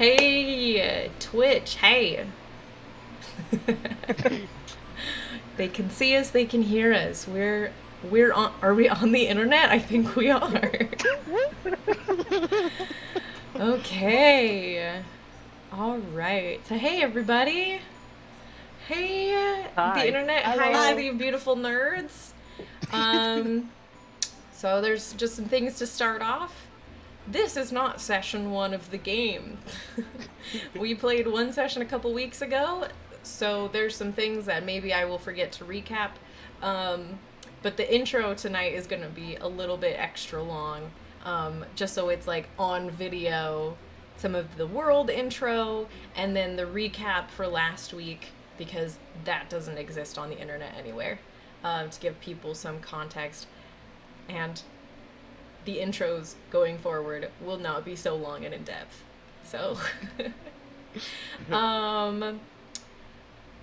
Hey, Twitch, hey. They can see us, they can hear us. We're on, are we on the internet? I think we are. Okay. All right. So hey everybody. Hey the Hi. internet. Hi to Hello. the beautiful nerds. Um so there's just some things to start off. This is not session 1 of the game. We played one session a couple weeks ago, so there's some things that maybe I will forget to recap. Um, but the intro tonight is going to be a little bit extra long, just so it's like on video, some of the world intro, and then the recap for last week, because that doesn't exist on the internet anywhere, to give people some context. And the intros going forward will not be so long and in depth. So, um,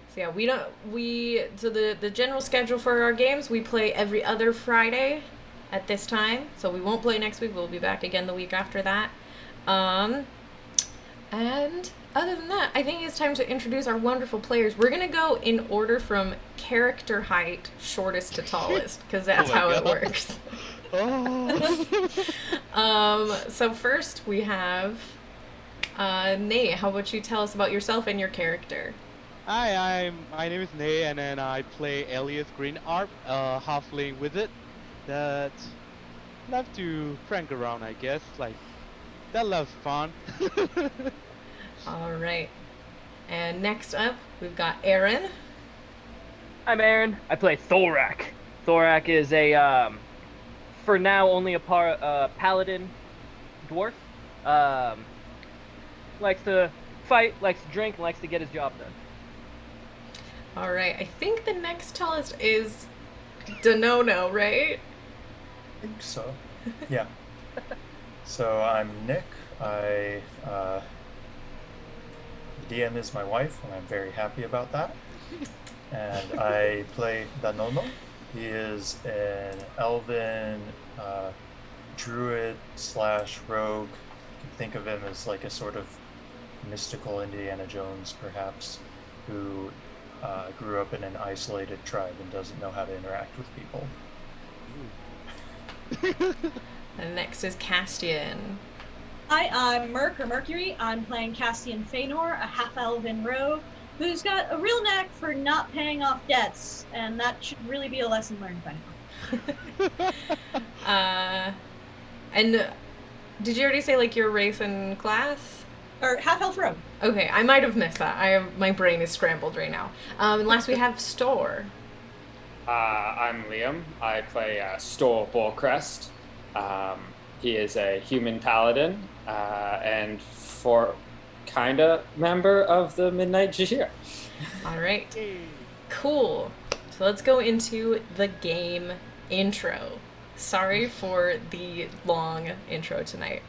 so yeah, the general schedule for our games, we play every other Friday at this time. So we won't play next week. We'll be back again the week after that. Um, and other than that, I think it's time to introduce our wonderful players. We're gonna go in order from character height, shortest to tallest, because that's how it works. So first we have Nate. How about you tell us about yourself and your character? Hi, my name is Nay, and then I play Elias Green Arp, halfling wizard that love to prank around, I guess. Like that loves fun. All right. And next up, we've got Aaron. I'm Aaron. I play Thorak. Thorak is for now only a paladin dwarf. Likes to fight, likes to drink, and likes to get his job done. All right. I think the next tallest is Denono, right? I think so. Yeah. So I'm Nick. The DM is my wife, and I'm very happy about that. And I play Danono. He is an elven druid slash rogue. You can think of him as like a sort of mystical Indiana Jones, perhaps, who grew up in an isolated tribe and doesn't know how to interact with people. And next is Castian. Hi, I'm Merc or Mercury. I'm playing Castian Feanor, a half-elven rogue who's got a real knack for not paying off debts, and that should really be a lesson learned by now. And did you already say like your race and class? Or half-elf rogue. Okay, I might have missed that. My brain is scrambled right now. Last we have Store. I'm Liam. I play Store Bullcrest. He is a human paladin and for kinda member of the Midnight Jahir. All right, cool. So let's go into the game intro. Sorry for the long intro tonight.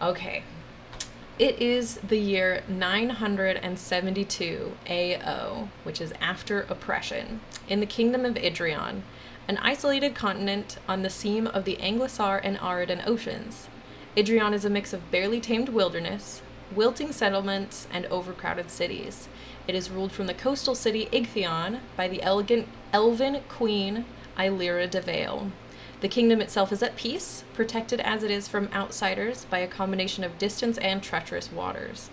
Okay. It is the year 972 AO, which is after oppression, in the kingdom of Idrion, an isolated continent on the seam of the Anglisar and Aradan oceans. Idrion is a mix of barely tamed wilderness, wilting settlements, and overcrowded cities. It is ruled from the coastal city Ighthyon by the elegant elven queen Illyra de Vale. The kingdom itself is at peace, protected as it is from outsiders by a combination of distance and treacherous waters.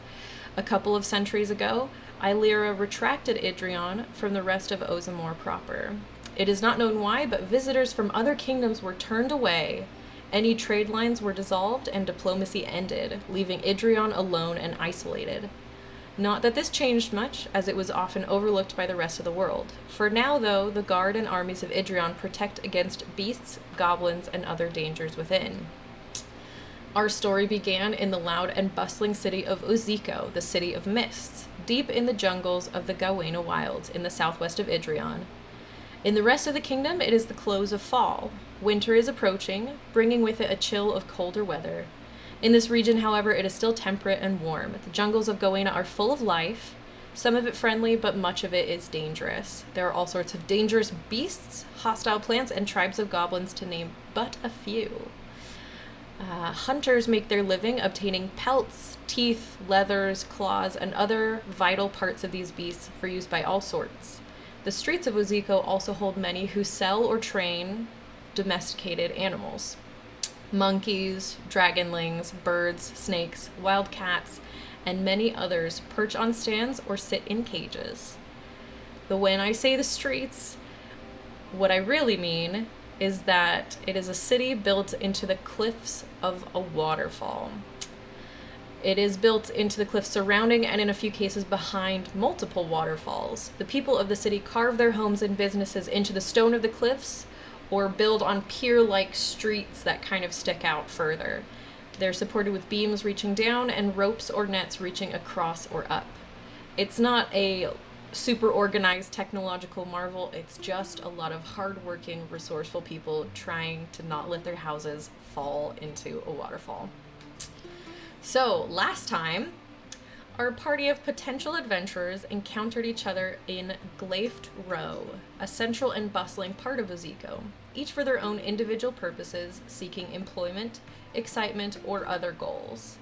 A couple of centuries ago, Illyra retracted Idrion from the rest of Ozamore proper. It is not known why, but visitors from other kingdoms were turned away. Any trade lines were dissolved and diplomacy ended, leaving Idrion alone and isolated. Not that this changed much, as it was often overlooked by the rest of the world. For now, though, the guard and armies of Idrion protect against beasts, goblins, and other dangers within. Our story began in the loud and bustling city of Uziko, the City of Mists, deep in the jungles of the Gaweyna Wilds in the southwest of Idrion. In the rest of the kingdom, it is the close of fall. Winter is approaching, bringing with it a chill of colder weather. In this region, however, it is still temperate and warm. The jungles of Gaweyna are full of life, some of it friendly, but much of it is dangerous. There are all sorts of dangerous beasts, hostile plants, and tribes of goblins, to name but a few. Hunters make their living obtaining pelts, teeth, leathers, claws, and other vital parts of these beasts for use by all sorts. The streets of Oziko also hold many who sell or train domesticated animals. Monkeys, dragonlings, birds, snakes, wild cats, and many others perch on stands or sit in cages. But when I say the streets, what I really mean is that it is a city built into the cliffs of a waterfall. It is built into the cliffs surrounding and in a few cases behind multiple waterfalls. The people of the city carve their homes and businesses into the stone of the cliffs or build on pier-like streets that kind of stick out further. They're supported with beams reaching down and ropes or nets reaching across or up. It's not a super organized technological marvel, it's just a lot of hardworking, resourceful people trying to not let their houses fall into a waterfall. So, last time, our party of potential adventurers encountered each other in Glaift Row, a central and bustling part of Oziko, each for their own individual purposes, seeking employment, excitement, or other goals.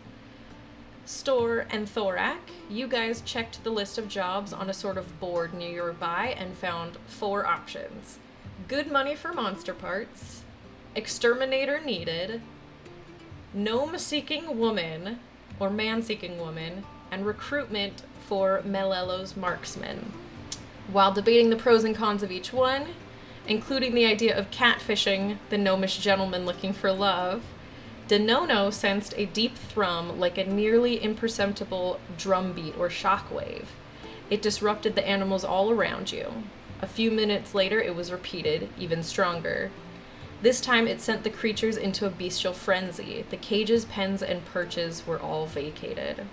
Store and Thorak, you guys checked the list of jobs on a sort of board nearby and found 4 options. Good money for monster parts, exterminator needed, gnome-seeking woman, or man-seeking woman, and recruitment for Melello's marksman. While debating the pros and cons of each one, including the idea of catfishing the gnomish gentleman looking for love, Denono sensed a deep thrum like a nearly imperceptible drumbeat or shockwave. It disrupted the animals all around you. A few minutes later, it was repeated, even stronger. This time, it sent the creatures into a bestial frenzy. The cages, pens, and perches were all vacated.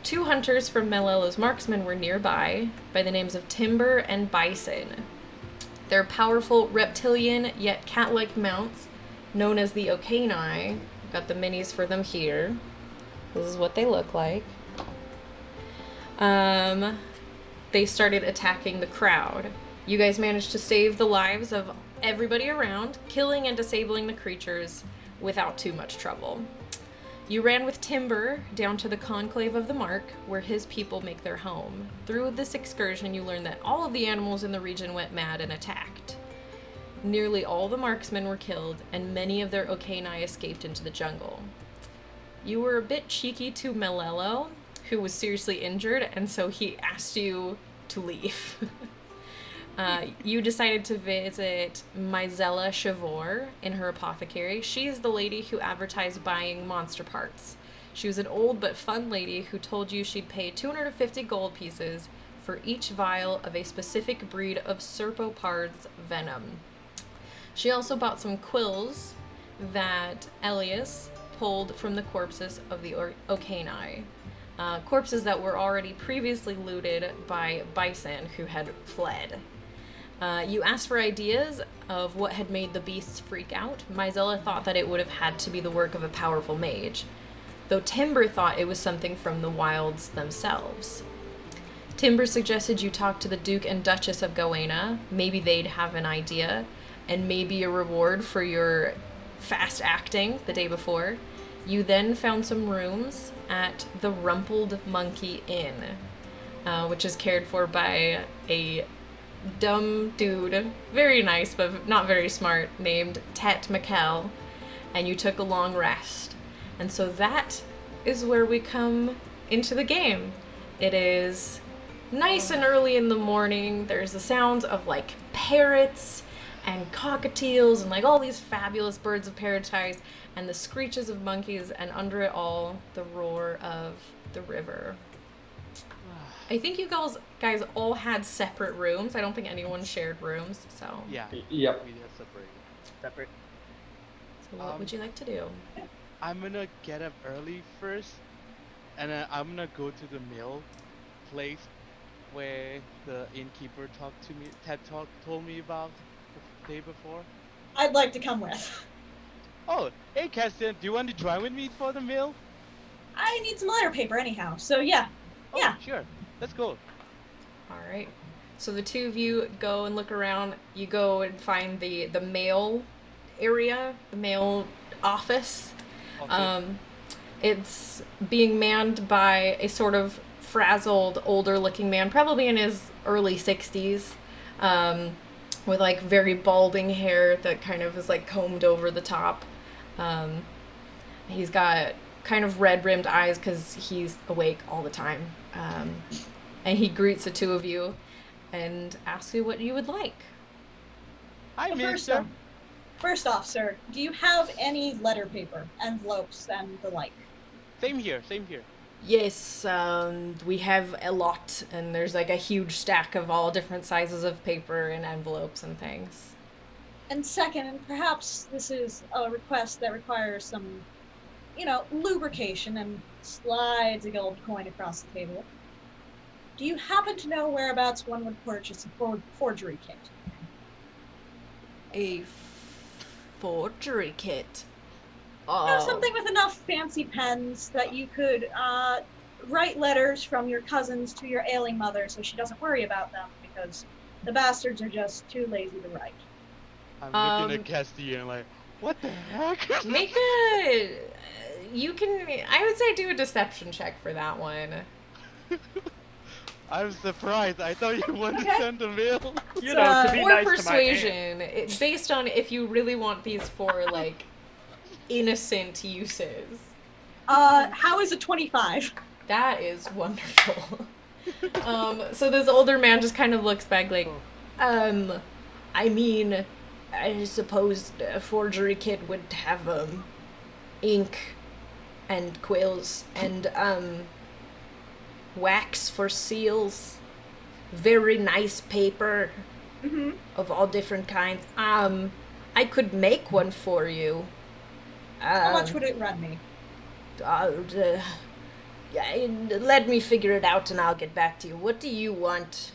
2 hunters from Melello's marksmen were nearby, by the names of Timber and Bison. Their powerful reptilian yet cat-like mounts, known as the Okaini, got the minis for them here. This is what they look like. They started attacking the crowd. You guys managed to save the lives of everybody around, killing and disabling the creatures without too much trouble. You ran with Timber down to the Conclave of the Mark, where his people make their home. Through this excursion, you learned that all of the animals in the region went mad and attacked. Nearly all the marksmen were killed, and many of their Okaini escaped into the jungle. You were a bit cheeky to Melello, who was seriously injured, and so he asked you to leave. You decided to visit Mizella Chavor in her apothecary. She's the lady who advertised buying monster parts. She was an old but fun lady who told you she'd pay 250 gold pieces for each vial of a specific breed of Serpopard's venom. She also bought some quills that Elias pulled from the corpses of the Okaini. Corpses that were already previously looted by Bison, who had fled. You asked for ideas of what had made the beasts freak out. Mizella thought that it would have had to be the work of a powerful mage, though Timber thought it was something from the wilds themselves. Timber suggested you talk to the Duke and Duchess of Gaweyna. Maybe they'd have an idea, and maybe a reward for your fast acting the day before. You then found some rooms at the Rumpled Monkey Inn, which is cared for by a dumb dude, very nice but not very smart, named Tet McKell, and you took a long rest. And so that is where we come into the game. It is nice and early in the morning. There's the sounds of like parrots and cockatiels and like all these fabulous birds of paradise and the screeches of monkeys, and under it all, the roar of the river. I think you guys all had separate rooms. I don't think anyone shared rooms, so. Yeah. Yep. We are separate. Separate. So what would you like to do? I'm gonna get up early first, and then I'm gonna go to the mill place where the innkeeper told me about the day before. I'd like to come with. Oh, hey Castian, do you want to join with me for the mill? I need some letter paper anyhow, so yeah. Oh, Yeah. sure. Let's go. All right. So the two of you go and look around. You go and find the mail area, the mail office. Okay. It's being manned by a sort of frazzled, older-looking man, probably in his early 60s, with like very balding hair that kind of is like combed over the top. Um, he's got kind of red-rimmed eyes because he's awake all the time. And he greets the two of you and asks you what you would like. Hi, Well, mister. first off, sir, do you have any letter paper, envelopes, and the like? Same here, same here. Yes, we have a lot, and there's like a huge stack of all different sizes of paper and envelopes and things. And second, and perhaps this is a request that requires some, lubrication and slides a gold coin across the table. Do you happen to know whereabouts one would purchase a forgery kit? A forgery kit. Something with enough fancy pens that you could write letters from your cousins to your ailing mother so she doesn't worry about them because the bastards are just too lazy to write. I'm looking at Castian like, what the heck? Make a. You can. I would say do a deception check for that one. I'm surprised. I thought you wanted to Okay. send a mail. You know, to be Or nice to my persuasion, based on if you really want these for like innocent uses. How is a 25? That is wonderful. So this older man just kind of looks back like, I mean, I suppose a forgery kit would have ink and quills and wax for seals, very nice paper Mm-hmm. of all different kinds. I could make one for you. How much would it run me? Yeah, let me figure it out and I'll get back to you. What do you want?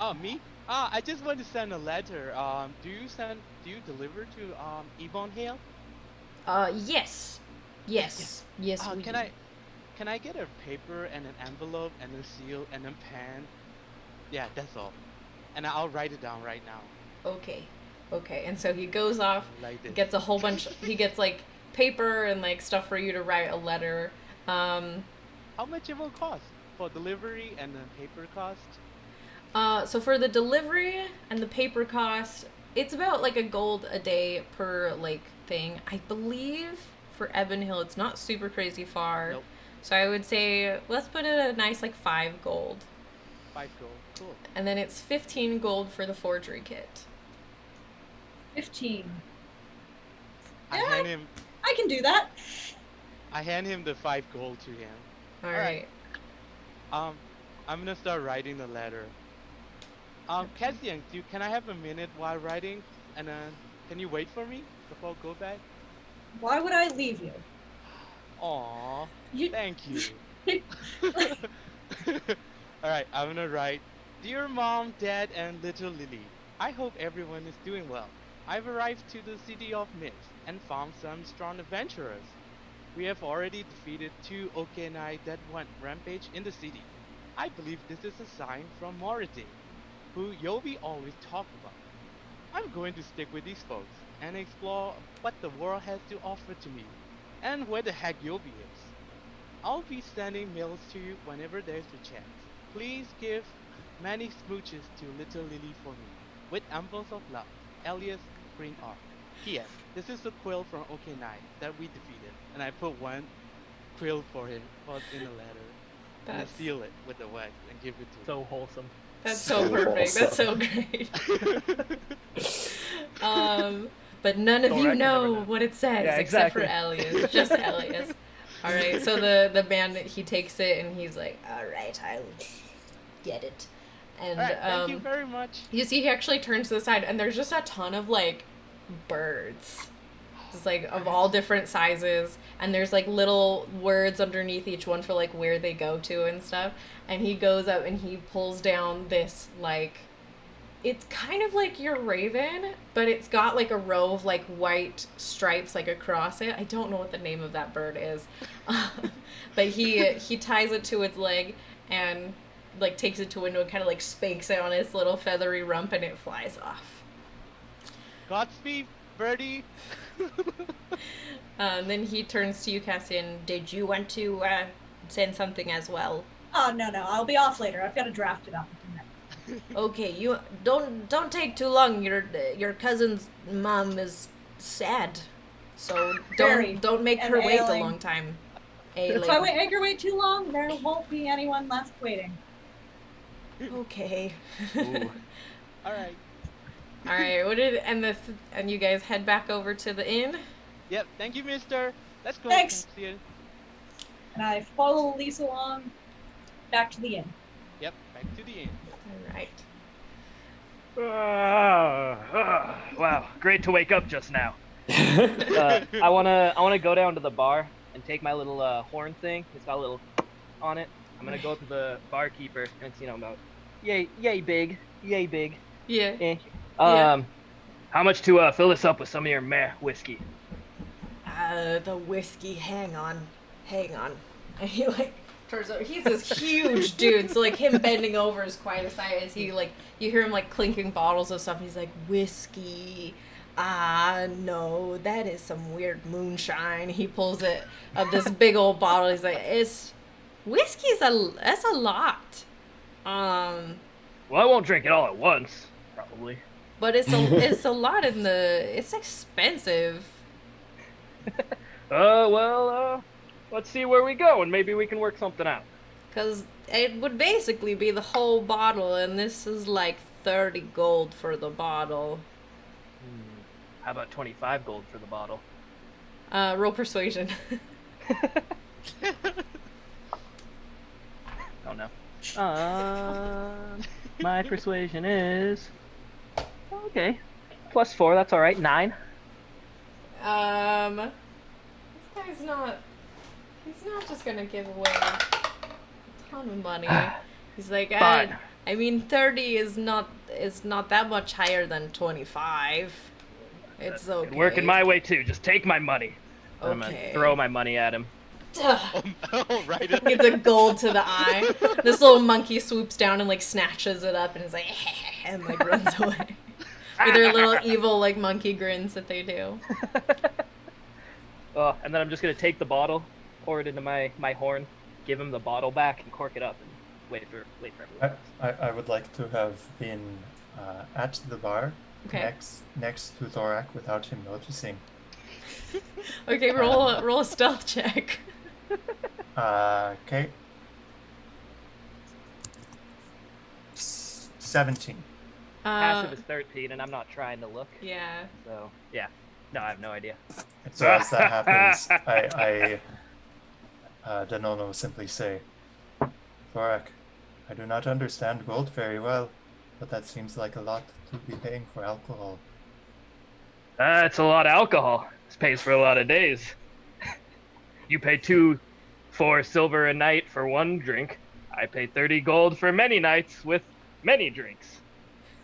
Oh, me? I just want to send a letter. Do you deliver to Yvonne Hale? Yes. Yes, we Can do. can I get a paper and an envelope and a seal and a pen? Yeah, that's all. And I'll write it down right now. Okay. And so he goes off, Like this. gets a whole bunch, he gets like paper and like stuff for you to write a letter. How much it will cost for delivery and then paper cost? So for the delivery and the paper cost, it's about like a gold a day per like thing. I believe for Ebon Hill, it's not super crazy far. Nope. So I would say let's put it a nice like 5 gold. 5 gold. Cool. And then it's 15 gold for the forgery kit. 15. I Yeah. hand him I can do that. the 5 gold to him. All Alright. right. I'm gonna start writing the letter. Cassian, can I have a minute while writing? And can you wait for me before I go back? Why would I leave you? Aw, You thank you. Alright, I'm gonna write. Dear Mom, Dad, and little Lily, I hope everyone is doing well. I've arrived to the city of Mist and found some strong adventurers. We have already defeated 2 Okenai that went rampage in the city. I believe this is a sign from Morite, who Yobi always talk about. I'm going to stick with these folks and explore what the world has to offer to me, and where the heck Yobi is. I'll be sending mails to you whenever there's a chance. Please give many smooches to little Lily for me, with ambles of love. Elias Green Arc. P.S. This is the quill from Okenai that we defeated, and I put 1 quill for him in the letter, and I That's seal it with the wax and give it to him. So wholesome. that's so perfect. That's so great. But none of Don't you reckon never know know. what it says Yeah, except for exactly. Elias, just Elias. All right, so the man he takes it and he's like, "All right, I'll get it." And Alright, thank you very much. you see, he actually turns to the side, and there's just a ton of like birds, just like of all different sizes, and there's like little words underneath each one for like where they go to and stuff. And he goes up and he pulls down this like, it's kind of like your raven, but it's got like a row of like white stripes like across it. I don't know what the name of that bird is, but he ties it to its leg and like takes it to a window and kind of like spanks it on its little feathery rump, and it flies off. Godspeed, birdie. Then he turns to you, Cassian. Did you want to send something as well? Oh, no, I'll be off later. I've got to draft it up. Okay, you don't take too long. Your cousin's mom is sad, so Very. don't make And her wait a ailing. long time. If I make her wait too long, there won't be anyone left waiting. Okay. Ooh. All right. All right. And you guys head back over to the inn. Yep. Thank you, Mister. Let's go. Thanks. Cassian. And I follow Lisa along back to the inn. Yep. Back to the inn. All right. Wow, great to wake up just now. I wanna go down to the bar and take my little horn thing. It's got a little on it. I'm gonna go up to the barkeeper, and it's about yay big. Yeah. Eh. Yeah. How much to fill this up with some of your meh whiskey? The whiskey. Hang on. And he turns over. He's this huge dude, so him bending over is quite a sight. As he you hear him clinking bottles of stuff. And he's like, whiskey. No, that is some weird moonshine. He pulls it of this big old bottle. He's like, that's a lot. Well, I won't drink it all at once, probably. But it's a lot it's expensive. Let's see where we go, and maybe we can work something out. Because it would basically be the whole bottle, and this is 30 gold for the bottle. How about 25 gold for the bottle? Roll persuasion. Oh no. My persuasion is okay. +4, that's alright. 9. This guy's not. He's not just gonna give away a ton of money. He's like, Fine. I mean, 30 is not that much higher than 25. It's okay. It's working my way too. Just take my money. Okay. I'm gonna throw my money at him. Oh, right. Gets a gold to the eye. This little monkey swoops down and snatches it up and is like, and runs away. With their little evil monkey grins that they do. Oh, and then I'm just gonna take the bottle, pour it into my horn, give him the bottle back, and cork it up, and wait for everyone. I would like to have been at the bar Okay. next to Thorak without him noticing. Okay, roll a stealth check. Okay. 17. Passive is 13, and I'm not trying to look. Yeah. So yeah, no, I have no idea. So as that happens, I Danono simply say, Thorak, I do not understand gold very well, but that seems like a lot to be paying for alcohol. It's a lot of alcohol. This pays for a lot of days. You pay 2 for silver a night for 1 drink. I pay 30 gold for many nights with many drinks.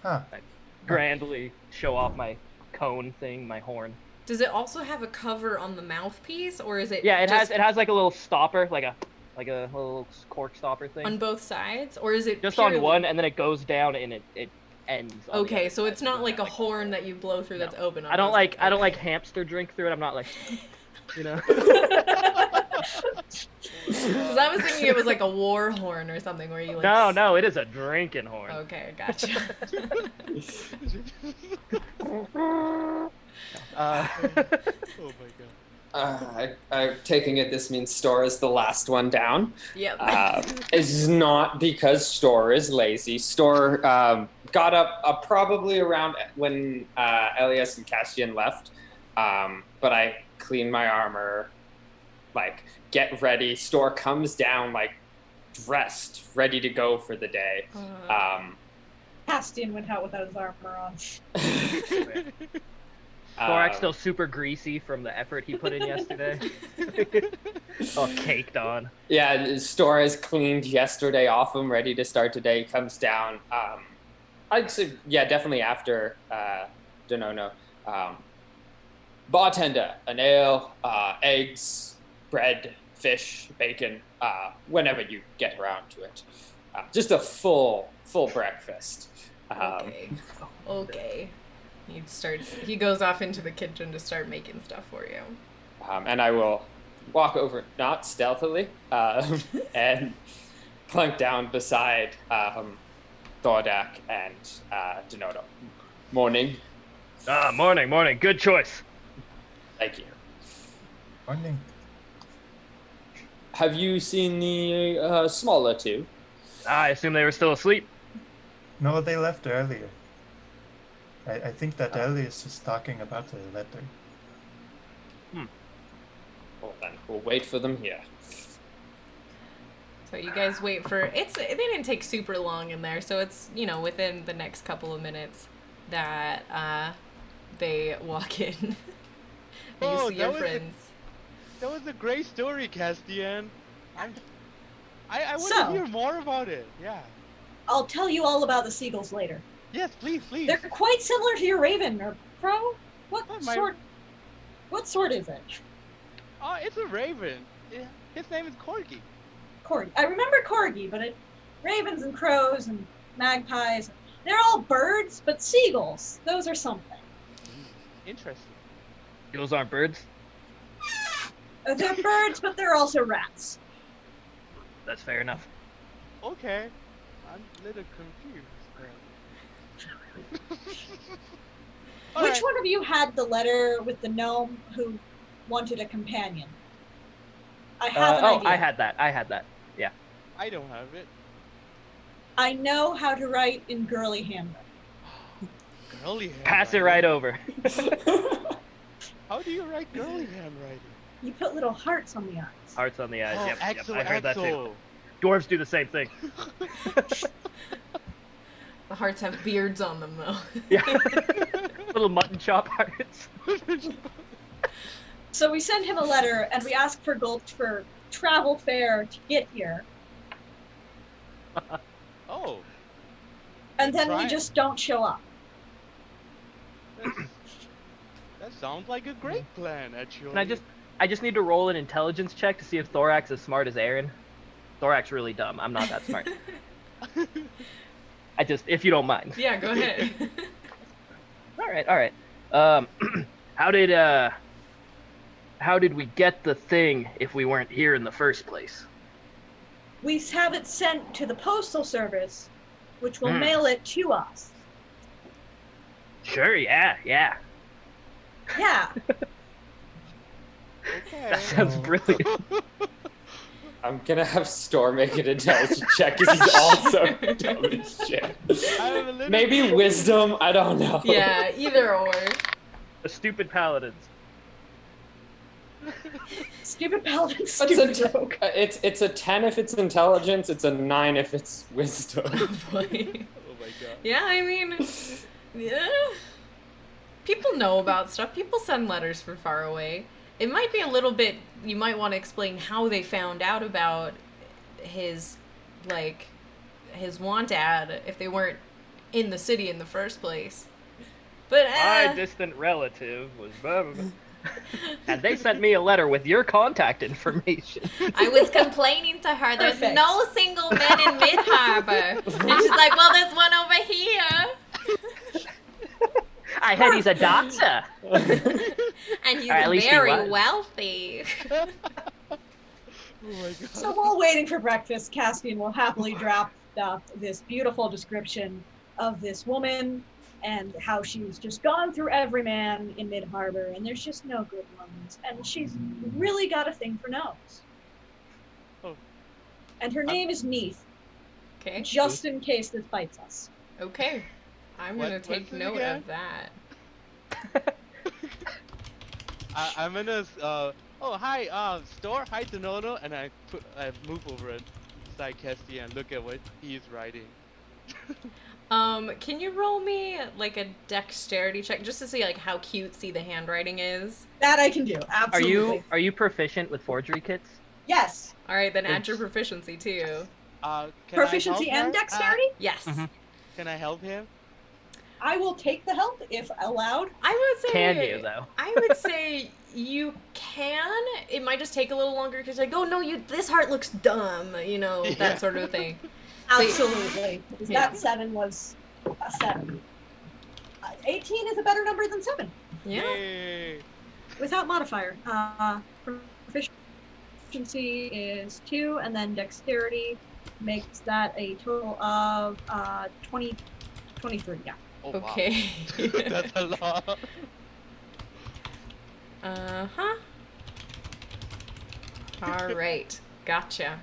Huh. I grandly show off my cone thing, my horn. Does it also have a cover on the mouthpiece, or is it? Yeah, it just has a little stopper, like a little cork stopper thing. on both sides, or is it Just purely... on one, and then it goes down and it ends. On the Okay, other so side. it's not like a horn that you blow through that's open. On I don't both like sides. I don't like hamster drink through it. I'm not like, you know. Because I was thinking it was like a war horn or something where you No, it is a drinking horn. Okay, gotcha. Oh my god. I'm taking it this means Store is the last one down. Yep. It's not because Store is lazy. Store got up probably around when Elias and Castian left. But I cleaned my armor, get ready. Store comes down, dressed, ready to go for the day. Castian went out without his armor on. Thorak's still super greasy from the effort he put in yesterday. All caked on. Yeah, Store is cleaned yesterday off him, ready to start today. Comes down. I'd say, yeah, definitely after Danono. Bartender, an ale, eggs, bread, fish, bacon, whenever you get around to it. Just a full breakfast. Okay. He goes off into the kitchen to start making stuff for you. And I will walk over, not stealthily, and plunk down beside Thordak and Denoto. Morning. Morning. Good choice. Thank you. Morning. Have you seen the smaller two? I assume they were still asleep. No, they left earlier. I think that Elias is talking about the letter. Well, then we'll wait for them here. So you guys wait for they didn't take super long in there, so it's within the next couple of minutes that they walk in. And you see your friends. That was a great story, Castian. I want So- to hear more about it. Yeah. I'll tell you all about the seagulls later. Yes, please. They're quite similar to your raven, or crow. What Oh, sort is it? Oh, it's a raven. His name is Corgi. Corgi. I remember corgi, but ravens and crows and magpies, they're all birds, but seagulls, those are something. Interesting. Those aren't birds. They're birds, but they're also rats. That's fair enough. Okay. I'm a little confused. Which one of you had the letter with the gnome who wanted a companion? I have an idea. I had that. Yeah. I don't have it. I know how to write in girly handwriting. Girly handwriting. Pass it right over. How do you write girly handwriting? You put little hearts on the eyes. Hearts on the eyes. Oh, Yep, Axel, I heard that too. Axel. Dwarves do the same thing. The hearts have beards on them, though. Yeah. Little mutton chop hearts. So we send him a letter and we ask for gold for travel fare to get here. Oh. And then we Right. just don't show up. That sounds like a great plan, actually. And I just need to roll an intelligence check to see if Thorax is smart as Aaron. Thorax really dumb. I'm not that smart. If you don't mind. Yeah, go ahead. All right. How did we get the thing if we weren't here in the first place? We have it sent to the postal service, which will mail it to us. Sure, yeah. Yeah. Okay. That sounds brilliant. I'm gonna have Storm make an intelligence check because he's also dumb as shit. I'm a little Maybe wisdom, I don't know. Yeah, either or. The stupid paladins. Stupid paladin, That's stupid a joke. It's a 10 if it's intelligence, it's a 9 if it's wisdom. Oh, boy. Oh my god. Yeah, I mean, yeah. People know about stuff. People send letters from far away. It might be a little bit, you might want to explain how they found out about his want ad if they weren't in the city in the first place. But My distant relative was blah, blah, blah. And they sent me a letter with your contact information. I was complaining to her, there's Perfect. no single men in Mid-Harbor. And she's like, well, there's one over here. I heard he's a doctor. And he's Or at least he very was. wealthy. Oh my god. So while waiting for breakfast, Caspian will happily drop up this beautiful description of this woman and how she's just gone through every man in Mid-Harbor, and there's just no good ones. And she's really got a thing for gnomes. Oh. And her name is Neath, Okay. just in case this bites us. Okay. I'm going to What's take it note again? of that. I'm gonna hi store, hi Denono, and I move over it beside Castian and look at what he's writing. Can you roll me like a dexterity check just to see like how cutesy the handwriting is? That I can do, absolutely. Are you proficient with forgery kits? Yes. All right, then add your proficiency too. Can Proficiency I help and her? dexterity? Yes. Mhm. Can I help him? I will take the help if allowed. I would say. Can you though? I would say you can. It might just take a little longer because like, oh no, this heart looks dumb, Yeah. that sort of thing. Absolutely. Because Yeah. that 7 was a 7. 18 is a better number than 7. Yeah. Yay! Without modifier. Proficiency is 2, and then dexterity makes that a total of 23. Yeah. Oh, Okay. Wow. That's a lot. Uh-huh. All right. Gotcha.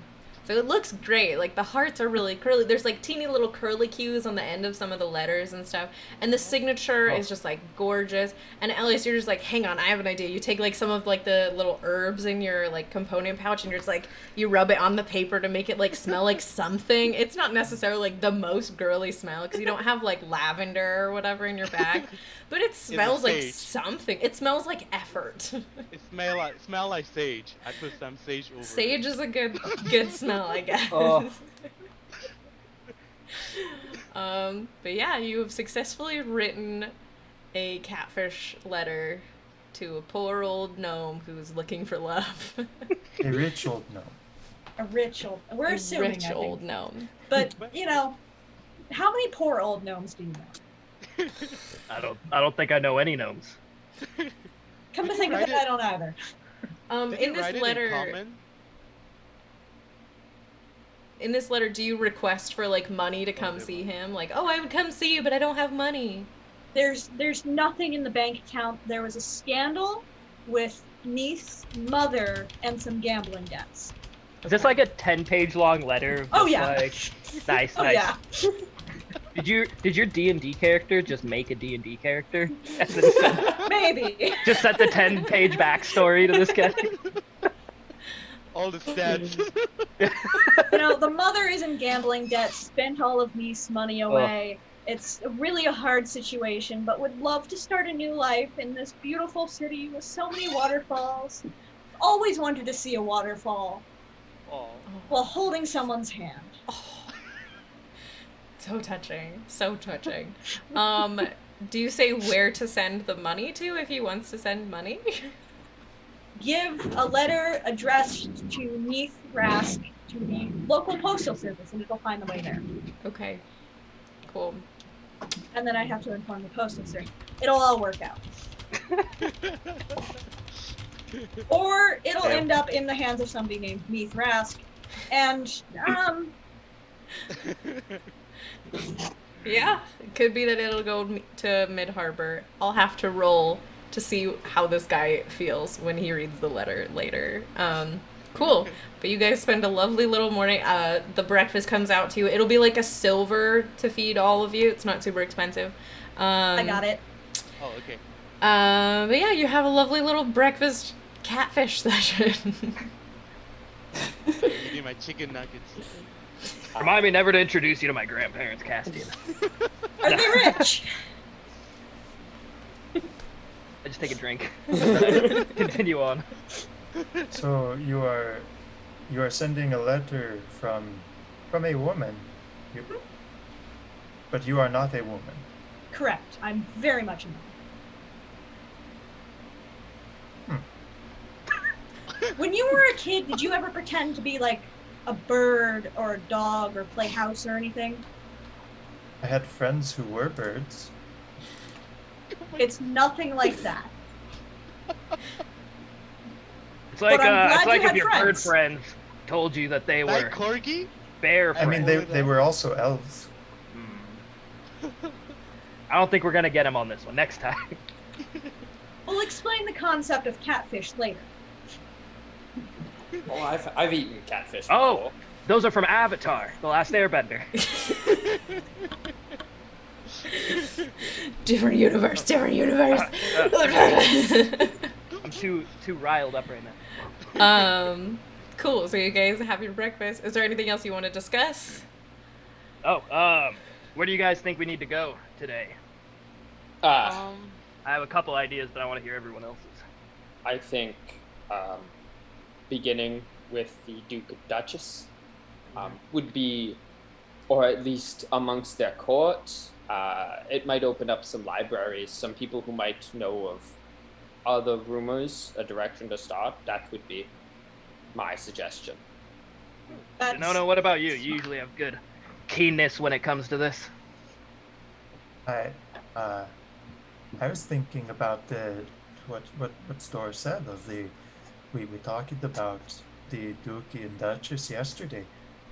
So it looks great. Like the hearts are really curly. There's like teeny little curly cues on the end of some of the letters and stuff. And the signature is just like gorgeous. And Elias, you're just like, hang on, I have an idea. You take like some of like the little herbs in your like component pouch and you're just like, you rub it on the paper to make it like smell like something. It's not necessarily like the most girly smell because you don't have like lavender or whatever in your bag. But it smells like sage. something. It smells like effort. It smell like sage. I put some sage over Sage it. is a good smell, I guess. Oh. But yeah, you have successfully written a catfish letter to a poor old gnome who's looking for love. A rich old gnome. A rich old. We're assuming, Rich I think. old gnome. But you know, how many poor old gnomes do you know? I don't think I know any gnomes. Come to think of Write it, it- I don't either. Did In you this write it letter, in common? in this letter, do you request for like money to come they see won't. him? Like, oh, I would come see you, but I don't have money. There's nothing in the bank account. There was a scandal with niece, mother, and some gambling debts. Is this like a 10-page long letter? of Oh just, yeah. Like, nice, Oh nice. yeah. Did your D&D character just make a D&D character? And then Maybe. just set the 10-page backstory to this guy? All the stats. You know, the mother is in gambling debt, spent all of niece money away. It's really a hard situation, but would love to start a new life in this beautiful city with so many waterfalls. Always wanted to see a waterfall Oh. while holding someone's hand. So touching. So touching. Do you say where to send the money to if he wants to send money? Give a letter addressed to Neath Rask to the local postal service, and it'll find the way there. Okay. Cool. And then I have to inform the postal service. It'll all work out. Or it'll Yeah. end up in the hands of somebody named Neath Rask. And, Yeah, it could be that it'll go to Mid Harbor. I'll have to roll to see how this guy feels when he reads the letter later. Cool. But you guys spend a lovely little morning. The breakfast comes out to you. It'll be like a silver to feed all of you. It's not super expensive. I got it. Oh, okay. But yeah, you have a lovely little breakfast catfish session. Eating my chicken nuggets. Remind me never to introduce you to my grandparents, Castian. Are they rich? I just take a drink. Continue on. So you are sending a letter from a woman, but you are not a woman. Correct. I'm very much in love. When you were a kid, did you ever pretend to be like a bird or a dog or play house or anything? I had friends who were birds. It's nothing like that. It's like But I'm glad it's like you if had your bird friends. friends told you that they Like were corgi? bear I friends. mean, they were also elves. I don't think we're gonna get him on this one next time. We'll explain the concept of catfish later. Well, I've eaten catfish. Oh, before. those are from Avatar, The Last Airbender. Different universe, different universe. I'm too riled up right now. Cool. So you guys have your breakfast. Is there anything else you want to discuss? Oh, where do you guys think we need to go today? I have a couple ideas, but I want to hear everyone else's. I think beginning with the Duke and Duchess would be, or at least amongst their court, it might open up some libraries, some people who might know of other rumors, a direction to start. That would be my suggestion. That's, No, what about you? You usually have good keenness when it comes to this. I was thinking about what Stor said of the we talked about the Duke and Duchess yesterday,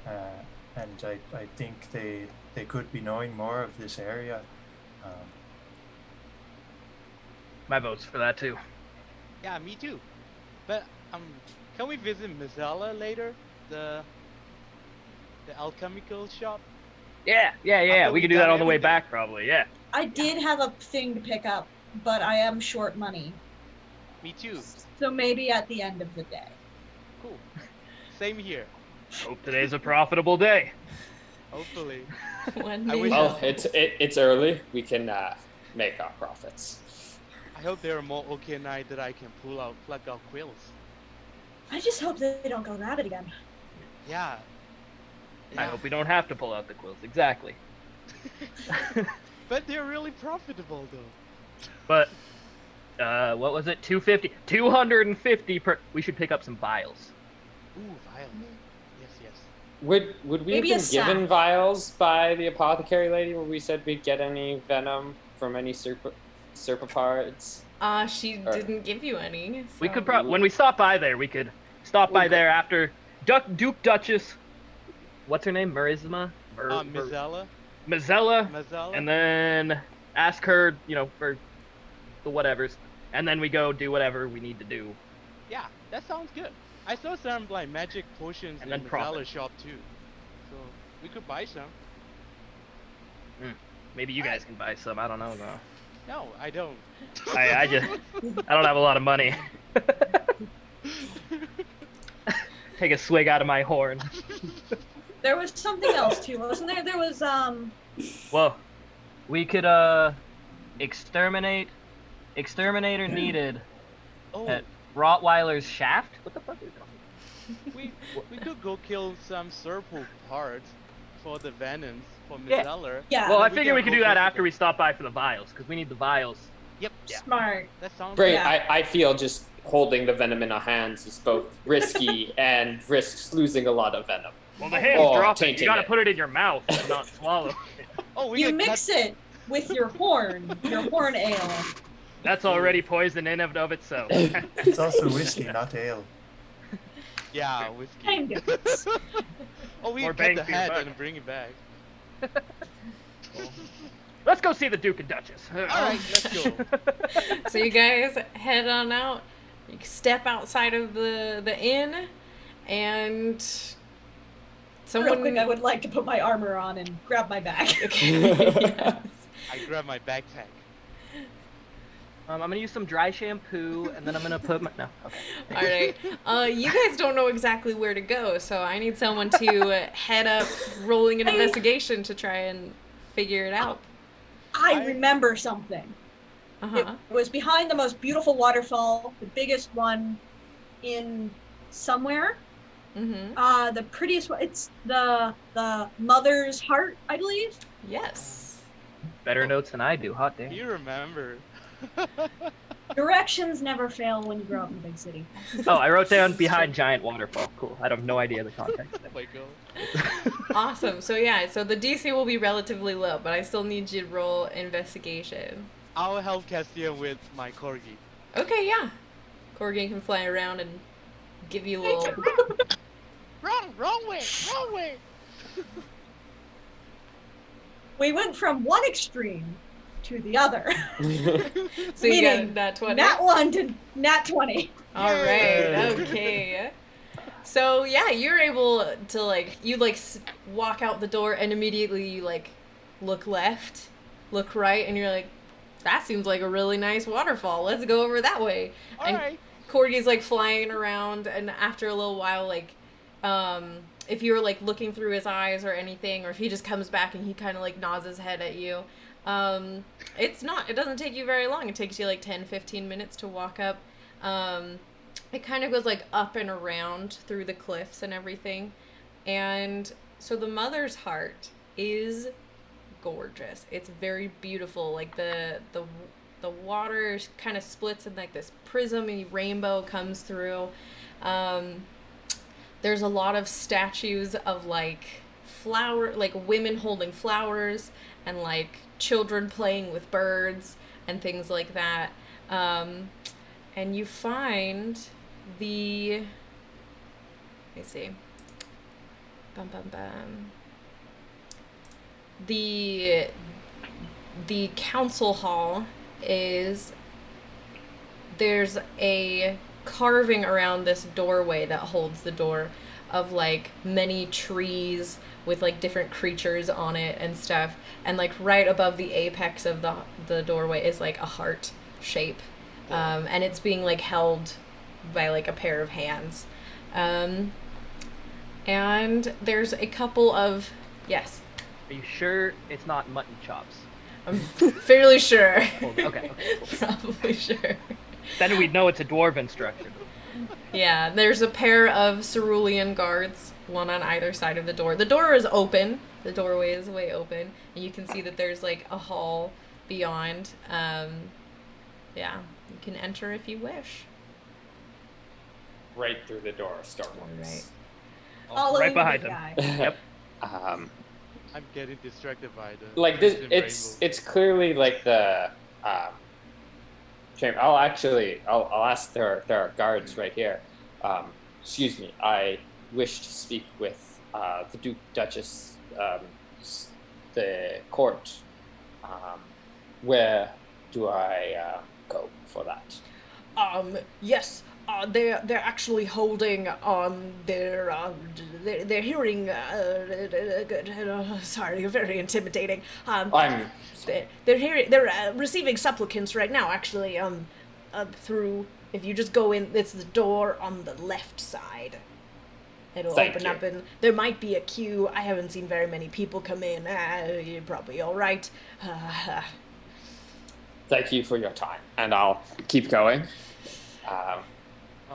and I think they could be knowing more of this area. Um, My vote's for that too. Yeah, me too. But can we visit Mizella later? The alchemical shop. Yeah. After We we could do that done on the way everything. back, probably. Yeah. I did have a thing to pick up, but I am short money. Me too. So maybe at the end of the day. Cool. Same here. Hope today's a profitable day. Hopefully. One I day. wish- Well, it's early. We can make our profits. I hope there are more Okeanite that I can pluck out quills. I just hope they don't go rabbit again. Yeah. I hope we don't have to pull out the quills. Exactly. But they're really profitable though. But what was it? 250. 250 per. We should pick up some vials. Ooh, vials. Yes. Would we Maybe a have been given sack. vials by the apothecary lady where we said we'd get any venom from any serpopards? She Or- didn't give you any. We so- could when we stop by there, we could stop by there after Duke Duchess. What's her name? Mizella. Mizella. Mizella. And then ask her, for the whatevers, and then we go do whatever we need to do. Yeah, that sounds good. I saw some like magic potions And in then Mizella's profit. shop too. So we could buy some. Maybe you guys can buy some. I don't know though. No, I don't. I don't have a lot of money. Take a swig out of my horn. There was something else too, wasn't there? There was Well, we could exterminator needed Oh, at Rottweiler's shaft. What the fuck is going? we could go kill some serpal parts for the venoms for Yeah. Mizella. yeah, Well, I we figure can we could go do that visit after them. we stop by for the vials, because we need the vials. Yep. smart. That sounds Great. Yeah. I feel just holding the venom in our hands is both risky and risks losing a lot of venom. Well, the hands Or drop it. You tainting gotta it. put it in your mouth and not swallow it. Oh, we You could mix it with your horn ale. That's already poison in and of itself. it's also whiskey, not ale. Yeah, whiskey. Kind of. Oh, we More can bang cut the for your head buck. and bring it back. Let's go see the Duke and Duchess. All right, let's go. So you guys head on out. You step outside of the inn, and Real someone. quick, I would like to put my armor on and grab my bag. Yes. I grab my backpack. I'm gonna use some dry shampoo, and then I'm gonna put my okay. All right. You guys don't know exactly where to go, so I need someone to head up, rolling an investigation to try and figure it out. I remember something. Uh-huh. It was behind the most beautiful waterfall, the biggest one in somewhere. Mm-hmm. The prettiest one. It's the mother's heart, I believe. Yes. Better notes than I do. Hot damn. You remember? Directions never fail when you grow up in a big city. Oh, I wrote down behind giant waterfall. Cool. I have no idea the context. Oh my god. Awesome. So yeah, so the DC will be relatively low, but I still need you to roll investigation. I'll help Castian with my corgi. Okay, yeah. Corgi can fly around and give you a little. Wrong way. We went from one extreme to the other. So you got Meaning, that 20. Nat 1 to Nat 20. All right. Okay. So yeah, you're able to walk out the door and immediately you look left, look right, and you're like, that seems like a really nice waterfall. Let's go over that way. And Alright. Corgi's flying around, and after a little while, if you're looking through his eyes or anything, or if he just comes back and he kind of nods his head at you, it doesn't take you very long. It takes you 10-15 minutes to walk up. It kind of goes up and around through the cliffs and everything. And so the mother's heart is gorgeous. It's very beautiful. The water kind of splits and this prismy rainbow comes through. There's a lot of statues of women holding flowers and children playing with birds. and things like that. And you find the, let me see, bum bum bum. The council hall is, there's a carving around this doorway that holds the door of like many trees with like different creatures on it and stuff, and like right above the apex of the doorway is like a heart shape, and it's being like held by like a pair of hands, and there's a couple of, yes, Are you sure it's not mutton chops? I'm fairly sure. Okay. Probably sure. Then we'd know it's a dwarven structure. Yeah, there's a pair of cerulean guards, one on either side of the door. The door is open. The doorway is way open, and you can see that there's like a hall beyond. Yeah, you can enter if you wish. Right through the door, Stormwaters. Right. Following Right behind the him. guy. Yep. I'm getting distracted by the Like this, Crimson it's clearly like the chamber. I'll ask there are guards right here. Excuse me, I wish to speak with the Duke Duchess, the court. Where do I go for that? Yes. They're actually holding they're hearing sorry, you're very intimidating. They're receiving supplicants right now, actually, through, if you just go in, it's the door on the left side. It'll Thank open you. up, and there might be a queue. I haven't seen very many people come in. You're probably all right. Thank you for your time, and I'll keep going.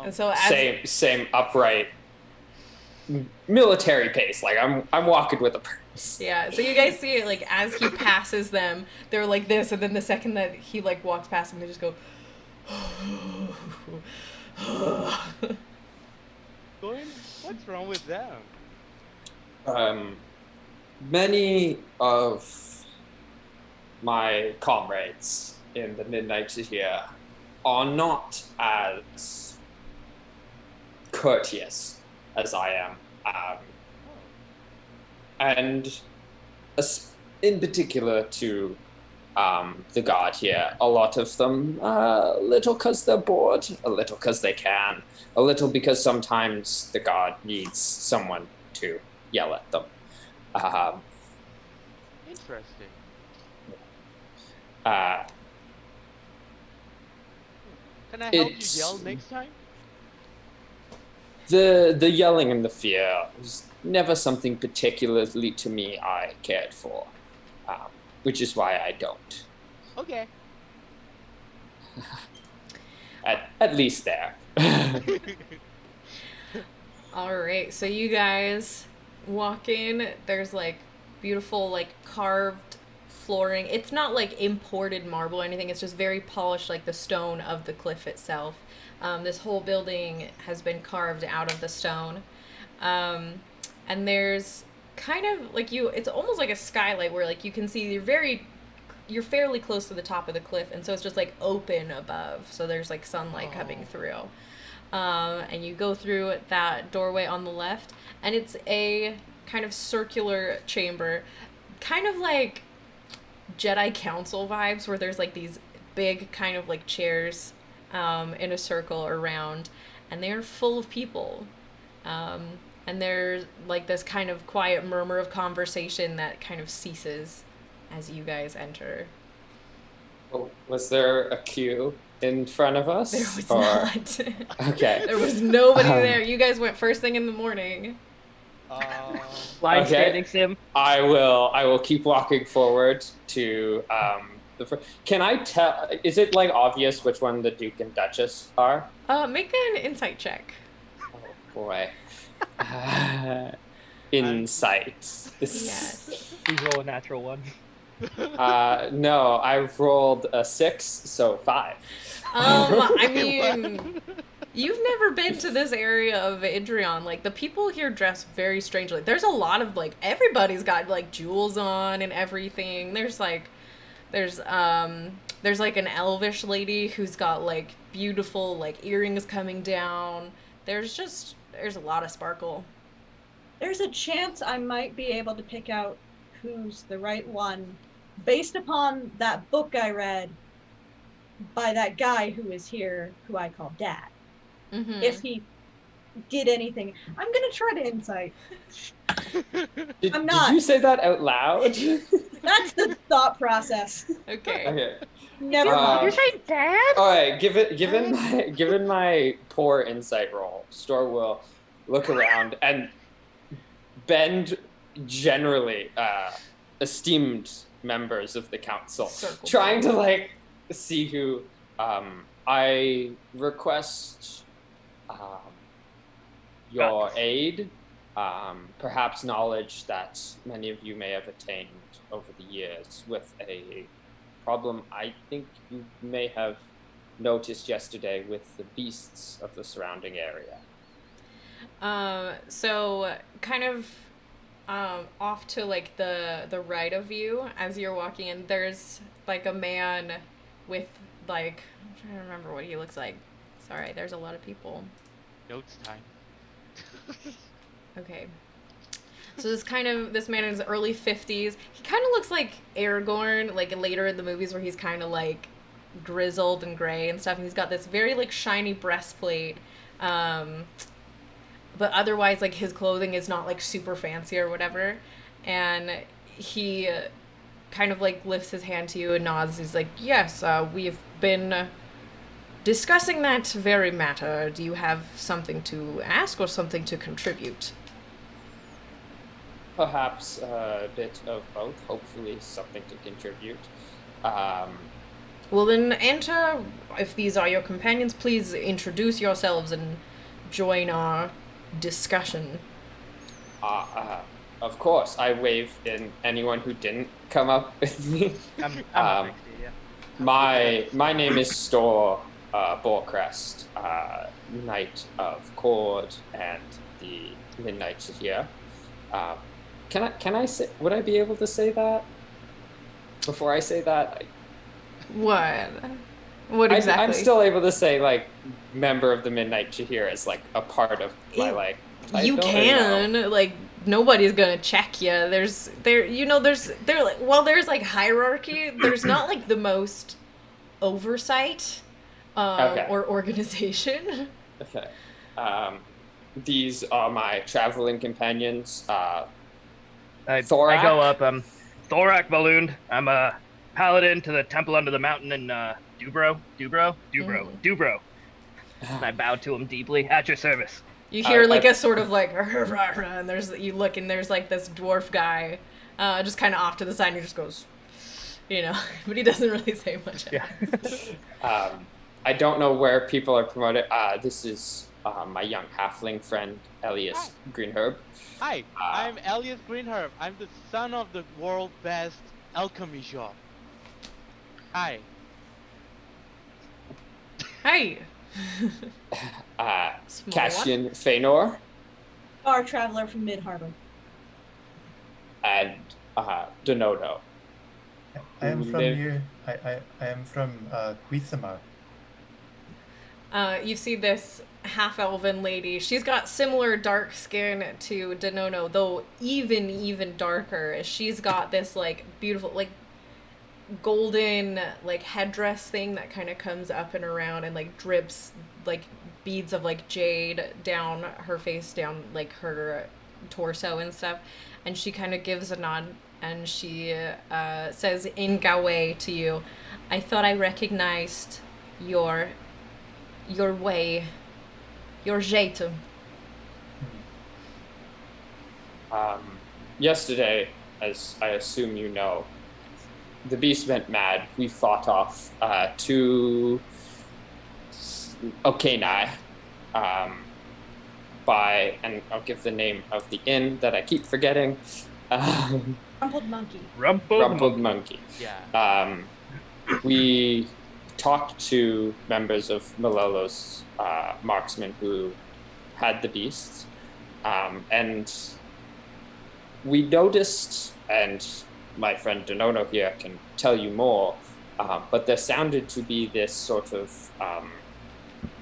And so as Same upright military pace. Like I'm walking with a purpose. yeah, so you guys see it, like, as he passes them, they're like this, and then the second that he, like, walks past them, they just go, Going? What's wrong with them? Many of my comrades in the Midnight here are not as courteous as I am, and in particular to the guard here. A lot of them, a little because they're bored, a little because they can, a little because sometimes the guard needs someone to yell at them. Interesting. Can I help you yell next time? The yelling and the fear was never something particularly to me I cared for, which is why I don't. Okay. At least there. all right, so you guys walk in, there's, like, beautiful, like, carved flooring. It's not, like, imported marble or anything, it's just very polished, like the stone of the cliff itself. This whole building has been carved out of the stone. And there's kind of, like, it's almost like a skylight where, like, you can see you're fairly close to the top of the cliff, and so it's just, like, open above, so there's, like, sunlight coming through. And you go through that doorway on the left, and it's a kind of circular chamber, kind of like Jedi Council vibes, where there's, like, these big kind of, like, chairs in a circle around, and they're full of people. And there's, like, this kind of quiet murmur of conversation that kind of ceases as you guys enter. Well, was there a queue in front of us? There was or... not. Okay. There was nobody there. You guys went first thing in the morning. Line Okay. standing sim. I will keep walking forward to Can I tell? Is it, like, obvious which one the Duke and Duchess are? Make an insight check. Oh boy. Insight. Yes. Please roll a natural one. No, I've rolled a 6, so 5. I mean, you've never been to this area of Idrion. Like, the people here dress very strangely. There's a lot of, like, everybody's got, like, jewels on and everything. There's, like, There's like an elvish lady who's got like beautiful like earrings coming down. There's a lot of sparkle. There's a chance I might be able to pick out who's the right one based upon that book I read by that guy who is here, who I call Dad. Mm-hmm. If he did anything, I'm gonna try to insight. I'm not. Did you say that out loud? That's the thought process. Okay. Okay. Never mind. Did you say dad? All right. Given my poor insight roll, Store will look around and bend generally esteemed members of the council, Circle. trying to like see who. I request your aid, perhaps knowledge that many of you may have attained over the years with a problem I think you may have noticed yesterday with the beasts of the surrounding area. So kind of off to like the right of you as you're walking in, there's like a man with like, I'm trying to remember what he looks like. Sorry, there's a lot of people. Notes time. Okay. So this man in his early 50s. He kind of looks like Aragorn, like later in the movies where he's kind of like grizzled and gray and stuff. And he's got this very like shiny breastplate. But otherwise, like his clothing is not like super fancy or whatever. And he kind of like lifts his hand to you and nods. He's like, yes, we've been discussing that very matter. Do you have something to ask or something to contribute? Perhaps a bit of both, hopefully something to contribute. Well, then enter. If these are your companions, please introduce yourselves and join our discussion. Of course, I wave in anyone who didn't come up with me. I'm a 60, yeah. My name is Store Borcrest, Knight of Cord and the Midnight here. Can I say? Would I be able to say that? Before I say that, What? What exactly? I'm still able to say like member of the Midnight Shahir as like a part of my like. You can like nobody's gonna check you. There's like hierarchy. There's not like the most oversight or organization. Okay. These are my traveling companions. I Thorak. go up. Thorak Balloon. I'm a paladin to the temple under the mountain in Dubro. And I bow to him deeply. At your service. You hear like a sort of like, and there's like this dwarf guy, just kind of off to the side, and he just goes, but he doesn't really say much. Yeah. I don't know where people are promoted. This is my young halfling friend, Elias Greenherb. Hi, I'm Elias Greenherb. I'm the son of the world's best alchemy shop. Hi. Hi. Cassian Feanor. Our traveler from Mid Harbor. And Donodo. I am from here. I am from Cuithama. You see this half-elven lady. She's got similar dark skin to Donodo, though even darker. She's got this like beautiful like golden like headdress thing that kind of comes up and around and like drips like beads of like jade down her face, down like her torso and stuff. And she kind of gives a nod and she says in Gawey to you, I thought I recognized your way, your jete. Yesterday, as I assume you know, the beast went mad. We fought off two Okanai by, and I'll give the name of the inn that I keep forgetting. Rumpled Monkey. Rumpled Monkey. Yeah. We talked to members of Malolo's marksmen who had the beasts, and we noticed and my friend Donono here can tell you more. But there sounded to be this sort of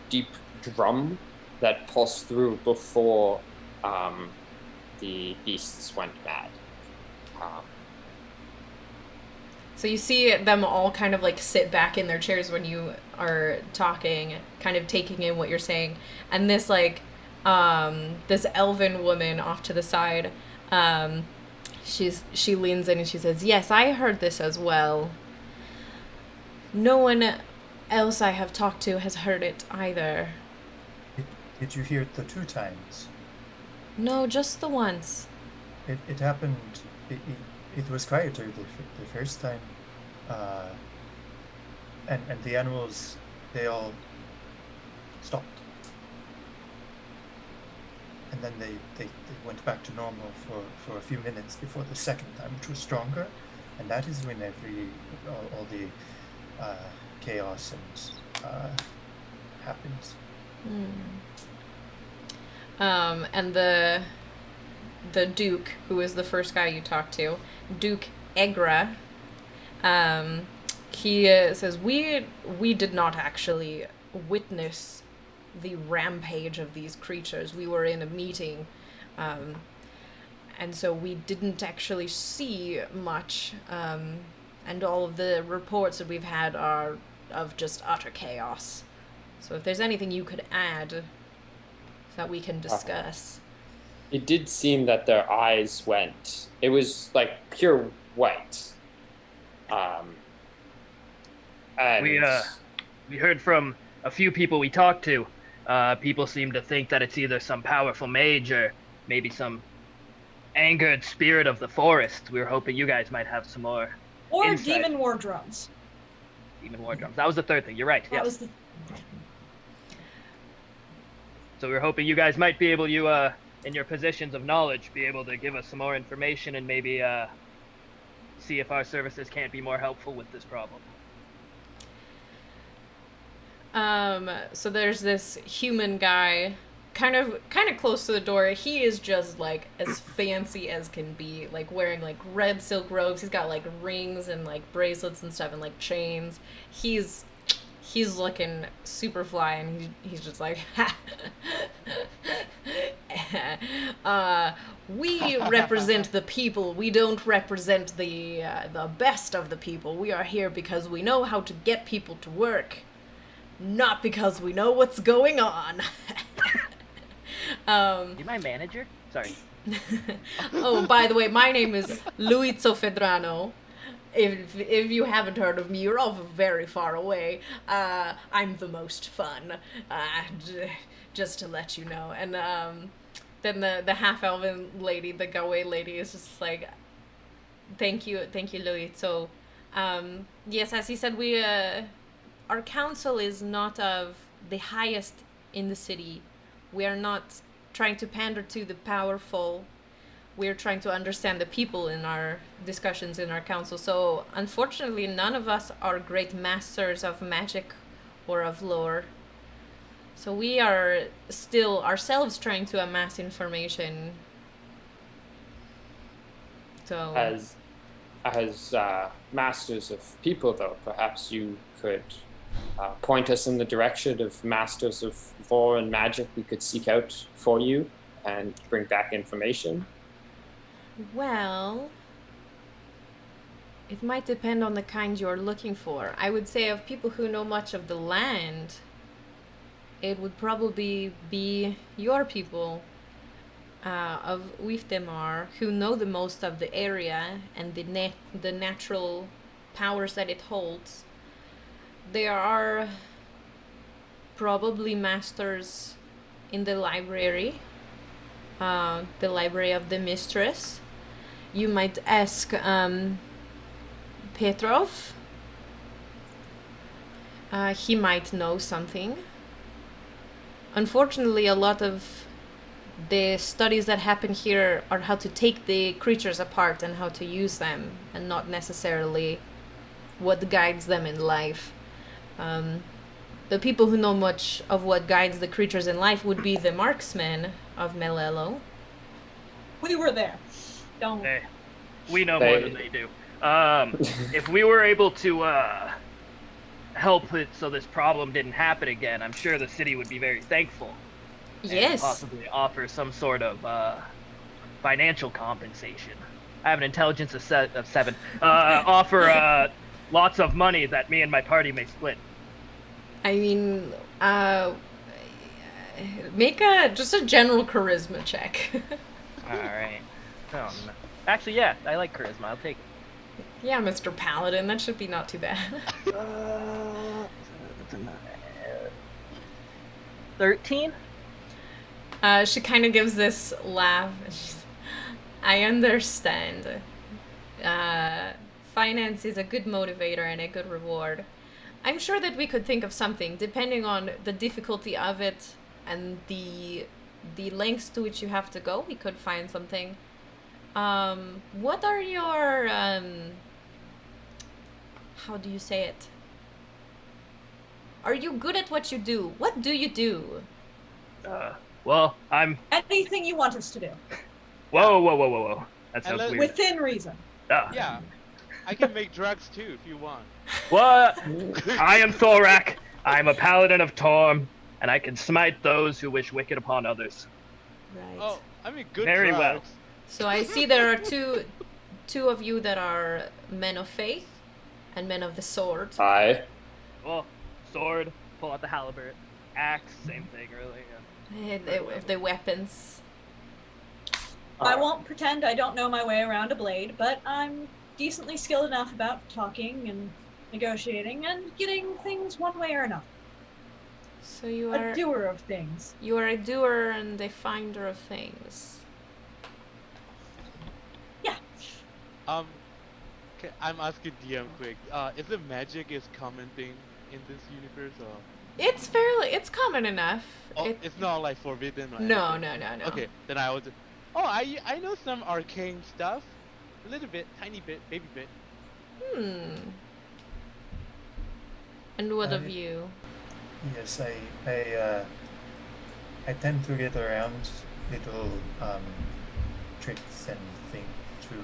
deep drum that pulsed through before the beasts went mad. So you see them all kind of like sit back in their chairs when you are talking, kind of taking in what you're saying. And this like, this elven woman off to the side, she leans in and she says, "Yes, I heard this as well. No one else I have talked to has heard it either." Did you hear it the 2 times? No, just the once. It happened. It was quieter the first time, and the animals, they all stopped, and then they went back to normal for a few minutes before the second time, which was stronger, and that is when all the chaos and happens. And the Duke, who is the first guy you talked to, Duke Egra, he says, we did not actually witness the rampage of these creatures. We were in a meeting, and so we didn't actually see much, and all of the reports that we've had are of just utter chaos. So if there's anything you could add that we can discuss. It did seem that their eyes went. It was like pure white. And We heard from a few people we talked to. People seem to think that it's either some powerful mage or maybe some angered spirit of the forest. We were hoping you guys might have some more Or insight. demon war drums. Demon war drums. That was the third thing. You're right. That Yes. was the So we were hoping you guys might be able, in your positions of knowledge, be able to give us some more information and maybe see if our services can't be more helpful with this problem. So there's this human guy, kind of close to the door. He is just like as fancy as can be, like wearing like red silk robes. He's got like rings and like bracelets and stuff and like chains. He's looking super fly, and he's just like, we represent the people. We don't represent the best of the people. We are here because we know how to get people to work, not because we know what's going on. You my manager? Sorry. Oh, by the way, my name is Luizzo Fedrano. If you haven't heard of me, you're all very far away. I'm the most fun, just to let you know. And then the half-elven lady, the Gawey lady, is just like, thank you, Luizzo. Yes, as he said, our council is not of the highest in the city. We are not trying to pander to the powerful. We're trying to understand the people in our discussions in our council. So, unfortunately, none of us are great masters of magic or of lore. So we are still ourselves trying to amass information. So as masters of people, though, perhaps you could point us in the direction of masters of lore and magic we could seek out for you and bring back information. Well, it might depend on the kind you're looking for. I would say of people who know much of the land, it would probably be your people of Wiftemar who know the most of the area and the natural powers that it holds. There are probably masters in the library of the mistress. You might ask Petrov. He might know something. Unfortunately, a lot of the studies that happen here are how to take the creatures apart and how to use them, and not necessarily what guides them in life. The people who know much of what guides the creatures in life would be the marksmen of Melelo. We were there. Don't. Hey. We know more than they do. If we were able to help it so this problem didn't happen again, I'm sure the city would be very thankful. And Yes. possibly offer some sort of financial compensation. I have an intelligence of 7. Offer lots of money that me and my party may split. I mean, make just a general charisma check. All right. Oh, no. Actually, yeah, I like charisma. I'll take it. Yeah, Mr. Paladin, that should be not too bad. 13? She kind of gives this laugh. I understand. Finance is a good motivator and a good reward. I'm sure that we could think of something, depending on the difficulty of it and the lengths to which you have to go. We could find something. What are your how do you say it? Are you good at what you do? What do you do? Well, I'm... Anything you want us to do. Whoa. That sounds let- weird. Within reason. Yeah, I can make drugs too if you want. What? I am Thorak. I am a paladin of Torm, and I can smite those who wish wicked upon others. Right. Oh, I mean good Very drugs. well. So I see there are two of you that are men of faith and men of the sword. Hi. Well, sword, pull out the halberd. Axe, same thing, really. If the weapons. I won't pretend I don't know my way around a blade, but I'm decently skilled enough about talking and negotiating and getting things one way or another. So you A are doer of things. you are a doer and a finder of things. Yeah. Okay, I'm asking DM quick. Is it magic is common thing in this universe or? It's common enough. Oh, it's not like forbidden or No. anything? Okay, then I would. Oh, I know some arcane stuff. A little bit, tiny bit, baby bit. And what of you? Yes, I tend to get around little tricks and things to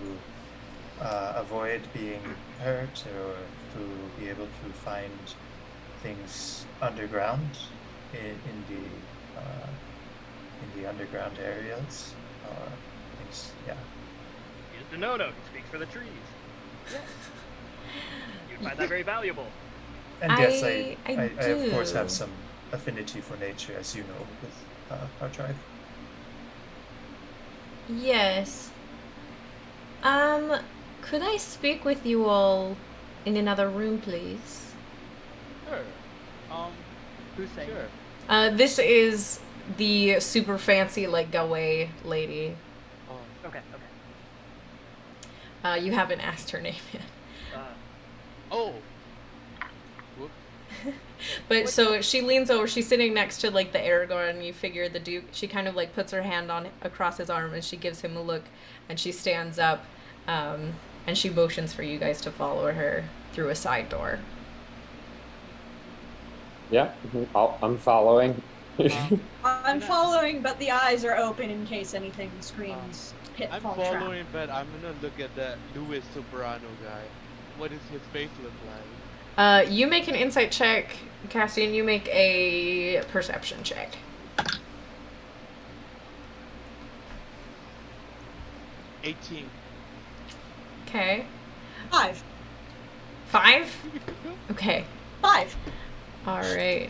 avoid being hurt or to be able to find things underground in the underground areas. Things, yeah. Use the no-no, he speaks for the trees. You'd find that very valuable. And yes, I I of course do. have some affinity for nature, as you know, with our tribe. Yes. Could I speak with you all in another room, please? Sure. Who's saying? Sure. This is the super fancy, like, Gawey lady. Okay. You haven't asked her name yet. Oh. Whoop. But so she leans over, she's sitting next to, like, the Aragorn, and you figure the Duke, she kind of, like, puts her hand on across his arm, and she gives him a look, and she stands up, and she motions for you guys to follow her through a side door. Yeah, I'm following. I'm following, but the eyes are open in case anything screams I'm pitfall trap. following, but I'm gonna look at that Louis Soprano guy. What does his face look like? You make an insight check, Cassian, you make a perception check. 18. Okay. 5. 5? Okay. 5. Alright.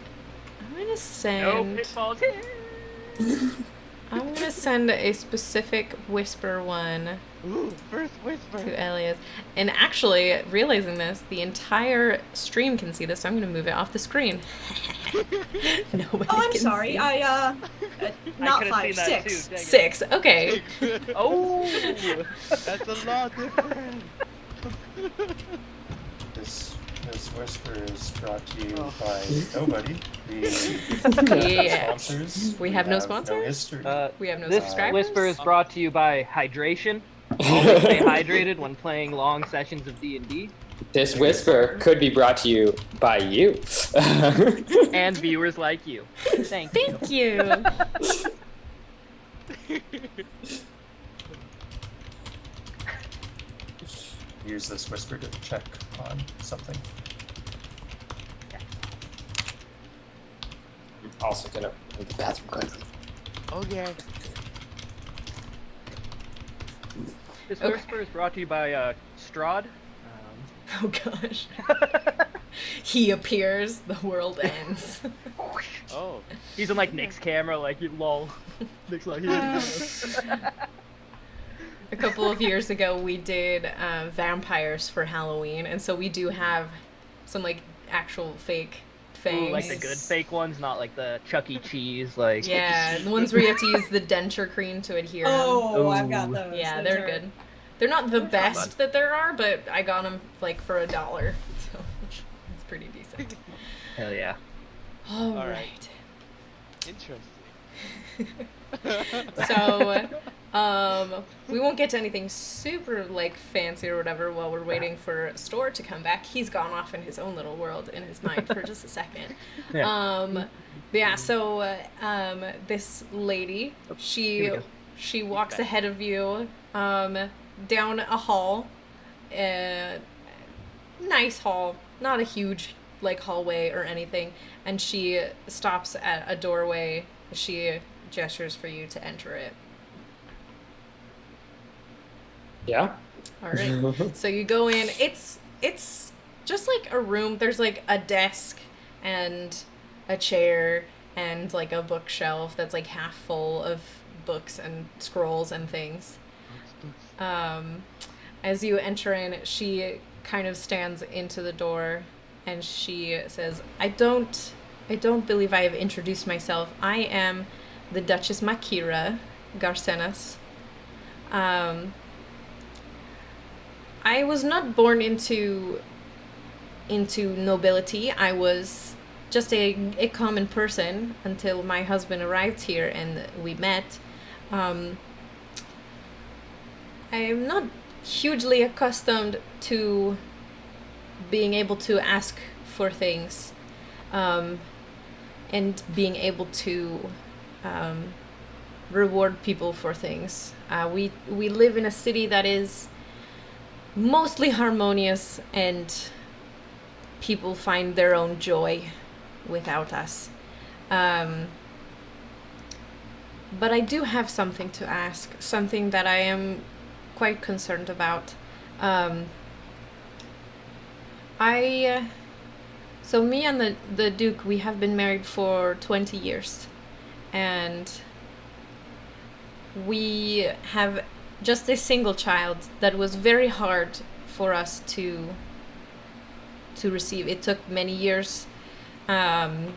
I'm gonna No send... pitfalls here. I'm gonna send a specific whisper one Ooh, first whisper. to Elias. And actually, realizing this, the entire stream can see this, so I'm gonna move it off the screen. Nobody Oh, I'm can sorry. see. Not could've 5, seen that 6. too, dang it. 6. Okay. Oh! That's a lot different. This whisper is brought to you by nobody. Yeah. Sponsors. We have no No sponsors? history. We have no This subscribers. whisper is brought to you by hydration. Always stay hydrated when playing long sessions of D&D. This whisper could be brought to you by you. And viewers like you. Thank you. Thank you. use this whisper to check on something. I'm also gonna go to the bathroom quickly. Okay. This Okay. whisper is brought to you by Strahd. Oh gosh. He appears, the world ends. Oh. He's in like Nick's camera, like lol. Nick's like A couple of years ago, we did vampires for Halloween, and so we do have some like actual fake fangs. Ooh, like the good fake ones, not like the Chuck E. Cheese, like. Yeah, the ones where you have to use the denture cream to adhere. 'em. Oh, I've got Ooh. those. Yeah, Those they're are- good. They're not the Those are best fun. that there are, but I got them like for $1, so it's pretty decent. Hell yeah. All All right. right. Interesting. So, we won't get to anything super like fancy or whatever while we're waiting for Store to come back. He's gone off in his own little world in his mind for just a second. Yeah. But yeah. So, this lady, Here we go. she walks ahead of you, down a hall, nice hall, not a huge like hallway or anything, and she stops at a doorway. She gestures for you to enter it. Yeah. All right. So you go in. It's just like a room. There's like a desk and a chair and like a bookshelf that's like half full of books and scrolls and things. As you enter in, she kind of stands into the door and she says, I don't believe I have introduced myself. I am the Duchess Makira Garcenas. I was not born into nobility. I was just a common person until my husband arrived here and we met. I am not hugely accustomed to being able to ask for things, and being able to reward people for things. We live in a city that is mostly harmonious, and people find their own joy without us. But I do have something to ask, something that I am quite concerned about. So me and the Duke, we have been married for 20 years, and we have just a single child that was very hard for us to receive. It took many years, and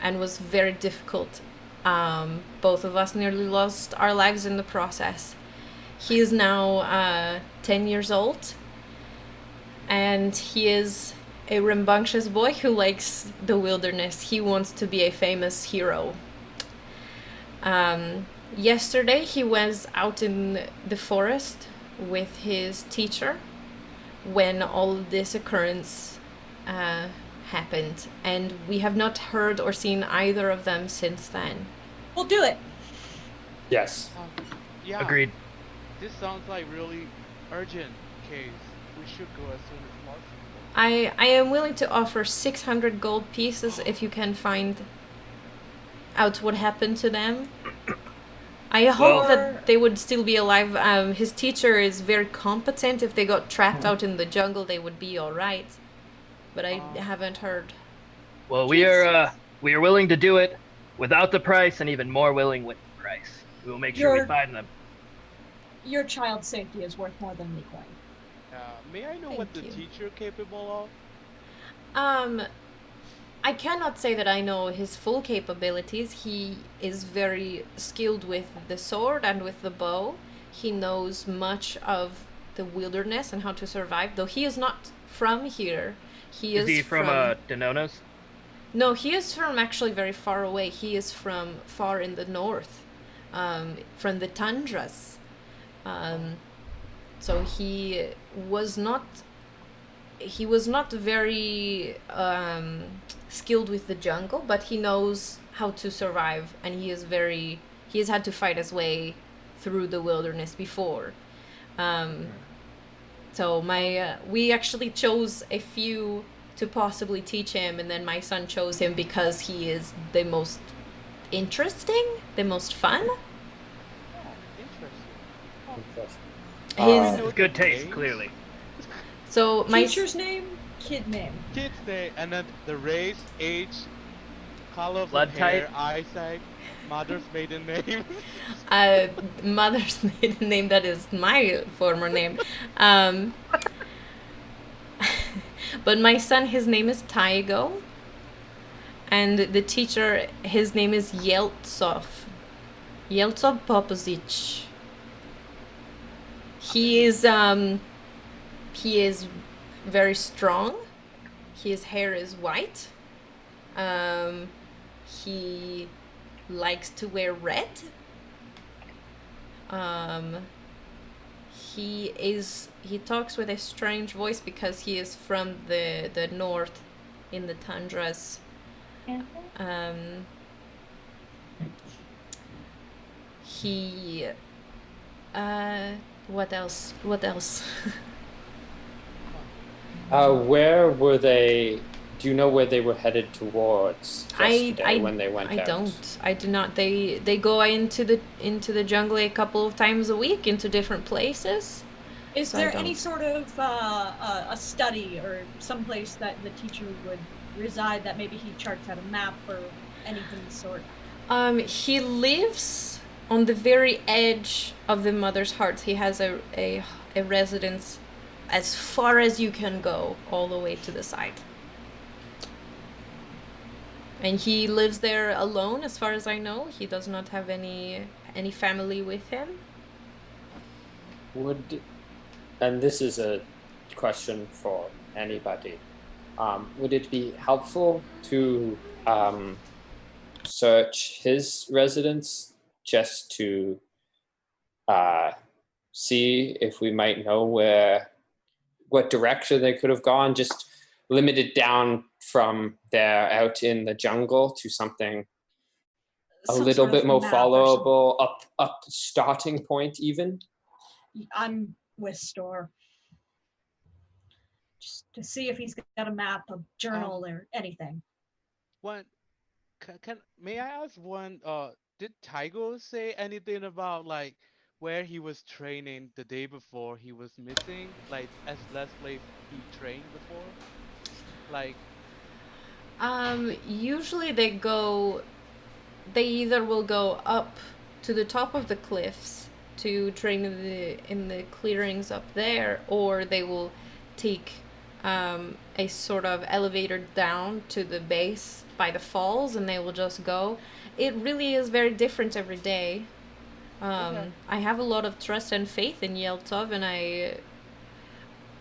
was very difficult. Both of us nearly lost our lives in the process. He is now 10 years old, and he is a rambunctious boy who likes the wilderness. He wants to be a famous hero. Yesterday he was out in the forest with his teacher when all of this occurrence happened, and we have not heard or seen either of them since then. We'll do it. Yes. Yeah. Agreed. This sounds like really urgent case. We should go as soon as possible. I am willing to offer 600 gold pieces if you can find out what happened to them. I hope that they would still be alive. His teacher is very competent. If they got trapped out in the jungle, they would be all right. But I haven't heard. Well, we are willing to do it without the price, and even more willing with the price. We will make sure we You're- find them. Your child's safety is worth more than the coin. May I know what the Thank you. teacher capable of? I cannot say that I know his full capabilities. He is very skilled with the sword and with the bow. He knows much of the wilderness and how to survive, though he is not from here. Is he from Denonos? No, he is from actually very far away. He is from far in the north, from the tundras. So he was not very skilled with the jungle, but he knows how to survive, and he has had to fight his way through the wilderness before. So we actually chose a few to possibly teach him, and then my son chose him because he is the most interesting, the most fun. Oh, interesting. Interesting. His Good taste, Names? clearly. so my Teacher's name, kid name. Kid's name, and then the race, age, color of Blood the hair, type? eyesight, mother's maiden name. mother's maiden name, that is my former name. But my son, his name is Taigo, and the teacher, his name is Yeltsov Popozic. He is very strong. His hair is white. He likes to wear red. He talks with a strange voice because he is from the north, in the tundras. He what else? Where were they? Do you know where they were headed towards yesterday when they went out? I do not. They go into the jungle a couple of times a week into different places. Is So I there any don't. sort of a study or someplace that the teacher would reside that maybe he charts out a map or anything of the sort? He lives on the very edge of the Mother's Heart. He has a residence as far as you can go, all the way to the side. And he lives there alone, as far as I know. He does not have any family with him. And this is a question for anybody, would it be helpful to search his residence just to see if we might know what direction they could have gone, just limited down from there out in the jungle to something a Some little sort bit of more map or followable, up starting point even? I'm with Store. Just to see if he's got a map, a journal, or anything. One, may I ask one? Did Taigo say anything about like where he was training the day before he was missing? Like as last place he trained before? Like, Usually they either will go up to the top of the cliffs to train in the clearings up there, or they will take a sort of elevator down to the base by the falls, and they will just go. It really is very different every day. okay. I have a lot of trust and faith in Yeltsov, and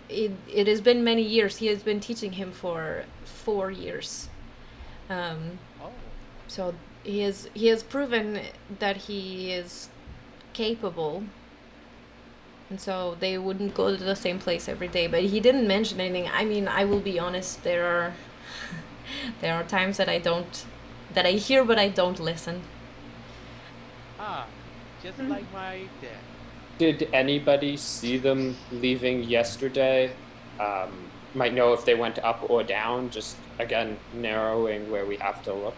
it has been many years. He has been teaching him for 4 years. Oh, So he has proven that he is capable, and so they wouldn't go to the same place every day. But he didn't mention anything. I mean, I will be honest. There are times that I hear, but I don't listen. just like my dad. Did anybody see them leaving yesterday? Might know if they went up or down, just again narrowing where we have to look.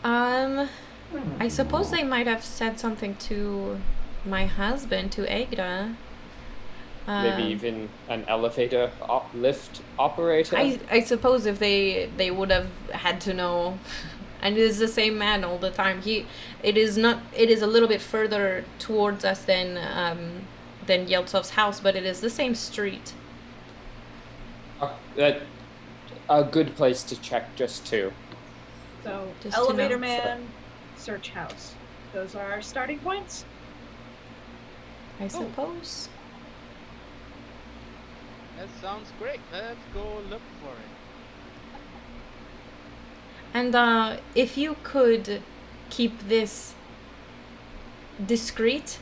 I suppose they might have said something to my husband, to Agra. Maybe even an elevator lift operator. I suppose if they would have had to know. And it is the same man all the time. It is a little bit further towards us than Yeltsov's house, but it is the same street. A good place to check just to. So, Just to elevator know. man, search house. Those are our starting points. I suppose. That sounds great. Let's go look for it. And if you could keep this discreet,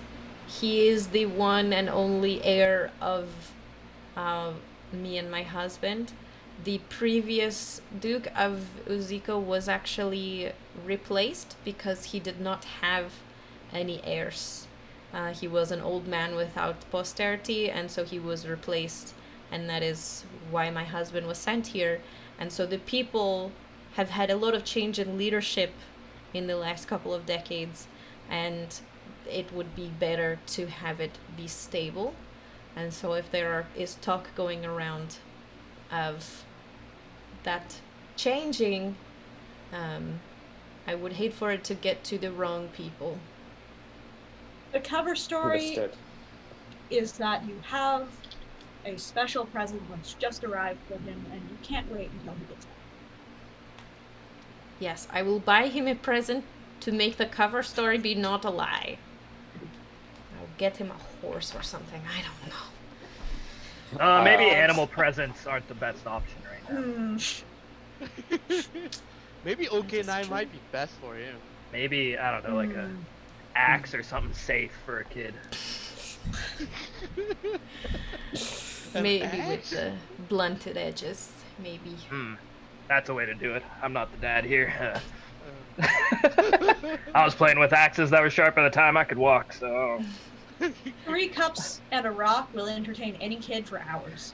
he is the one and only heir of me and my husband. The previous Duke of Uziko was actually replaced because he did not have any heirs. He was an old man without posterity, and so he was replaced, and that is why my husband was sent here. And so the people have had a lot of change in leadership in the last couple of decades, and it would be better to have it be stable. And so if there is talk going around of that changing, I would hate for it to get to the wrong people. The cover story Understood. is that you have a special present that's just arrived for him, and you can't wait until he gets back. Yes, I will buy him a present to make the cover story be not a lie. I'll get him a horse or something. I don't know. Maybe animal presents aren't the best option right now. Maybe OK9 might be best for him. Maybe, I don't know, like a axe or something safe for a kid. Maybe with the blunted edges. Maybe. That's a way to do it. I'm not the dad here. I was playing with axes that were sharp by the time I could walk, so... 3 cups and a rock will entertain any kid for hours.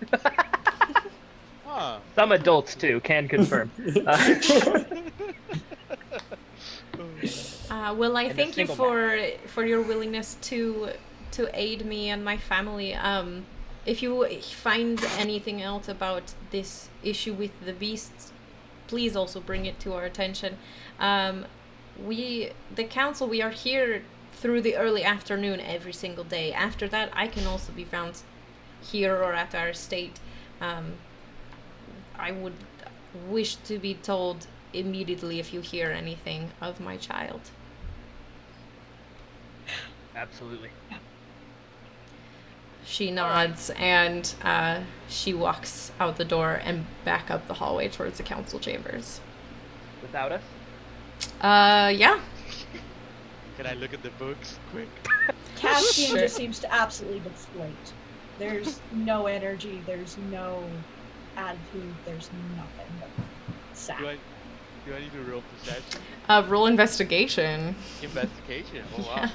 Huh. Some adults, too, can confirm. Well, I And a thank you single for your willingness to aid me and my family. If you find anything else about this issue with the beasts, please also bring it to our attention. The council, we are here through the early afternoon every single day. After that, I can also be found here or at our estate. I would wish to be told immediately if you hear anything of my child. Absolutely. She nods and she walks out the door and back up the hallway towards the council chambers. Without us? Yeah. Can I look at the books quick? Caspian just seems to absolutely deflate. There's no energy, there's no attitude, there's nothing but sad. Do I need to roll perception? Roll investigation. Investigation. Oh wow. Yeah.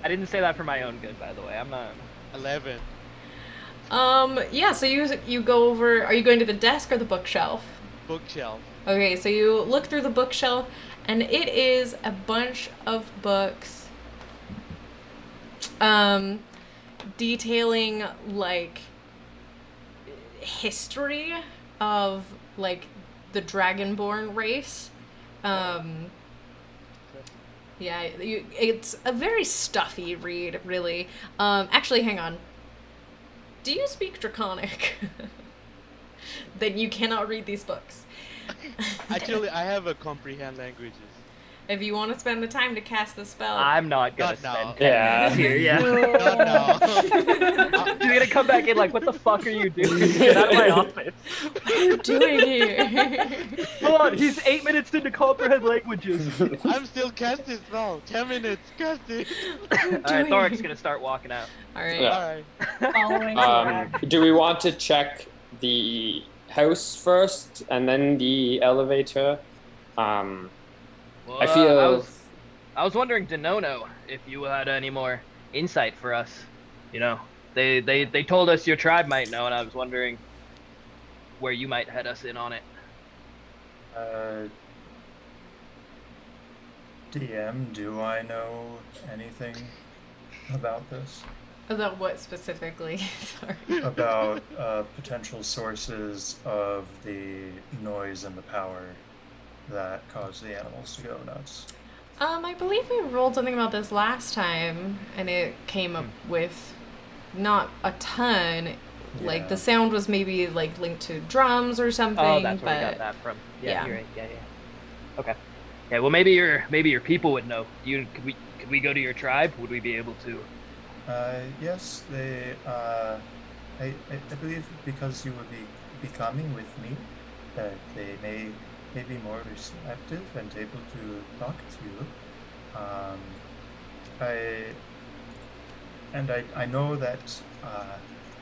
I didn't say that for my own good, by the way. I'm not... 11. Yeah, so you go over, are you going to the desk or the bookshelf? Bookshelf. Okay, so you look through the bookshelf, and it is a bunch of books detailing, like, history of, like, the Dragonborn race. Yeah, it's a very stuffy read, really. Actually, hang on. Do you speak Draconic? Then you cannot read these books. Actually, I have a comprehend languages. If you want to spend the time to cast the spell. I'm not gonna Not now. spend 10 minutes here, yeah. Not now. You're gonna come back in like, what the fuck are you doing? Get out of my office. What are you doing here? Hold on, he's 8 minutes into comprehend languages. I'm still casting spell. 10 minutes casting. Alright, Thoric's gonna start walking out. Alright. Yeah. Alright. Following Thorak. Do we want to check the house first and then the elevator? Well, I feel... I was wondering, Denono, if you had any more insight for us. You know, they told us your tribe might know, and I was wondering where you might head us in on it. DM, do I know anything about this? About what specifically? Sorry. About potential sources of the noise and the power that cause the animals to go nuts. I believe we rolled something about this last time, and it came up with not a ton. Like, the sound was maybe, like, linked to drums or something, Oh, that's but... where we got that from. Yeah, yeah. You're right. Yeah. Okay. Yeah, well, maybe your people would know. Could we go to your tribe? Would we be able to? Yes, they. I believe because you will be coming with me, that they may be more receptive and able to talk to you. I know that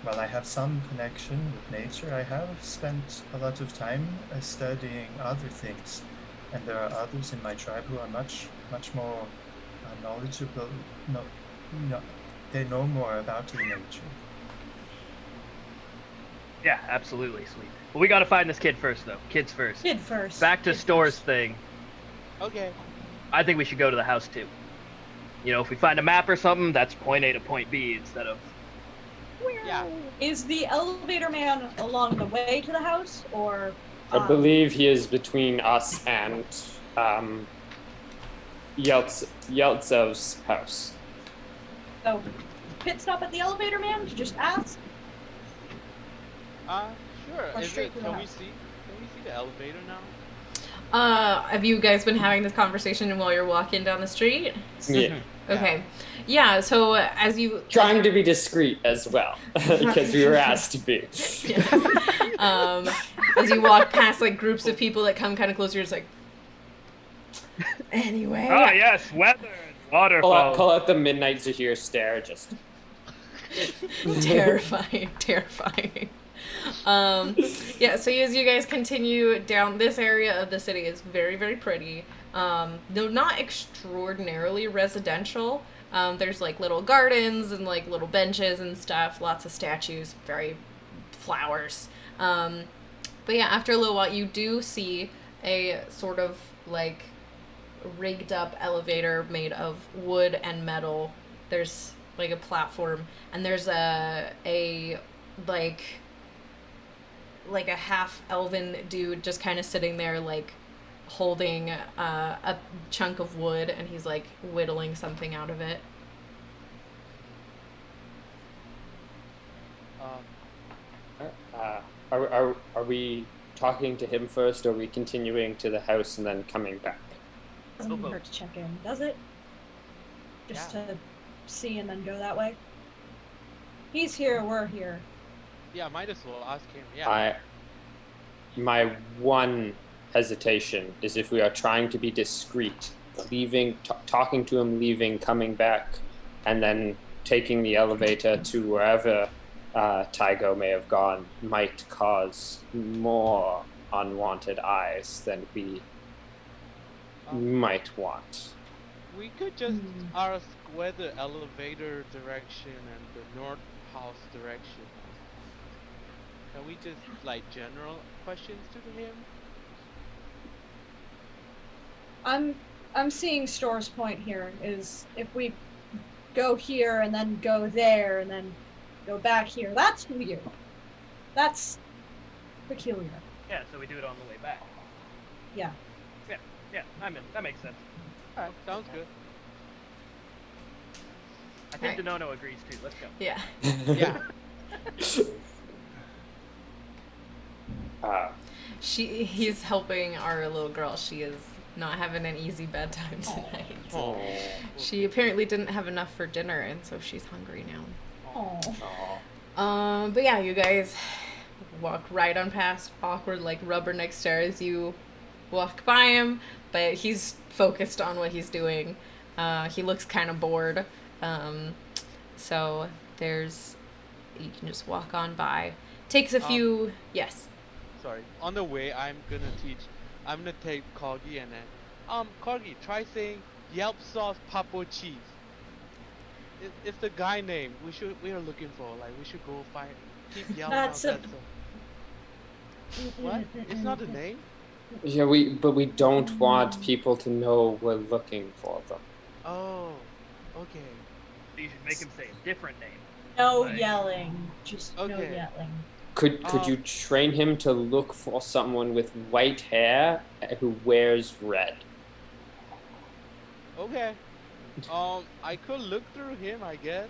while I have some connection with nature, I have spent a lot of time studying other things, and there are others in my tribe who are much more knowledgeable. No, no, they know more about the nature. Yeah, absolutely, sweet. But we gotta find this kid first, though. Kids first. Kid first. Back to Kid Store's first. thing. Okay. I think we should go to the house too. You know, if we find a map or something, that's point A to point B instead of. Yeah. Is the elevator man along the way to the house, or? I believe he is between us and Yeltsev's house. So, pit stop at the elevator man to just ask. Sure. Or Is straight it? to the Can we house. see? Can we see the elevator now? Have you guys been having this conversation while you're walking down the street? Yeah. Okay. Yeah, so as you... Trying to be discreet as well, because we were asked to be. As you walk past, like, groups of people that come kind of closer, you're just like... Anyway... Ah, yes, weather and waterfalls. Pull out the Midnight Zahir stare, just... Terrifying. Yeah, so as you guys continue down, this area of the city is very, very pretty. Though not extraordinarily residential. There's like little gardens and like little benches and stuff, lots of statues, very flowers. But yeah, after a little while, you do see a sort of like rigged up elevator made of wood and metal. There's like a platform, and there's a half elven dude just kind of sitting there like holding a chunk of wood, and he's like whittling something out of it. Are we talking to him first, or are we continuing to the house and then coming back? Doesn't hurt to check in, does it? Just Yeah. to see and then go that way. He's here, we're here. Yeah, might as well ask him. Yeah. My one hesitation is if we are trying to be discreet, leaving, talking to him, leaving, coming back, and then taking the elevator to wherever Tygo may have gone might cause more unwanted eyes than we might want. We could just ask where the elevator direction and the north house direction. Can we just like general questions to him? I'm seeing Store's point here is if we go here and then go there and then go back here, that's weird. That's peculiar. Yeah, so we do it on the way back. Yeah. Yeah, I'm in. That makes sense. Alright, sounds good. I think Alright. Denono agrees too. Let's go. Yeah. Yeah. He's helping our little girl. She is not having an easy bedtime tonight. Oh. She apparently didn't have enough for dinner, and so she's hungry now. Oh. But yeah, you guys walk right on past, awkward like rubberneck stairs. You walk by him, but he's focused on what he's doing. He looks kind of bored. So you can just walk on by. Takes a few, yes. Sorry. On the way, I'm gonna take Corgi and then, Corgi, try saying Yelp sauce Papo cheese. It's the guy name we are looking for. Like we should go find. Keep yelling out that stuff. What? It's not a name. Yeah, but we don't want people to know we're looking for them. Oh. Okay. So you should make him say a different name. No Right. yelling. Just no Okay. yelling. Could you train him to look for someone with white hair who wears red? Okay. I could look through him, I guess.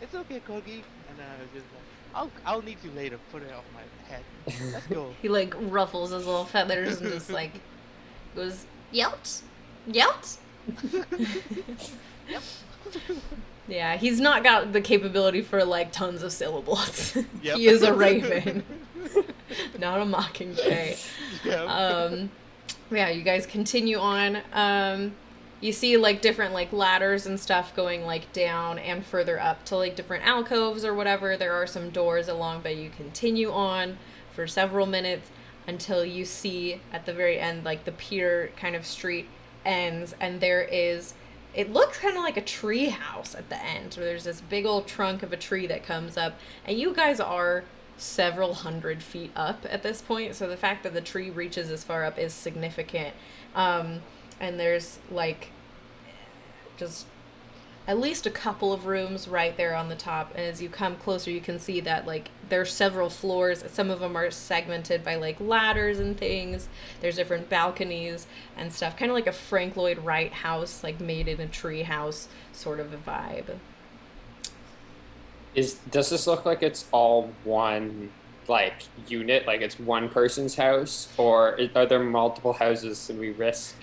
It's okay, Corgi. And then I was just like, I'll need you later. Put it off my head. Let's go. He like ruffles his little feathers and just like goes, Yelt? Yelt? Yeah, he's not got the capability for like tons of syllables. Yep. He is a raven, not a mockingjay. Yep. Yeah, you guys continue on. You see like different like ladders and stuff going like down and further up to like different alcoves or whatever. There are some doors along, but you continue on for several minutes until you see at the very end like the pier kind of street ends, and there is it looks kind of like a tree house at the end. Where there's this big old trunk of a tree that comes up, and you guys are several hundred feet up at this point, so the fact that the tree reaches as far up is significant. And there's like just at least a couple of rooms right there on the top, and as you come closer you can see that like there's several floors. Some of them are segmented by like ladders and things. There's different balconies and stuff, kind of like a Frank Lloyd Wright house, like made in a tree house sort of a vibe. Does this look like it's all one like unit, like it's one person's house, or are there multiple houses and we risk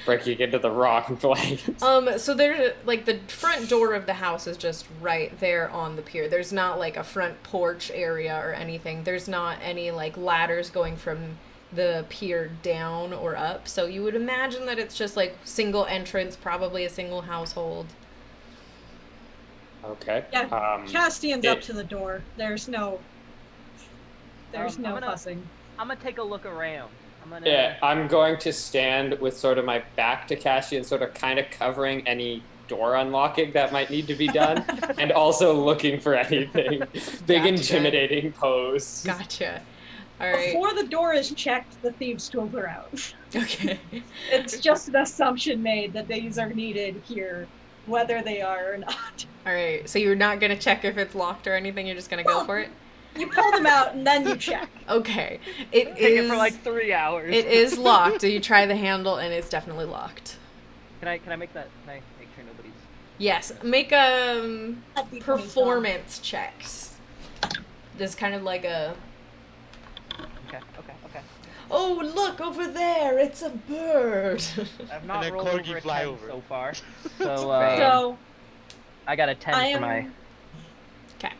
breaking into the wrong place? So there's like the front door of the house is just right there on the pier. There's not like a front porch area or anything. There's not any like ladders going from the pier down or up. So you would imagine that it's just like single entrance, probably a single household. Okay. Yeah, Castian's up to the door. There's no fussing. I'm gonna take a look around. I'm going to stand with sort of my back to Cassian, sort of kind of covering any door unlocking that might need to be done, and also looking for anything. Big, intimidating pose. Gotcha. All right. Before the door is checked, the thieves' tools are out. Okay. It's just an assumption made that these are needed here, whether they are or not. All right. So you're not gonna check if it's locked or anything. You're just gonna go for it. You pull them out and then you check. Okay. Take it for like 3 hours. It is locked. You try the handle and it's definitely locked. Can I make sure nobody's... Yes. Make performance checks. Just kind of like a... Okay. Oh, look over there! It's a bird. I've not And then rolled corgi over a fly 10 over. so far. So I got a 10 for my... Okay.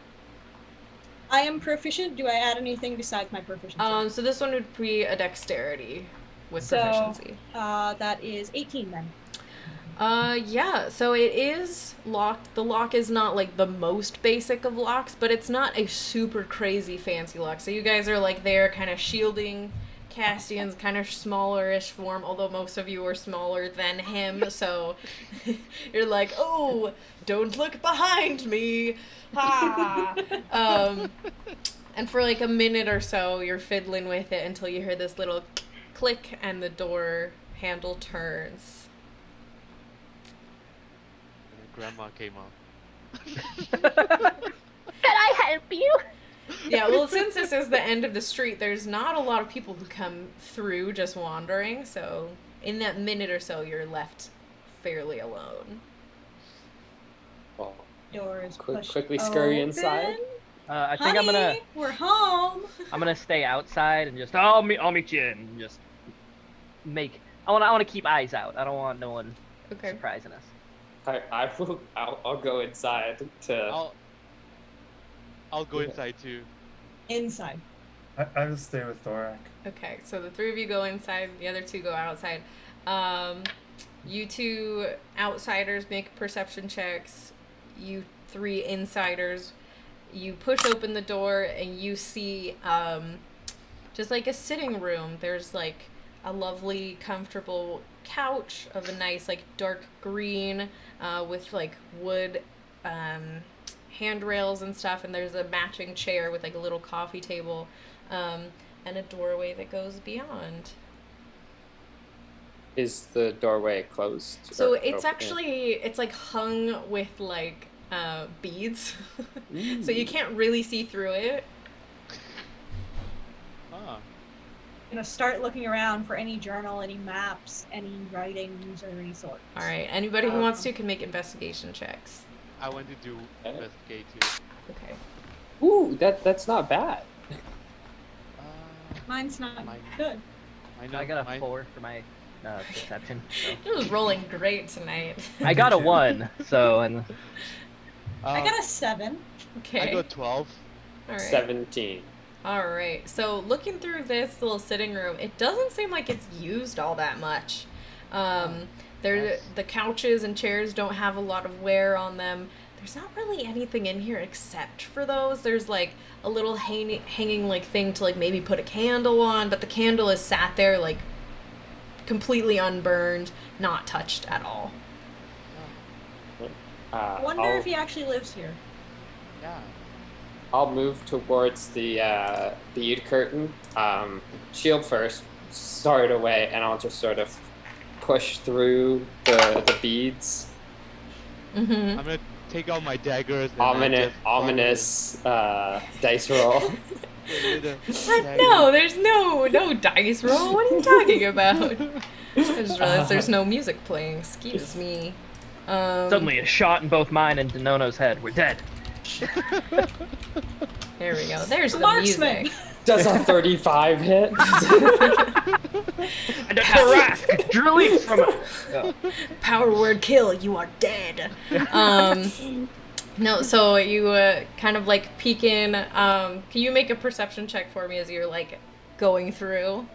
I am proficient. Do I add anything besides my proficiency? So this one would be a dexterity with proficiency. That is 18 then. Yeah, so it is locked. The lock is not like the most basic of locks, but it's not a super crazy fancy lock. So you guys are like there kind of shielding Castian's kind of smallerish form, although most of you are smaller than him, so you're like, oh, don't look behind me. Ha! And for like a minute or so, you're fiddling with it until you hear this little click and the door handle turns. Grandma came up. Can I help you? Yeah, well, since this is the end of the street, there's not a lot of people who come through just wandering, so in that minute or so, you're left fairly alone. Well, Door is quickly scurry inside. I think Honey, we're home. I'm gonna stay outside and just I'll meet you and just make. I want to keep eyes out. I don't want no one surprising us. I'll go inside to. I'll go inside too. Inside. I will stay with Thorak. Okay, so the three of you go inside, the other two go outside. You two outsiders make perception checks. You three insiders, you push open the door and you see just like a sitting room. There's like a lovely, comfortable couch of a nice like dark green with like wood handrails and stuff, and there's a matching chair with like a little coffee table and a doorway that goes beyond. Is the doorway closed? So it's actually, it's like hung with like beads. So you can't really see through it. Ah. I'm gonna start looking around for any journal, any maps, any writings of any sort. All right, anybody who wants to can make investigation checks. I want to do investigate too. Okay. Ooh, that's not bad. Mine's not Mine- good. I got a 4 for my perception. So. It was rolling great tonight. I got a 1, so and I got a 7. Okay. I got 12. All right. 17. All right. So looking through this little sitting room, it doesn't seem like it's used all that much. The couches and chairs don't have a lot of wear on them. There's not really anything in here except for those. There's like a little hanging like thing to like maybe put a candle on, but the candle is sat there like completely unburned, not touched at all. Wonder if he actually lives here. Yeah. I'll move towards the bead curtain. Shield first, start away, and I'll just sort of push through the beads. Mm-hmm. I'm gonna take out my daggers. And Ominous dice roll. No, there's no dice roll. What are you talking about? I just realized there's no music playing. Excuse me. Suddenly, a shot in both mine and Denono's head. We're dead. There we go. There's the Marksman. music. Does a 35 hit? And a Tarrasque released from it. Oh. Power word kill. You are dead. No, so you kind of like peek in. Can you make a perception check for me as you're like going through?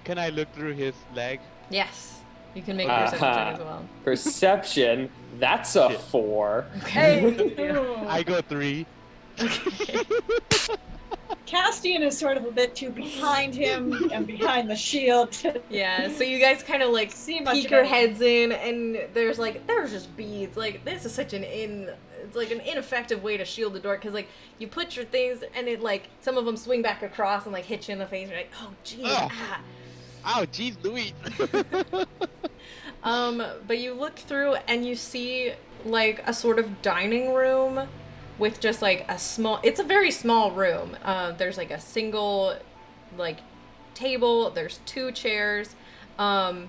Can I look through his leg? Yes, you can make a perception check as well. Perception. That's a 4. Okay. I go 3. Okay. Castian is sort of a bit too behind him and behind the shield. Yeah, so you guys kind of like See much peek of your it. heads in, and there's just beads. Like, this is such it's like an ineffective way to shield the door, because like you put your things and it like some of them swing back across and like hit you in the face. And you're like, oh geez, ah. Ow, jeez, Louis. But you look through and you see like a sort of dining room with just like it's a very small room. There's like a single like table, there's 2 chairs, and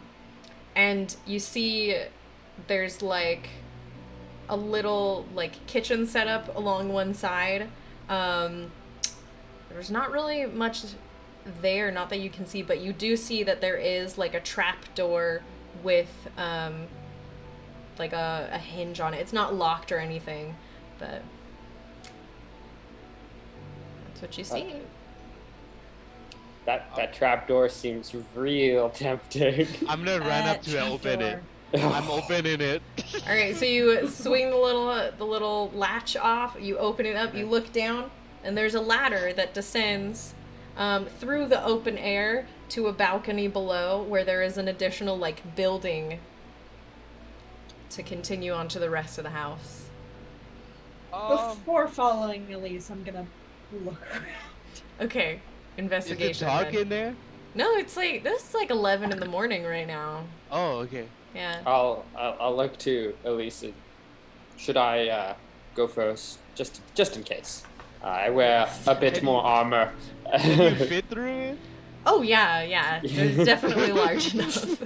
you see there's like a little like kitchen setup along one side. There's not really much there, not that you can see, but you do see that there is like a trap door with like a hinge on it. It's not locked or anything, but that's what you see. That trapdoor seems real tempting. I'm gonna run up to it and open it. I'm opening it. All right, so you swing the little latch off. You open it up. You look down, and there's a ladder that descends through the open air to a balcony below, where there is an additional like building to continue on to the rest of the house. Before following Elise, I'm gonna look around. Okay, investigation. Is it dark then. in there? No, it's like this is like 11 in the morning right now. Oh, okay. Yeah. I'll look to Elise. Should I go first, just in case? I wear a bit more armor. Can you fit through it? Oh yeah. It's definitely large enough.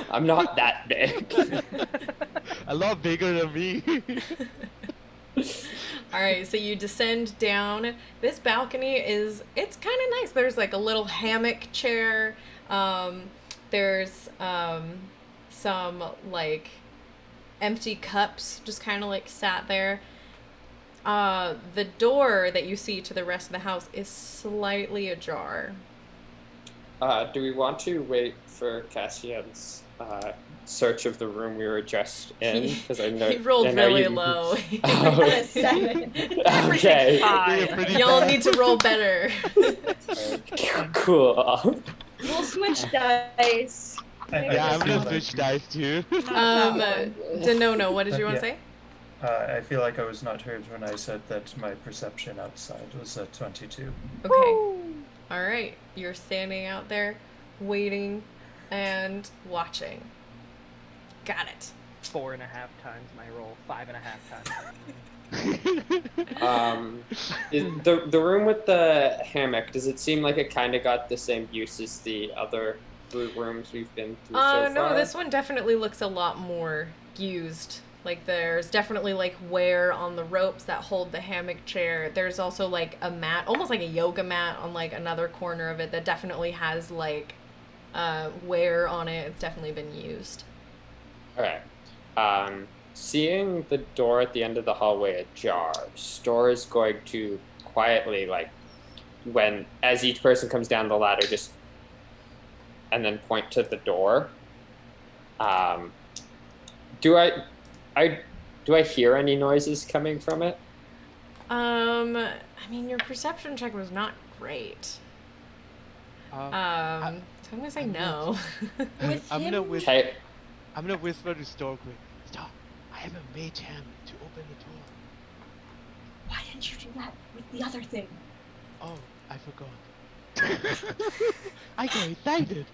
I'm not that big. A lot bigger than me. All right, so you descend down. This balcony it's kind of nice. There's like a little hammock chair. There's some like empty cups just kind of like sat there. The door that you see to the rest of the house is slightly ajar. Do we want to wait for Cassian's search of the room we were just in? Because I know He rolled really low. A 7. Okay. Y'all need to roll better. Cool. We'll switch dice. Yeah, I'm feel gonna switch dice too. Denono, what did you want to say? I feel like I was not heard when I said that my perception outside was a 22. Okay. All right. You're standing out there, waiting and watching. Got it. 4.5 times my roll. 5.5 times. Is the room with the hammock, does it seem like it kind of got the same use as the other rooms we've been through so far? No, this one definitely looks a lot more used. Like, there's definitely, like, wear on the ropes that hold the hammock chair. There's also, like, a mat, almost like a yoga mat on, like, another corner of it that definitely has, like, wear on it. It's definitely been used. Okay. Seeing the door at the end of the hallway ajar, Store is going to quietly, like, as each person comes down the ladder, just, and then point to the door. Do I hear any noises coming from it? I mean, your perception check was not great. So I'm gonna say no. With I'm gonna him? Okay. I'm gonna whisper to Stork. Stork, I have a mage hand to open the door. Why didn't you do that with the other thing? Oh, I forgot. I got excited.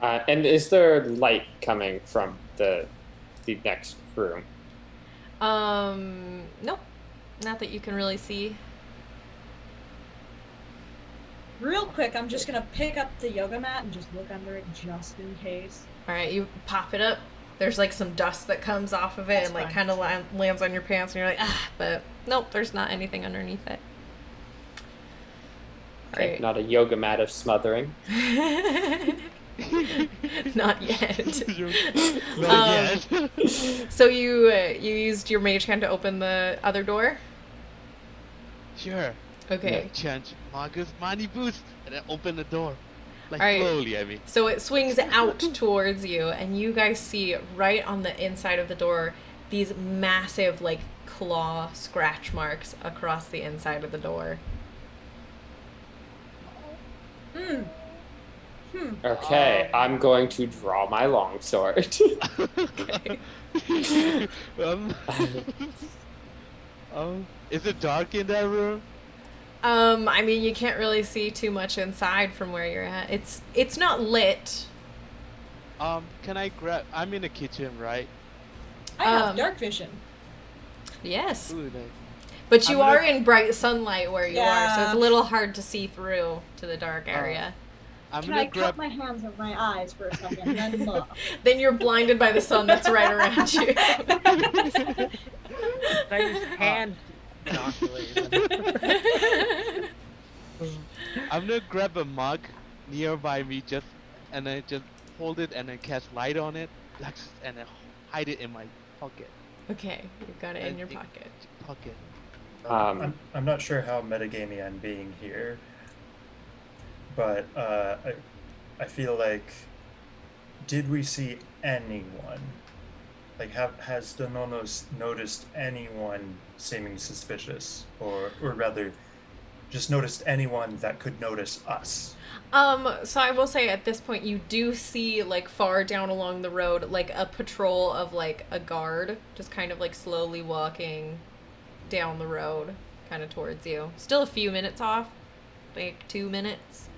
And is there light coming from the next room? Nope. Not that you can really see. Real quick, I'm just gonna pick up the yoga mat and just look under it just in case. All right, you pop it up. There's like some dust that comes off of it That's and like fine. kind of lands on your pants, and you're like, but nope, there's not anything underneath it. Okay, Right. not a yoga mat of smothering. Not yet. Not yet. So you used your mage hand to open the other door. Sure. Okay. Change Marcus money boost and then open the door. Like Alright. slowly, I mean. So it swings out towards you, and you guys see right on the inside of the door these massive, like, claw scratch marks across the inside of the door. Okay, I'm going to draw my longsword. Okay. Is it dark in that room? I mean, you can't really see too much inside from where you're at. It's not lit. Can I grab? I'm in the kitchen, right? I have dark vision. Yes. Ooh, nice. But you I'm are gonna- in bright sunlight where you are, so it's a Yeah. little hard to see through to the dark area. I'm Can gonna I grab. cup my hands over my eyes for a second and then look? Then you're blinded by the sun that's right around you. I use hand binoculars. I'm gonna grab a mug nearby me, and then just hold it and then cast light on it, and then hide it in my pocket. Okay, you've got it in your pocket. Pocket. I'm not sure how metagamey I'm being here, but I feel like, did we see anyone? Like, has the Nonos noticed anyone seeming suspicious, or rather, just noticed anyone that could notice us? So I will say at this point you do see, like, far down along the road, like, a patrol of, like, a guard just kind of, like, slowly walking down the road kind of towards you. Still a few minutes off, like 2 minutes.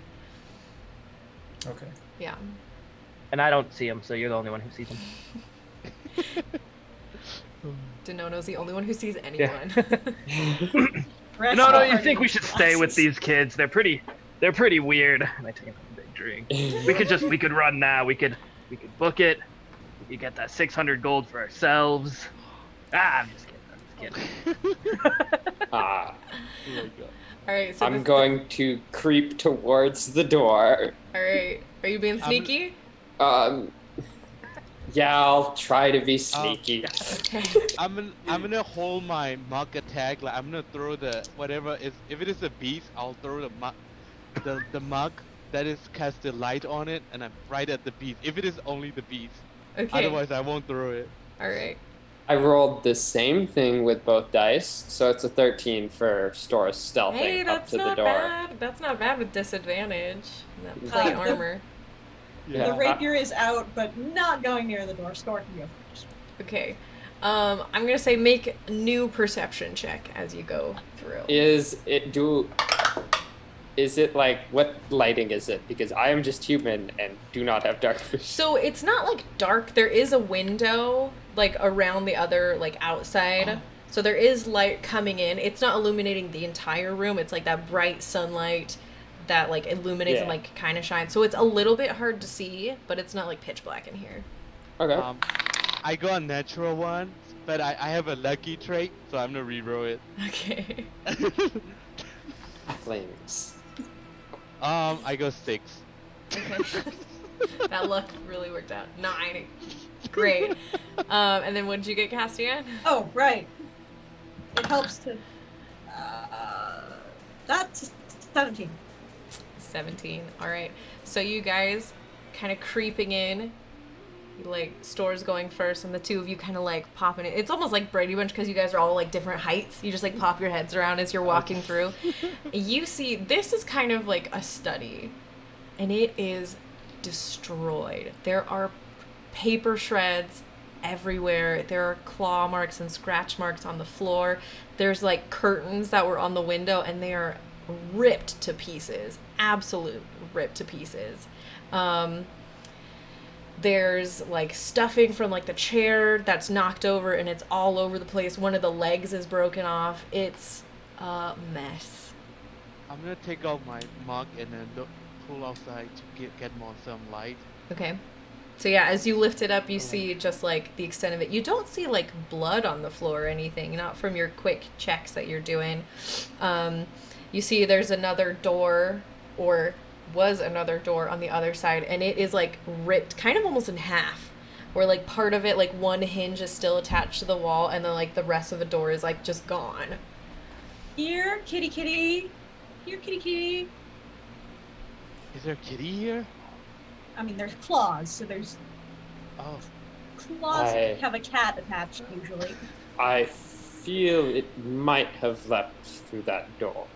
Okay. Yeah. And I don't see him, so you're the only one who sees him. Denono's the only one who sees anyone. Rest No, of you our think we should stay with these kids? They're pretty weird. And I take a big drink. We could run now. We could book it. We get that 600 gold for ourselves. I'm just kidding. Ah, Oh my god. All right, so I'm going to creep towards the door. All right, are you being sneaky? Yeah, I'll try to be sneaky. Okay. I'm gonna hold my mug attack. Like I'm gonna throw the whatever is. If it is a beast, I'll throw the mug that is cast the light on it, and I'm right at the beast. If it is only the beast, Okay. otherwise I won't throw it. All right. I rolled the same thing with both dice, so it's a 13 for Stora's stealthing Hey, up that's to the not door. bad. That's not bad with disadvantage. That plate The- armor. Yeah. The rapier is out, but not going near the door. Score can go first. Okay. I'm gonna say make a new perception check as you go through. Is it like, what lighting is it? Because I am just human and do not have dark vision. So it's not like dark. There is a window like around the other like outside. So there is light coming in. It's not illuminating the entire room. It's like that bright sunlight that like illuminates and Yeah. like kind of shines. So it's a little bit hard to see, but it's not like pitch black in here. Okay. I got a natural one, but I have a lucky trait, so I'm gonna reroll it. Okay. Flames. I got 6. Okay. That luck really worked out. 9. Great. And then what did you get, Castian? Oh, right. It helps to. That's 17. 17. All right. So you guys kind of creeping in. Like, Store's going first, and the two of you kind of like popping it. It's almost like Brady Bunch because you guys are all like different heights. You just like pop your heads around as you're walking through. You see, this is kind of like a study. and it is destroyed. There are paper shreds everywhere. There are claw marks and scratch marks on the floor. There's like curtains that were on the window, and they are ripped to pieces. Absolute ripped to pieces. There's like stuffing from like the chair that's knocked over, and it's all over the place. One of the legs is broken off. It's a mess. I'm gonna take out my mug and then pull outside to get more sunlight. Okay. So yeah, as you lift it up, you see just like the extent of it. You don't see like blood on the floor or anything, not from your quick checks that you're doing. You see there's another door, or was another door on the other side, and it is like ripped kind of almost in half, where like part of it, like one hinge is still attached to the wall, and then like the rest of the door is like just gone. Here, kitty kitty. Here, kitty kitty. Is there a kitty here? I mean, there's claws, so there's Oh, claws that have a cat attached usually. I feel it might have left through that door.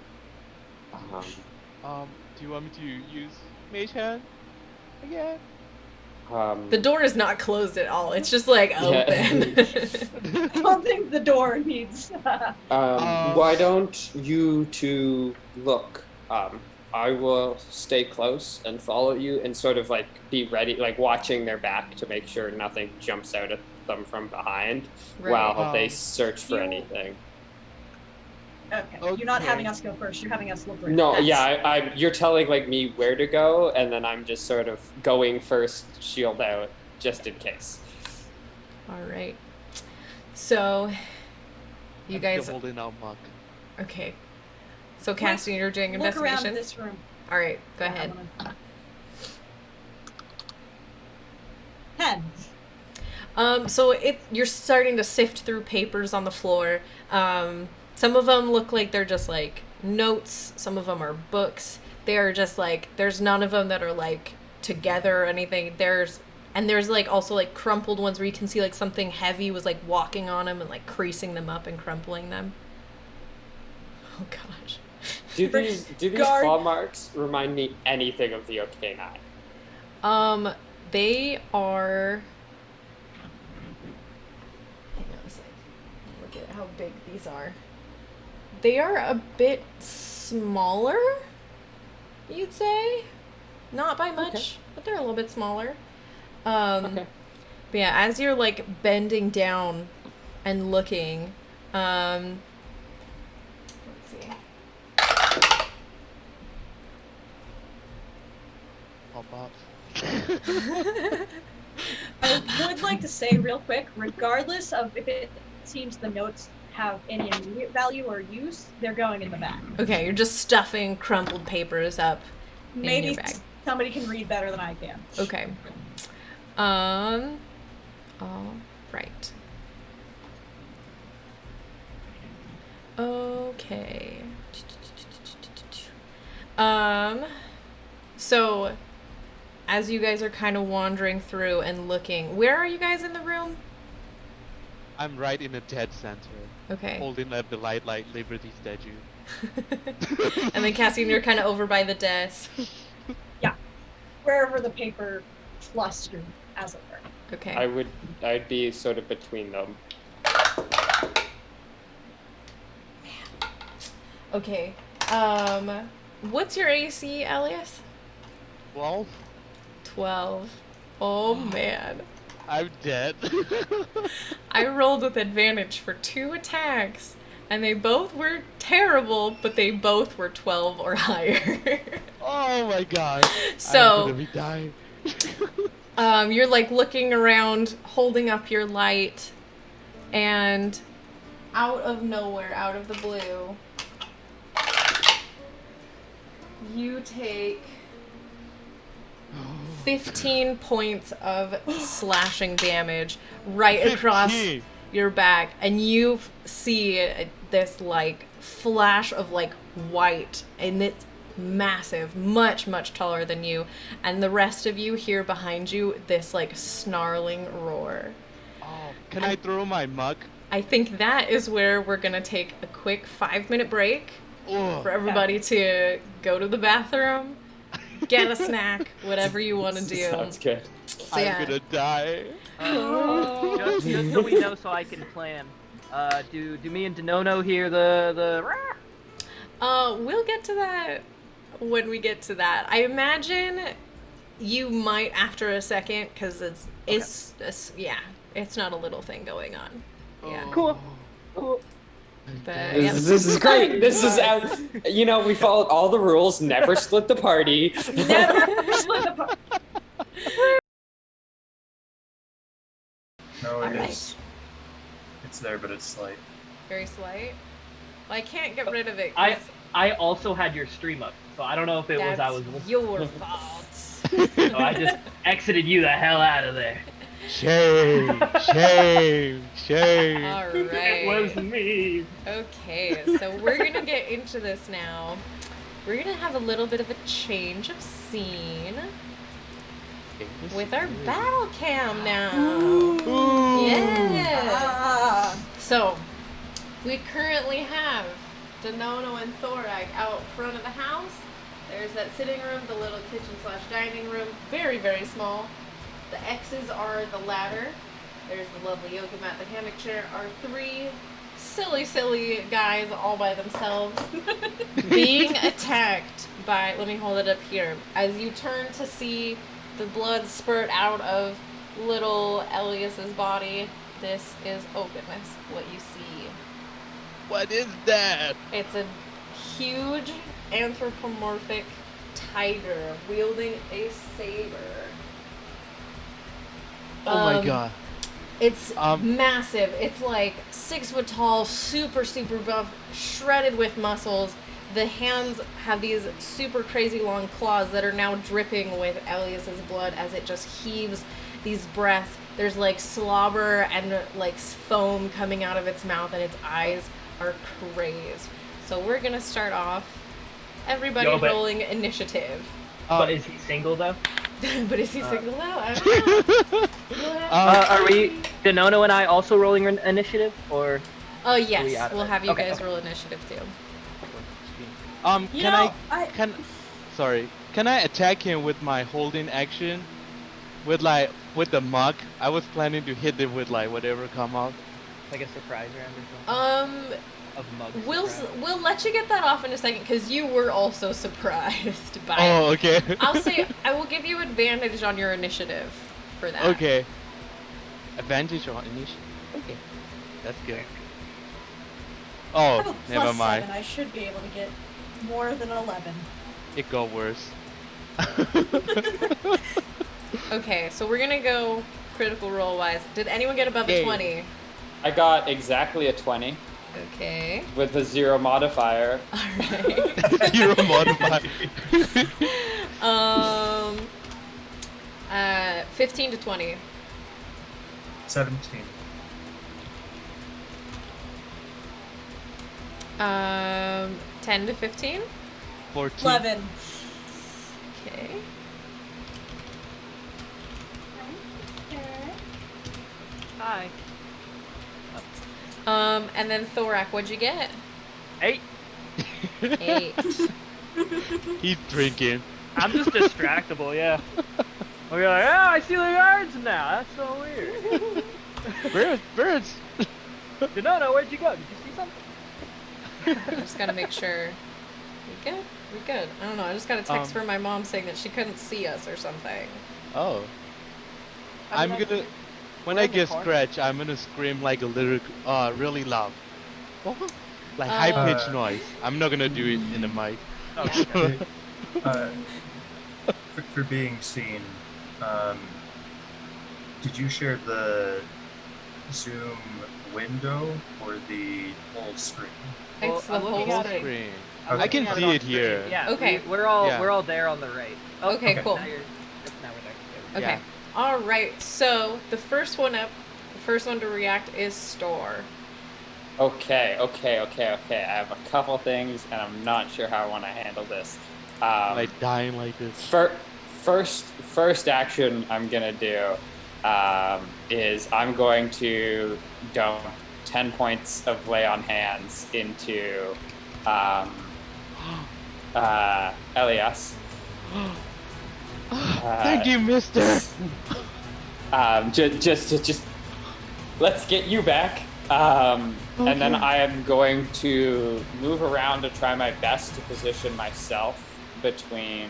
do you want me to use Mage Hand again? The door is not closed at all. It's just like open. I don't think the door needs. Why don't you two look? I will stay close and follow you and sort of like be ready, like watching their back to make sure nothing jumps out at them from behind while they search for anything. Okay. You're not having us go first. You're having us look right. No, yeah, you're telling like me where to go, and then I'm just sort of going first, shield out, just in case. All right. So, you guys. Still holding out mug. Okay. So, Cassian, you're doing investigation. Look around this room. All right, go ahead. 10. So you're starting to sift through papers on the floor. Some of them look like they're just like notes. Some of them are books. They are just like, there's none of them that are like together or anything. There's like also like crumpled ones where you can see like something heavy was like walking on them and like creasing them up and crumpling them. Oh gosh. Do these claw marks remind me anything of the Arcane Eye? They are. Hang on a second. Look at how big these are. They are a bit smaller, you'd say. Not by much, but they're a little bit smaller. But yeah, as you're like bending down and looking, let's see. Pop up. I would like to say real quick, regardless of if it seems the notes have any immediate value or use, they're going in the bag. Okay, you're just stuffing crumpled papers up in Maybe your bag. somebody can read better than I can. Okay. All right. Okay. So as you guys are kind of wandering through and looking, where are you guys in the room? I'm right in the dead center. Okay. Holding up the light like Liberty statue. And then Cassian, you're kind of over by the desk. Yeah. Wherever the paper clustered, as it were. Okay. I'd be sort of between them. Okay. What's your AC, Elias? 12? 12. Oh man. I'm dead. I rolled with advantage for 2 attacks, and they both were terrible, but they both were 12 or higher. Oh my god. So, I'm gonna be dying. You're like looking around, holding up your light, and out of nowhere, out of the blue, you take 15 points of slashing damage right across 15. your back, and you see this like flash of like white, and it's massive, much taller than you, and the rest of you hear behind you this like snarling roar. Oh, can I throw my mug? I think that is where we're gonna take a quick 5-minute break Oh. for everybody to go to the bathroom get a snack, whatever you want to do. Sounds good. So, I'm yeah. gonna die. Just so we know, so I can plan. Do me and Denono hear the? We'll get to that when we get to that. I imagine you might after a second, because it's not a little thing going on. Yeah. Cool. But, This is great. This is, we followed all the rules. Never split the party. No, it Alright. is. It's there, but it's slight. Very slight. Well, I can't get rid of it. I also had your stream up, so I don't know if it was I was. your fault. So I just exited you the hell out of there. Shame. All It was right. me. Okay, so we're gonna get into this now. We're gonna have a little bit of a change of scene with our battle cam now. Yeah. Ah. So we currently have Denono and Thorak out front of the house. There's that sitting room, the little kitchen/dining room, very, very small. The X's are the ladder. There's the lovely yoga mat, the hammock chair. Our three silly guys all by themselves being attacked by, let me hold it up here. As you turn to see the blood spurt out of little Elias's body, this is, oh goodness, what you see. What is that? It's a huge anthropomorphic tiger wielding a saber. Oh my god. It's Um, massive. It's like 6 foot tall, super buff, shredded with muscles. The hands have these super crazy long claws that are now dripping with Elias's blood as it just heaves these breaths. There's like slobber and like foam coming out of its mouth, and its eyes are crazed. So we're gonna start off. Everybody rolling initiative. But is he single though? But is he single now? I don't know. Are we Denono and I also rolling initiative, or? Oh we yes, out of we'll it? have you Okay, guys okay. roll initiative too. You know, Can I attack him with my holding action? With the mug? I was planning to hit him with like whatever come out. Like a surprise round or something? Of mugs. We'll let you get that off in a second because you were also surprised by. Oh, okay. I'll say I will give you advantage on your initiative for that. Okay. Advantage on initiative. Okay. That's good. I have Oh, a never plus mind. 7. I should be able to get more than 11. It got worse. Okay, so we're gonna go critical roll wise. Did anyone get above a Yay. 20? I got exactly a 20 Okay. with a 0 modifier. All right. You're modified. 15 to 20. 17. 10 to 15. 14. 11. Okay. Hi. And then Thorak, what'd you get? 8. 8. He's drinking. I'm just distractible, yeah. We're like, I see the guards now. That's so weird. Birds. Denono, where'd you go? Did you see something? I just gotta make sure. We good? We good. I don't know. I just got a text from my mom saying that she couldn't see us or something. Oh. I I'm mean, gonna. When we're I in the get corner. scratched, I'm gonna scream like a little, really loud. Like high pitched noise. I'm not gonna do it in the mic. Oh, Yeah. okay. For being seen, did you share the Zoom window or the whole screen? It's the I'm looking whole at it. screen. I'm I can looking at see on it here. screen. Yeah. Okay. We're all Yeah. there on the right. Oh, Okay, cool. Now we're there. Okay. Yeah. All right. So the first one up, the first one to react is Store. Okay. I have a couple things, and I'm not sure how I want to handle this. Like dying like this. First action I'm gonna do is I'm going to dump 10 points of lay on hands into Elias. Thank you, mister. Just let's get you back. And then I am going to move around to try my best to position myself between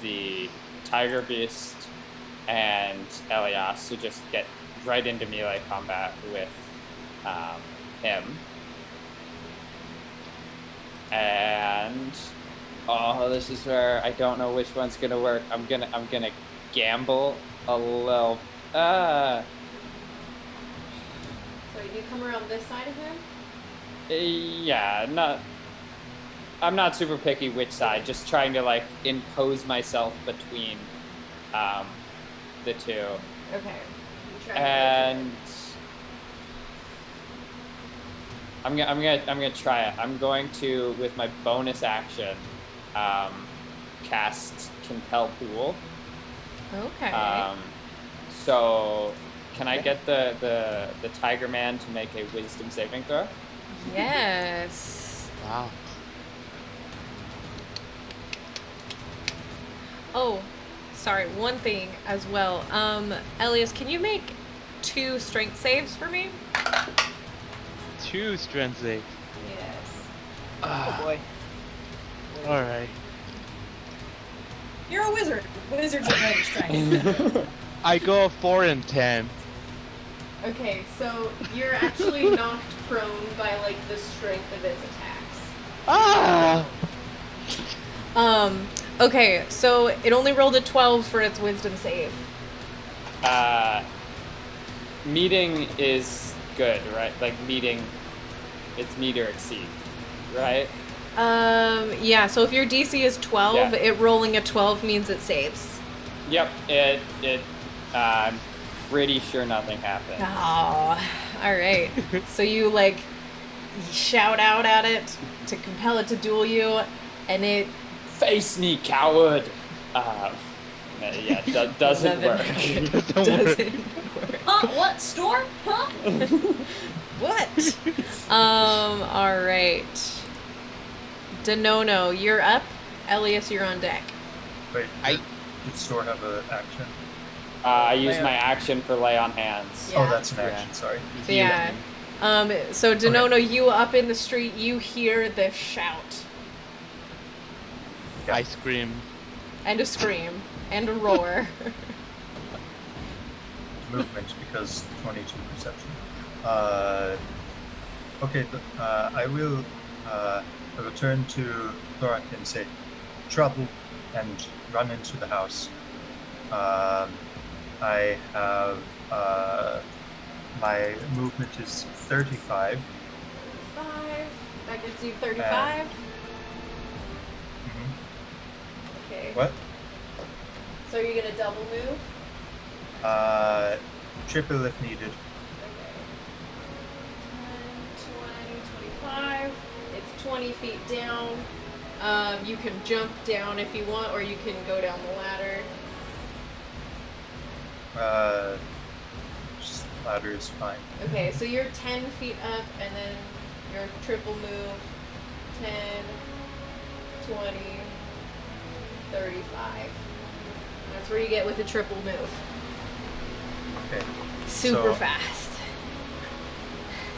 the tiger beast and Elias to just get right into melee combat with him. And this is where I don't know which one's gonna work. I'm gonna gamble a little. So you come around this side of him? Yeah, I'm not super picky which side, just trying to like impose myself between the two. Okay. And I'm gonna try it. I'm going to, with my bonus action, cast Compel Pool. Okay. So can I get the Tiger Man to make a Wisdom saving throw? Yes. Wow. Oh, sorry. One thing as well. Elias, can you make 2 strength saves for me? 2 strength save. Yes. Oh boy. All right. You're a wizard. Wizards are great strength. I go 4 and 10. Okay, so you're actually knocked prone by like the strength of its attacks. Ah! Okay, so it only rolled a 12 for its wisdom save. Meeting is good, right? Like meeting, it's meet or exceed, right? Yeah, so if your DC is 12, it rolling a 12 means it saves. Yep, I'm pretty sure nothing happened. Oh, alright. So you, like, shout out at it to compel it to duel you, and it... Face me, coward! Doesn't work. Doesn't work. What? Storm? Huh? What? Alright. Denono, you're up. Elias, you're on deck. Wait, did Store have an action? I use my action for lay on hands. Yeah. Oh, that's an action, sorry. So, yeah. So Denono, you up in the street, you hear the shout. I scream. And a scream. And a roar. Movement, because 22 perception. Okay, I will turn to Thorak and say, trouble, and run into the house. I have, my movement is 35. 5. That gives you 35. Okay. What? So you're gonna double move? Triple if needed. Okay. 10, 20, 25. It's 20 feet down. You can jump down if you want, or you can go down the ladder. Just ladder is fine. Okay, so you're 10 feet up, and then your triple move. 10, 20, 35. That's where you get with a triple move. Okay. Super So- fast.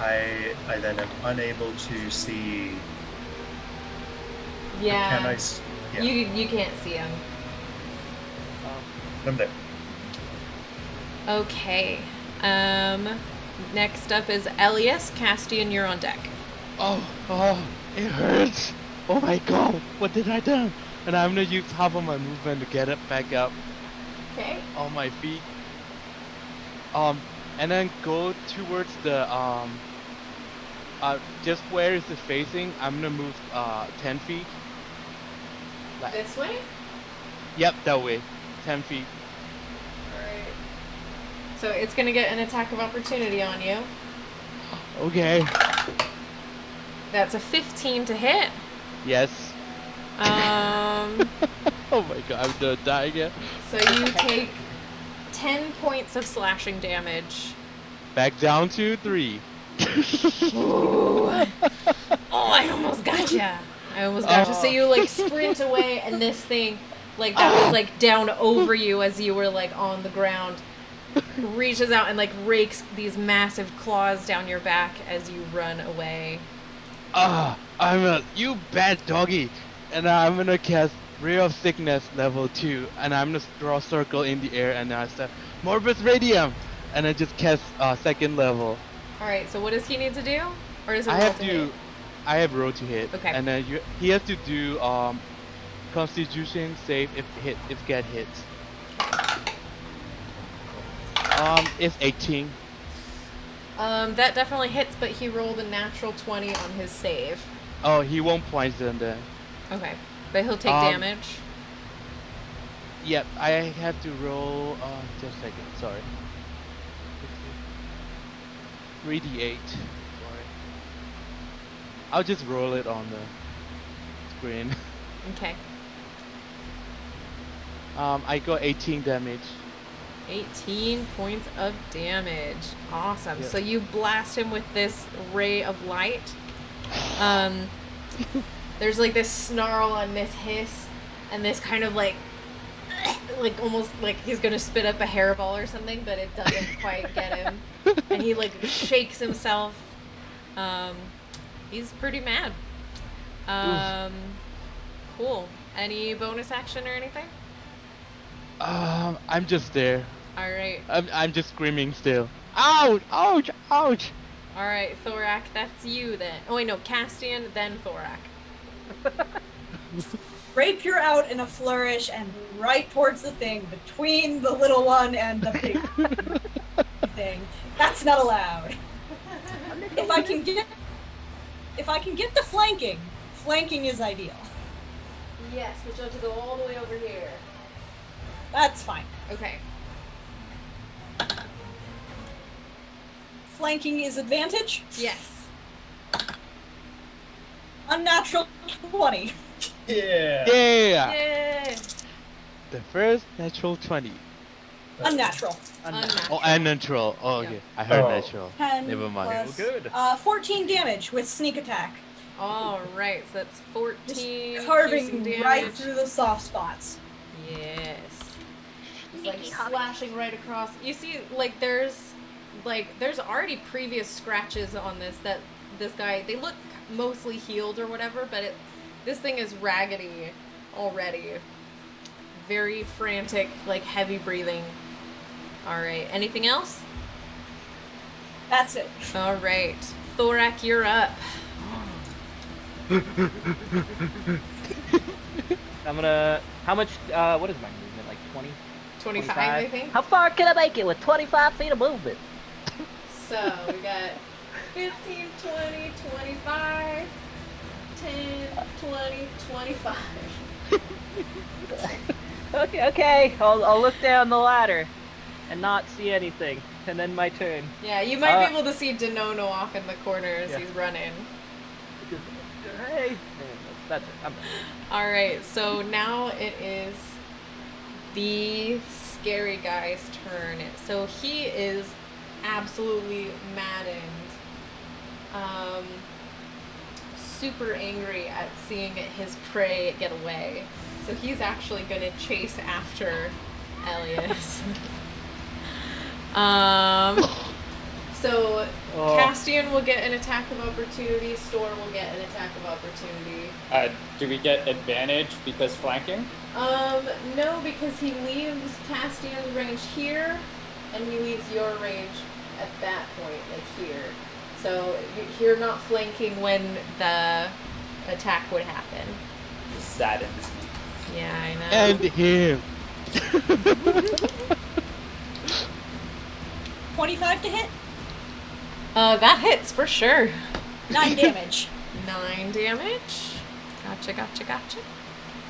I then am unable to see. Yeah. Can I? Yeah. You can't see him. I'm there. Okay. Next up is Elias. Castian, you're on deck. Oh, it hurts. Oh my god, what did I do? And I'm gonna use half of my movement to get it back up Okay. on my feet. And then go towards the just where is it facing? I'm gonna move 10 feet. Like, This way? yep, that way. 10 feet. Alright. So it's gonna get an attack of opportunity on you. Okay. That's a 15 to hit. Yes. Um, Oh my god, I'm gonna die again. so you take 10 points of slashing damage. Back down to 3. Ooh. Oh, I almost got ya. I almost got you. So you like sprint away, and this thing like that was like down over you as you were like on the ground, reaches out and like rakes these massive claws down your back as you run away. You bad doggy, and I'm gonna cast Ray of Sickness level 2, and I'm gonna draw a circle in the air, and I said Morbus Radium, and I just cast second level. All right, so what does he need to do, or is it roll to hit? I have roll to hit. Okay. And then he has to do Constitution save if get hit. It's 18. That definitely hits, but he rolled a natural 20 on his save. Oh, he won't poison then. Okay, but he'll take damage. Yep, I have to roll. Just a second. Sorry. 3d8. Sorry. I'll just roll it on the screen. Okay. I got 18 damage. 18 points of damage. Awesome. Yep. So you blast him with this ray of light. There's like this snarl and this hiss and this kind of like almost like he's gonna spit up a hairball or something, but it doesn't quite get him. And he like shakes himself. He's pretty mad. Cool. Any bonus action or anything? I'm just there. All right. I'm just screaming still. Ouch! Ouch! Ouch! All right, Thorak, that's you then. Oh wait, no, Castian, then Thorak. Rapier out in a flourish and right towards the thing between the little one and the big thing. That's not allowed. If I can get the flanking is ideal. Yes, which you have to go all the way over here. That's fine. Okay. Flanking is advantage. Yes. Unnatural 20. Yeah. Yeah! Yay! The first natural 20. Unnatural. Oh, and natural. Oh, Yeah. okay. I heard Oh. natural. 10 Never mind. plus, Good. 14 damage with sneak attack. All right, so that's 14 Just carving piercing damage. right through the soft spots. Yes. It's like slashing right across. You see, like there's already previous scratches on this guy. They look mostly healed or whatever, but this thing is raggedy already. Very frantic, like heavy breathing. All right. Anything else? That's it. All right, Thorak, you're up. I'm gonna. How much? What is my movement? Like 20? 25, I think. How far can I make it with 25 feet of movement? So we got 15, 20, 25, 10, 20, 25. Okay. I'll look down the ladder and not see anything, and then my turn. Yeah, you might be able to see Denono off in the corner as Yeah. he's running. Hey, that's it. I'm done. All right, so now it is the scary guy's turn. So he is absolutely maddened, super angry at seeing his prey get away. So he's actually going to chase after Elias. So Castian will get an attack of opportunity. Storm will get an attack of opportunity. Do we get advantage because flanking? No, because he leaves Castian's range here, and he leaves your range at that point, like here. So you're not flanking when the attack would happen. This saddens me. Yeah, I know. And him. 25 to hit. That hits for sure. 9 damage. 9 damage. Gotcha. Is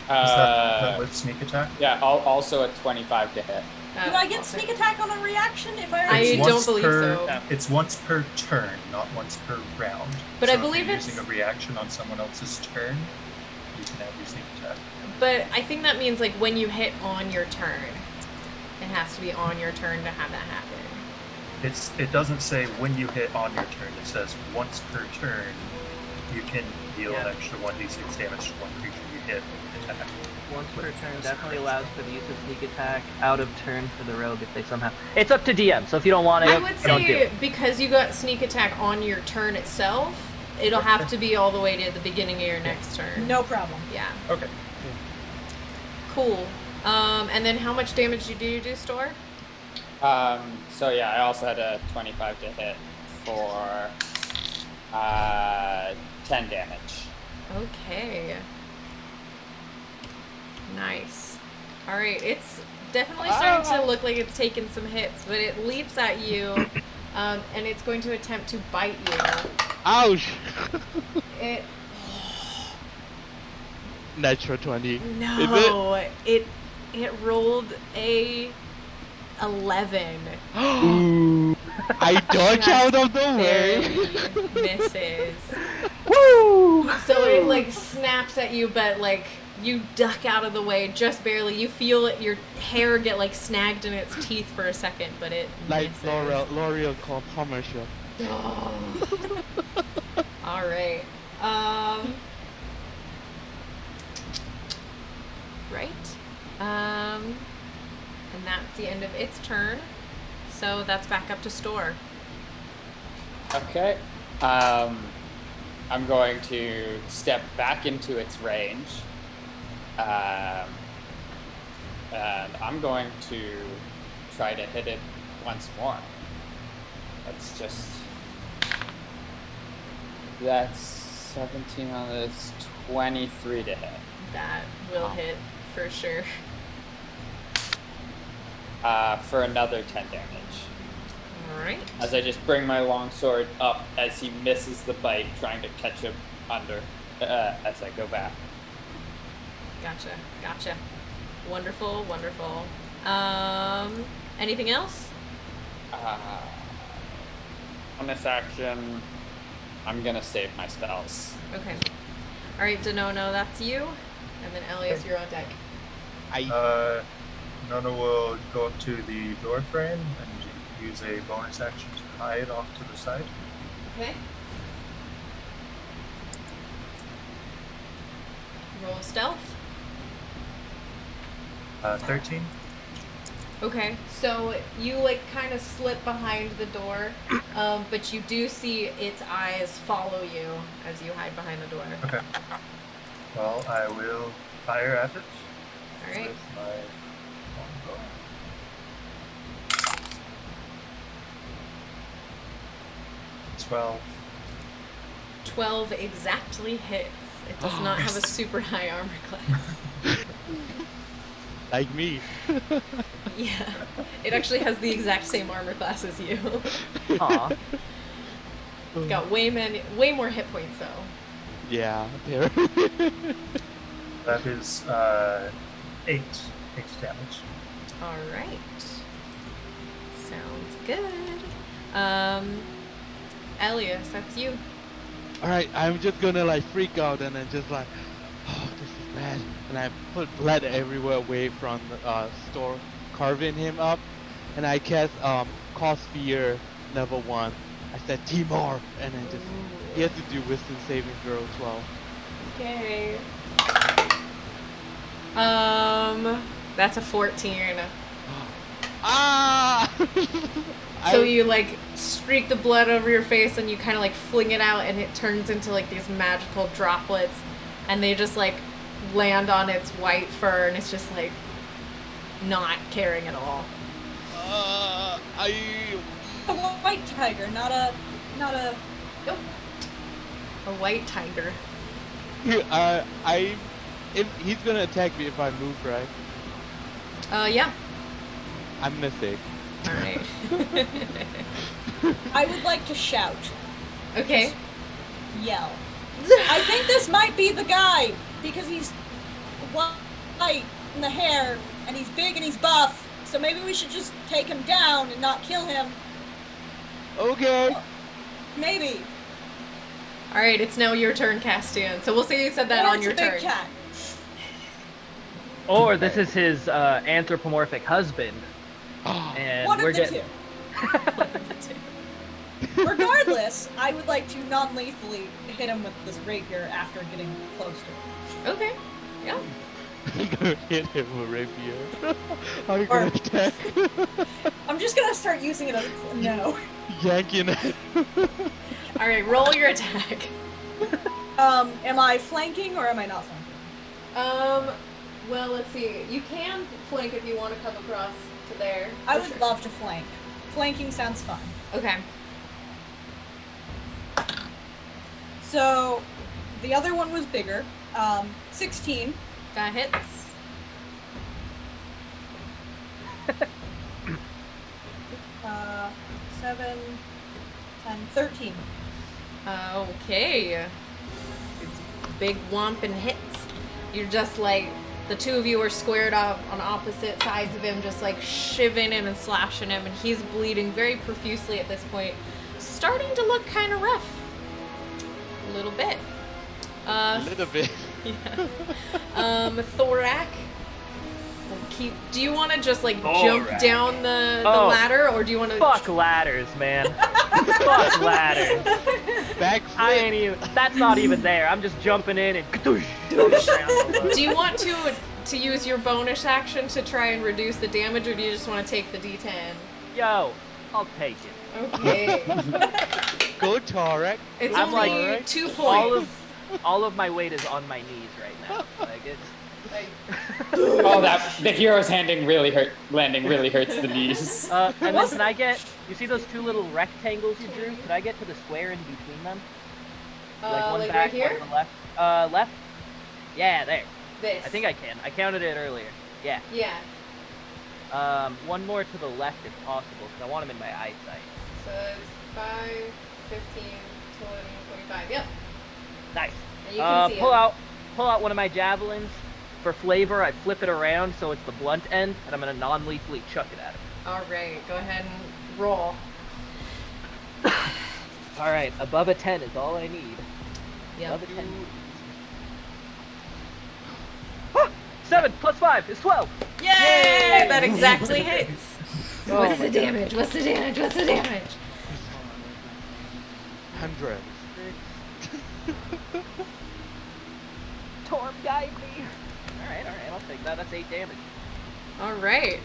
that with sneak attack? Yeah, also a 25 to hit. Do I get sneak attack on a reaction if I I already don't once believe so. It's once per turn, not once per round. But so I believe if you're it's- using a reaction on someone else's turn, you can have your sneak attack. But I think that means like when you hit on your turn. It has to be on your turn to have that happen. It doesn't say when you hit on your turn. It says once per turn, you can deal an extra 1d6 damage to one creature you hit attack. Once per turn definitely allows for the use of sneak attack. Out of turn for the rogue if they somehow. It's up to DM. So if you don't want it, I would don't do say it. because you got sneak attack on your turn itself, it'll have to be all the way to the beginning of your next turn. No problem. Yeah. Okay. Cool. And then how much damage do you do, Store? So yeah, I also had a 25 to hit for 10 damage. Okay. Nice. All right, it's definitely starting to look like it's taken some hits, but it leaps at you, and it's going to attempt to bite you. Ouch! It Natural 20. no, it rolled a 11. Ooh. I dodge out of the way. Barely misses. Woo! So it like snaps at you, but like you duck out of the way just barely. You feel it, your hair get like snagged in its teeth for a second, but it Like misses. L'Oreal commercial. Oh. All right. Right. And that's the end of its turn. So that's back up to Store. Okay. I'm going to step back into its range. And I'm going to try to hit it once more. That's 17 on this, 23 to hit. That will hit for sure. For another 10 damage. All right. As I just bring my longsword up as he misses the bite, trying to catch him under as I go back. Gotcha. Wonderful. Anything else? On this action, I'm gonna save my spells. Okay. All right, Denono, that's you. And then Elias, you're on deck. Nona will go up to the door frame and use a bonus action to hide off to the side. Okay. Roll stealth. 13. Okay, so you like kind of slip behind the door, but you do see its eyes follow you as you hide behind the door. Okay. Well, I will fire at it. All right. With my longbow. 12. 12 exactly hits. It does not have a super high armor class. Like me. Yeah, it actually has the exact same armor class as you. Aw. It's got way more hit points though. Yeah, there. That is 8 damage. All right. Sounds good. Elias, that's you. Alright, I'm just gonna like freak out and then just like, oh, this is bad. And I put blood everywhere away from the Store, carving him up. And I cast Cause Fear level 1. I said Timor, and then just he has to do wisdom saving throw as well. Okay. That's a 14. Ah! So you like streak the blood over your face and you kind of like fling it out and it turns into like these magical droplets and they just like land on its white fur and it's just like not caring at all. A white tiger, not a. Nope. A white tiger. If he's gonna attack me if I move, right? Yeah. I'm missing. All right. I would like to shout, Okay. yell. I think this might be the guy because he's white in the hair and he's big and he's buff. So maybe we should just take him down and not kill him. Okay. Maybe. All right, it's now your turn, Castian. So we'll say you said that Or on it's your a big turn. cat. Or this is his anthropomorphic husband, Oh, and One we're of the getting. two. Regardless, I would like to non-lethally hit him with this rapier after getting close to him. Okay. Yeah. Gonna hit him with rapier. How are you Or- gonna attack? I'm just gonna start using it as no. Yanking it. All right, roll your attack. Am I flanking or am I not flanking? Well, let's see. You can flank if you want to come across to there. I would love to flank. Flanking sounds fun. Okay. So, the other one was bigger. 16. That hits. Uh, 7, 10, 13. Okay. It's big whomping hits. You're just like, the two of you are squared up on opposite sides of him, just like shivving him and slashing him, and he's bleeding very profusely at this point. Starting to look kind of rough. A little bit. A little bit. Yeah. Thorak. Do you want to just like jump Thorak. down the Oh. ladder, or do you want to? Fuck ladders, man. Fuck ladders. Backflip. I ain't even. That's not even there. I'm just jumping in and. Do you want to use your bonus action to try and reduce the damage, or do you just want to take the D10? Yo, I'll take it. Okay. Go Tarek. It's I'm only like, 2 points. all of my weight is on my knees right now. Like it's. Oh, the hero's landing really hurts the knees. And then can I get? You see those two little rectangles you drew? Could I get to the square in between them? One like back, right here? one to the left. Left. Yeah, there. This. I think I can. I counted it earlier. Yeah. Yeah. One more to the left if possible, because I want him in my eyesight. So it's 5, 15, 20, 25. Yep. Nice. And you can see pull him. out one of my javelins. For flavor, I flip it around so it's the blunt end, and I'm gonna non-lethally chuck it at him. All right. Go ahead and roll. All right, above a 10 is all I need. Yep. Above a 10. 7 plus 5 is 12. Yay! That exactly hits. Oh What's my the damage? What's the damage? What's the damage? 100. Torm guide me. All right, I'll take that. That's 8 damage. All right.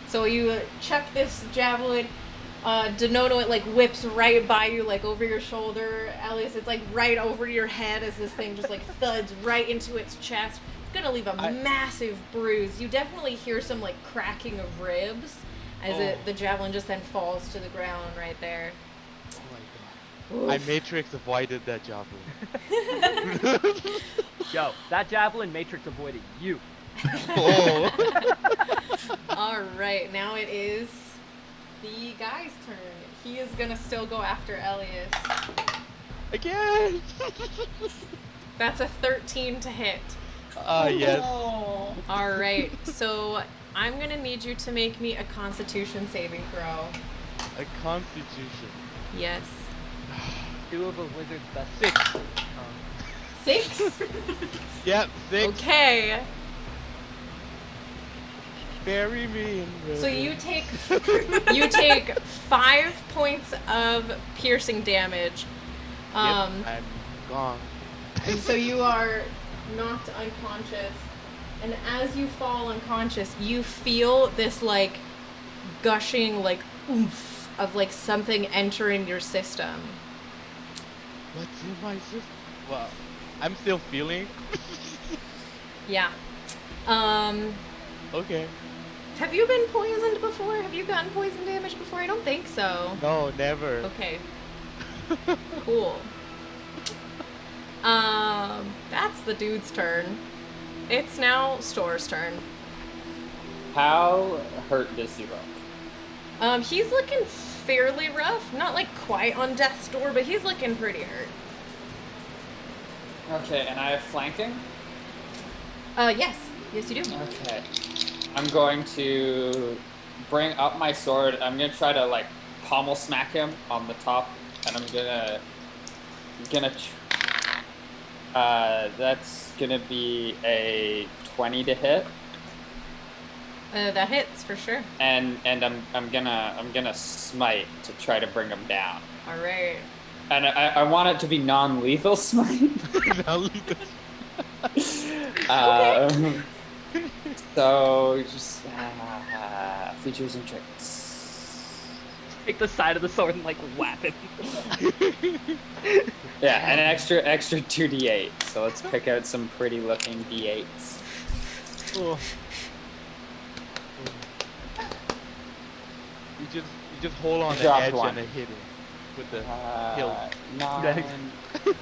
So you chuck this javelin. Denono, it like whips right by you, like over your shoulder. Elias, it's like right over your head as this thing just like thuds right into its chest. It's gonna leave a massive bruise. You definitely hear some like cracking of ribs as the javelin just then falls to the ground right there. Oh my god. I Matrix avoided that javelin. Yo, that javelin Matrix avoided you. Oh. All right, now it is the guy's turn. He is gonna still go after Elias. Again. That's a 13 to hit. Yes. Oh. All right, so I'm gonna need you to make me a Constitution saving throw. A constitution. Yes. 2 of a wizard's best. 6. 6? Yep, 6. Okay. Bury me in river. So you take 5 points of piercing damage. Yep, I'm gone. And so you are knocked unconscious. And as you fall unconscious, you feel this like gushing like oomph of like something entering your system. What's in my system? Well, I'm still feeling. Yeah. Okay. Have you been poisoned before? Have you gotten poison damage before? I don't think so. No, never. Okay. Cool. That's the dude's turn. It's now Store's turn. How hurt does he look? He's looking fairly rough. Not like quite on death's door, but he's looking pretty hurt. Okay, and I have flanking? Yes. Yes, you do. Okay. I'm going to bring up my sword. I'm going to try to, like, pommel smack him on the top. And I'm that's going to be a 20 to hit. That hits for sure. And I'm gonna smite to try to bring him down. All right. And I want it to be non-lethal smite. Non-lethal. So just features and tricks. Take the side of the sword and like whap it. Yeah, an extra 2d8. So let's pick out some pretty looking d8s. Oh. You just hold on the Dropped edge one. and then hit it with the hilt. 9,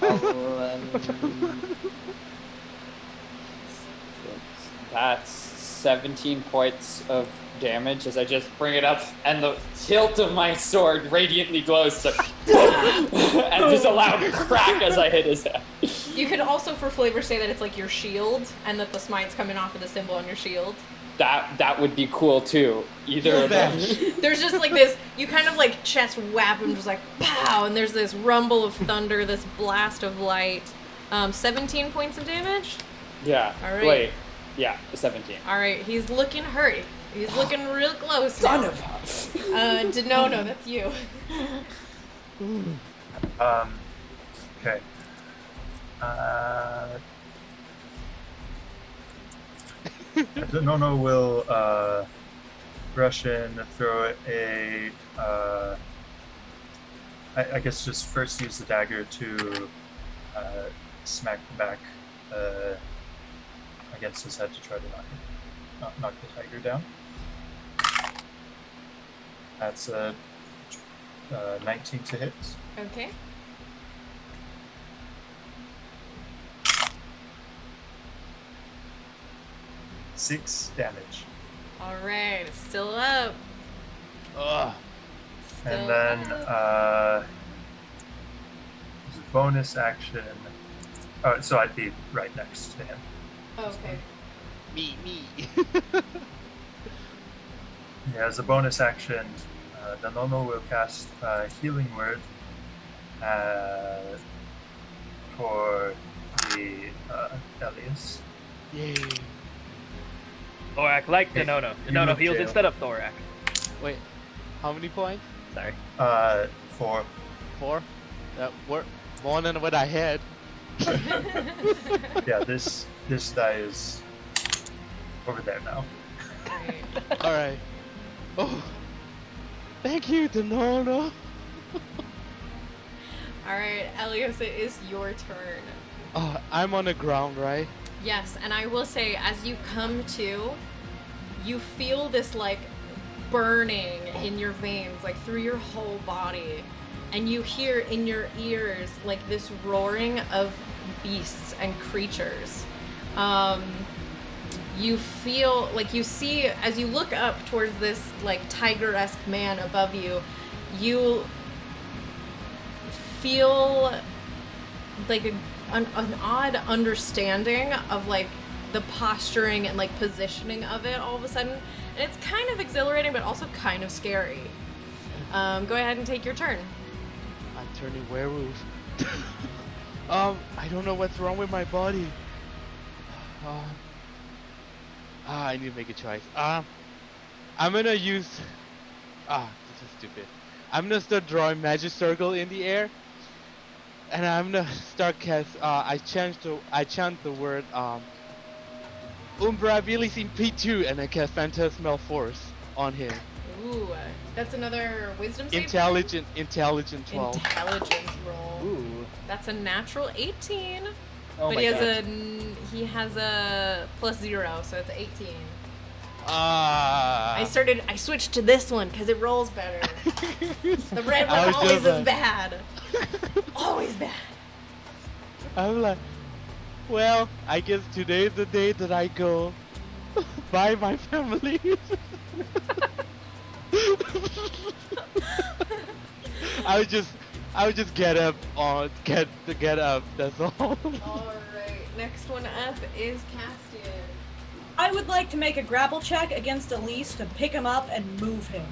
11. That's 17 points of damage as I just bring it up, and the hilt of my sword radiantly glows, and just a loud crack as I hit his head. You could also, for flavor, say that it's like your shield, and that the smite's coming off of the symbol on your shield. That would be cool too. Either of them. There's just like this, you kind of like chest whap him, just like pow, and there's this rumble of thunder, this blast of light. 17 points of damage? Yeah. All right. Wait. Yeah, 17. All right, he's looking hurt. He's looking real close now. Son of a... No, that's you. Okay. Nono will rush in, throw a. I guess just first use the dagger to smack the back against his head to try to knock the tiger down. That's a 19 to hit. Okay. Six damage. All right, it's still up. Ugh. Still And then up. there's a bonus action. Oh, so I'd be right next to him. Okay. Me. Yeah, as a bonus action, Danono will cast Healing Word for the Elias. Yay. Thorak, like Okay, Danono. you Danono move heals jail. instead of Thorak. Wait, how many points? Sorry. 4. 4? That worked more than what I had. Yeah, this die is over there now. Right. Alright. Oh. Thank you, Danono. All right, Elios, it is your turn. Oh, I'm on the ground, right? Yes, and I will say, as you come to, you feel this like burning in your veins, like through your whole body, and you hear in your ears like this roaring of beasts and creatures. You feel like you see, as you look up towards this like tiger-esque man above you, you feel like an odd understanding of like the posturing and like positioning of it all of a sudden, and it's kind of exhilarating but also kind of scary. Go ahead and take your turn. I'm turning werewolf. I don't know what's wrong with my body. I need to make a choice. I'm gonna use. This is stupid. I'm gonna start drawing magic circle in the air, and I'm gonna start cast. I chant the word Umbra Vilis in P2, and I cast Phantasmal Force on him. Ooh, that's another wisdom save. Intelligent 12. Intelligence roll. Ooh. That's a natural 18. Oh But my God. he has a +0, so it's 18. Ah. I switched to this one because it rolls better. The red I one was always just is like- bad. Always bad. I'm like, well, I guess today is the day that I go buy my family. I would just get up. That's all. Alright, next one up is Castian. I would like to make a grapple check against Elise to pick him up and move him.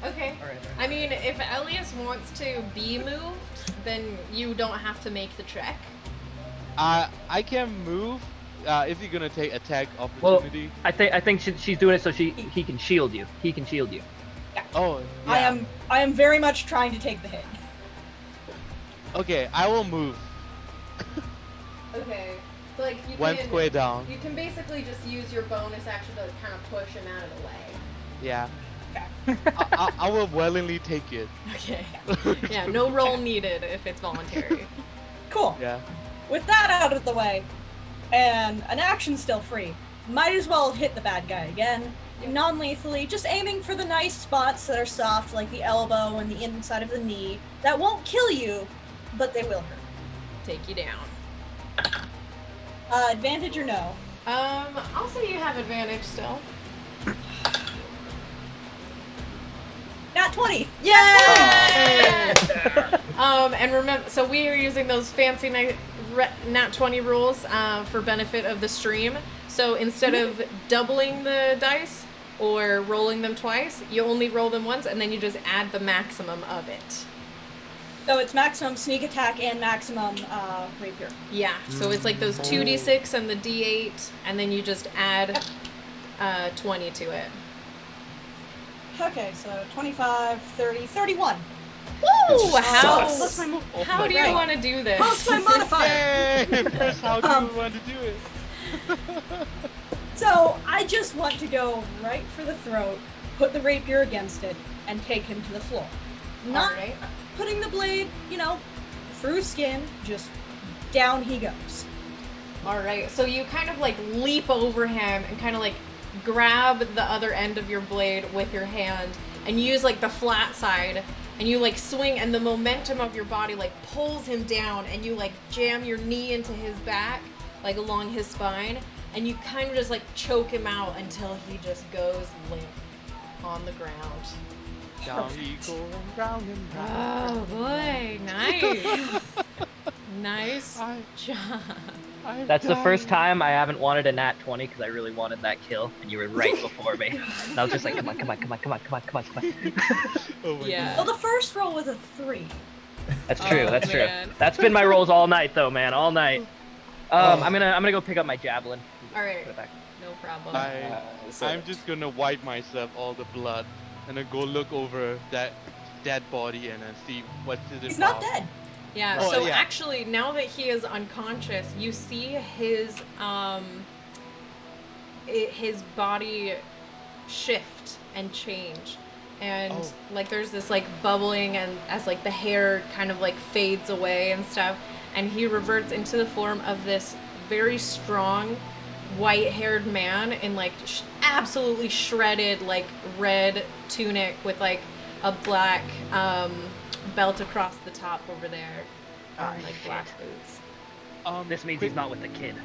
Okay. Alright. I mean, if Elias wants to be moved, then you don't have to make the check. I can move. Is he gonna take attack Well, opportunity? I think she's doing it so he can shield you. He can shield you. Oh, yeah. I am very much trying to take the hit. Okay, I will move. Okay. like you One can, square down. You can basically just use your bonus action to kind of push him out of the way. Yeah. I will willingly take it. Okay. Yeah, no roll needed if it's voluntary. Cool. Yeah. With that out of the way, and an action still free, might as well hit the bad guy again, non-lethally, just aiming for the nice spots that are soft, like the elbow and the inside of the knee, that won't kill you, but they will hurt. Take you down. Advantage or no? I'll say you have advantage still. Nat 20! Yay! And remember, so we are using those fancy nat 20 rules for benefit of the stream. So instead of doubling the dice or rolling them twice, you only roll them once, and then you just add the maximum of it. So it's maximum sneak attack and maximum rapier. Yeah, so it's like those 2d6 and the d8, and then you just add 20 to it. Okay, so 25, 30, 31. Woo! How do you Right. want to do this? Plus my modifier! Yay! First, how do you want to do it? So I just want to go right for the throat, put the rapier against it, and take him to the floor. Not Alright. putting the blade, through skin, just down he goes. Alright, so you kind of like leap over him and kind of like grab the other end of your blade with your hand and use like the flat side, and you like swing, and the momentum of your body like pulls him down, and you like jam your knee into his back, like along his spine, and you kind of just like choke him out until he just goes limp on the ground. Down he goes and round and round. Oh boy, nice. Nice I- job. I'm That's the first dying. time I haven't wanted a nat 20 because I really wanted that kill, and you were right before me. And I was just like, come on. Oh my Yeah. Well, the first roll was a 3. That's true. Oh, That's man. true. That's been my rolls all night, though, man. All night. I'm gonna go pick up my javelin. Alright, Put it back. no problem. I'm just gonna wipe myself all the blood and then go look over that dead body and then see what's it He's about. not dead. Yeah, Oh, so yeah. actually, now that he is unconscious, you see his his body shift and change. And Oh. like there's this like bubbling, and as like the hair kind of like fades away and stuff, and he reverts into the form of this very strong white-haired man in like absolutely shredded like red tunic with like a black belt across the top over there, and like black boots. This means he's not with the kid.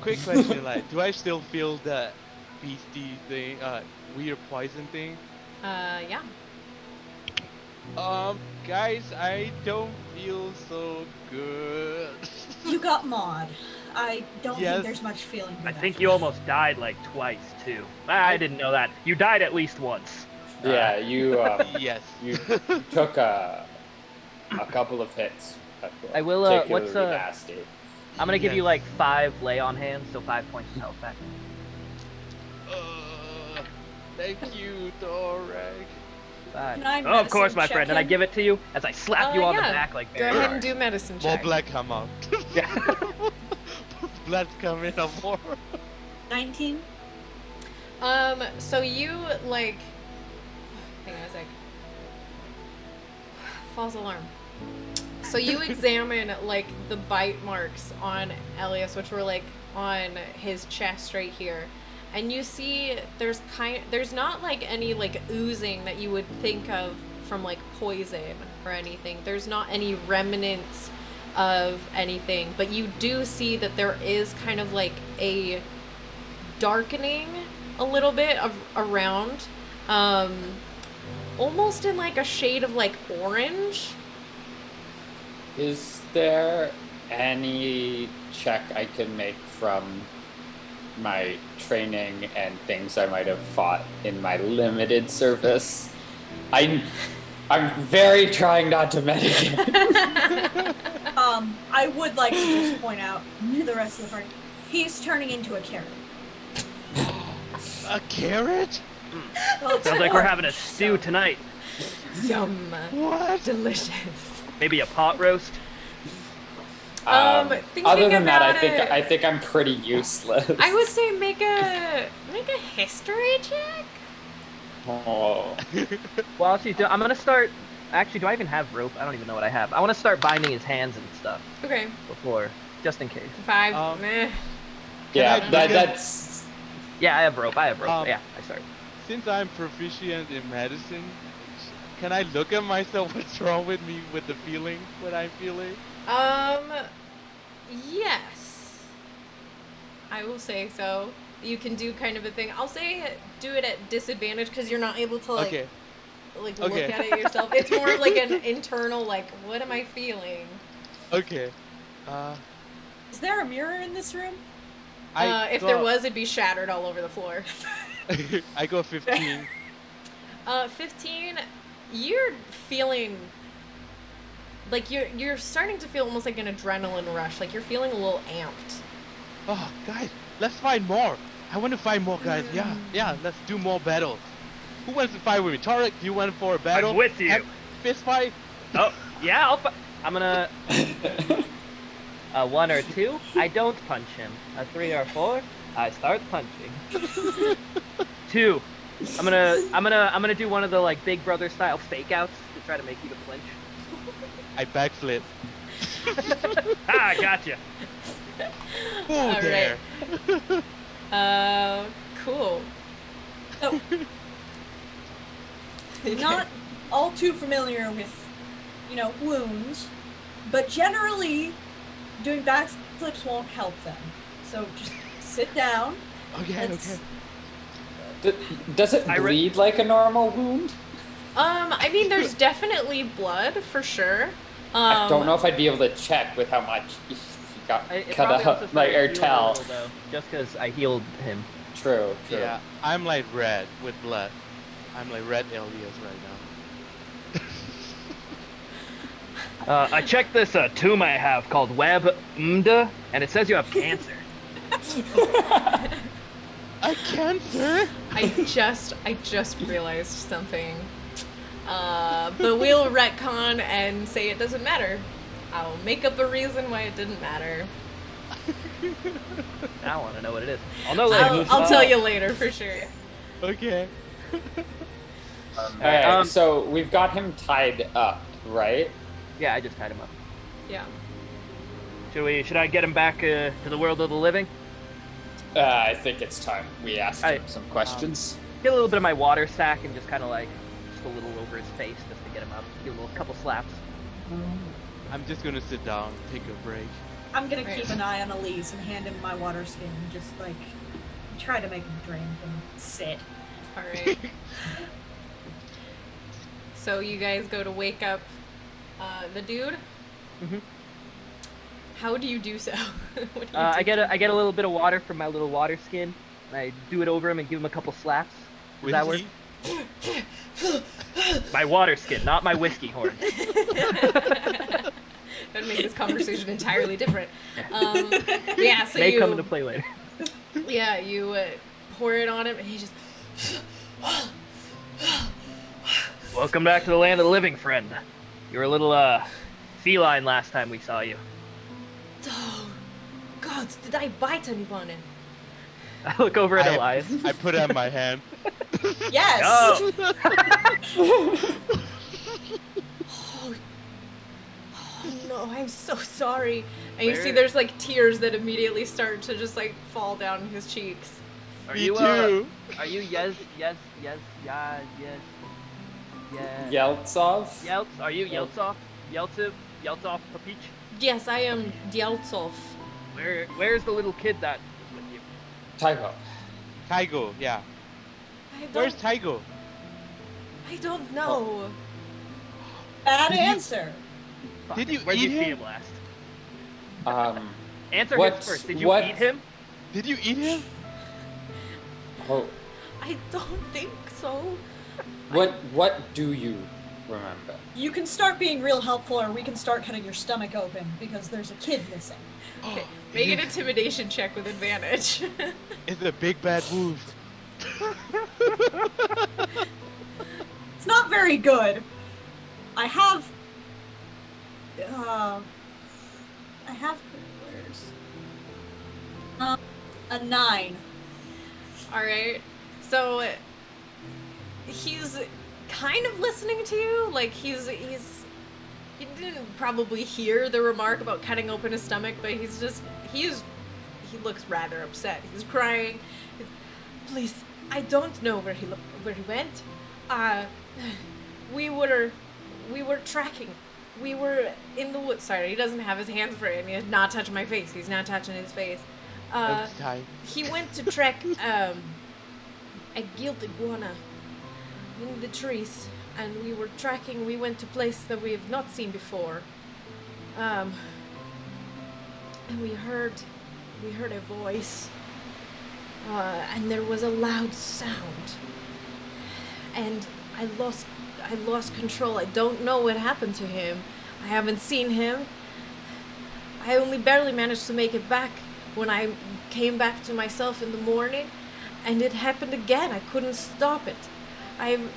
Quick question, like, do I still feel that beastie thing, weird poison thing? Yeah. Guys, I don't feel so good. You got Maud. I don't Yes. think there's much feeling to I that. think you almost died like twice too. I didn't know that. You died at least once. Yeah, you Yes. you took a couple of hits. That were I will, what's, particularly nasty. I'm gonna give you Yes. like 5 lay on hands, so 5 points of health back. Thank you, Dorek. 5. Can I Oh, of course, medicine my check friend. And I him? give it to you as I slap you on the Yeah. back like Go very ahead hard. and do medicine More check. blood come out. Yeah. Blood coming out more. 19. So you like, hang on a sec. False alarm. So you examine like the bite marks on Elias, which were like on his chest right here, and you see there's not like any like oozing that you would think of from like poison or anything. There's not any remnants of anything, but you do see that there is kind of like a darkening a little bit of around, almost in like a shade of like orange. Is there any check I can make from my training and things I might have fought in my limited service? I'm very trying not to medicate. I would like to just point out to the rest of the party, he's turning into a carrot. A carrot? Well, it's Sounds like we're orange, having a stew tonight. Yum. What? Delicious. Maybe a pot roast. Thinking Other than that, about it, I think I'm pretty useless. I would say make a history check. Oh. While she's doing, I'm gonna start. Actually, do I even have rope? I don't even know what I have. I want to start binding his hands and stuff Okay. before, just in case. 5. Meh. Yeah, I- that's. Yeah, I have rope. Um, Yeah, I start. Since I'm proficient in medicine, can I look at myself? What's wrong with me with the feeling? What I'm feeling? Yes. I will say so. You can do kind of a thing. I'll say do it at disadvantage because you're not able to Okay. look Okay. at it yourself. It's more of like an internal like, what am I feeling? Okay. Is there a mirror in this room? If there was, it'd be shattered all over the floor. I go 15. 15. You're feeling like you're starting to feel almost like an adrenaline rush. Like you're feeling a little amped. Oh, guys, let's find more. I want to find more, guys. Yeah, let's do more battles. Who wants to fight with me? Tarek, do you want for a battle? I'm with you. Have fist fight? Oh, yeah, I'm gonna. A 1 or 2, I don't punch him. A 3 or 4, I start punching. 2, I'm gonna do one of the like Big Brother style fake outs to try to make you to flinch. I backflip. Ah, gotcha. Ooh, All there. Cool. So, not all too familiar with, wounds, but generally, doing backflips won't help them. So just sit down. Okay. Does it bleed like a normal wound? I mean, there's definitely blood for sure. I don't know if I'd be able to check with how much he got It cut probably also up, like, or started healing a tell. little, though, just because I healed him. True. Yeah, I'm like red with blood. I'm like red Elias right now. I checked this tomb I have called Web Mda, and it says you have cancer. I cancer? I just realized something. But we'll retcon and say it doesn't matter. I'll make up a reason why it didn't matter. I want to know what it is. I'll know later. I'll tell you later for sure. Okay. Alright, so we've got him tied up, right? Yeah, I just tied him up. Yeah. Should I get him back to the world of the living? I think it's time we ask him some questions. Get a little bit of my water sack and just kind of like, just a little over his face just to get him up. Give him a couple slaps. I'm just gonna sit down, take a break. I'm gonna keep an eye on Elise and hand him my water skin and just like try to make him drink and sit. Alright. So you guys go to wake up the dude? Mm-hmm. How do you do so? What do you I do? get a little bit of water from my little water skin, and I do it over him and give him a couple slaps. Does that work? My water skin, not my whiskey horn. That would make this conversation entirely different. Yeah, so May you come into play later. Yeah, you pour it on him, and he just. Welcome back to the land of the living, friend. You were a little feline last time we saw you. Oh, God, did I bite anyone? I look over at Elias. I put out my hand. Yes. Oh. Oh no, I'm so sorry. And you see Where- there's like tears that immediately start to just like fall down his cheeks. Are Me you too. Are you yes? Yeltsov? Yelts? Are you Yeltsov? Yeltsov Papich? Yes, I am Dyeltsov. Where's the little kid that was with you? Tycho. Tygo, yeah. Where's Tygo? I don't know. Bad Did you- answer. Fuck, Did you Where'd eat you see him? him last? Answer What- his first. Did you what- eat him? Did you eat him? Oh, I don't think so. what do you remember? You can start being real helpful, or we can start cutting your stomach open because there's a kid missing. Okay, make an intimidation check with advantage. It's a big bad wolf. It's not very good. I have I have a 9. All right. So he's kind of listening to you. Like he didn't probably hear the remark about cutting open his stomach, but he looks rather upset. He's crying. Please, I don't know where he went. We were tracking. We were in the woods. Sorry, he doesn't have his hands free. I mean, he's not touching my face. He's not touching his face. He went to track a gilt iguana in the trees, and we were tracking. We went to a place that we have not seen before. And we heard a voice, and there was a loud sound, and I lost control. I don't know what happened to him. I haven't seen him. I only barely managed to make it back when I came back to myself in the morning, and it happened again. I couldn't stop it. And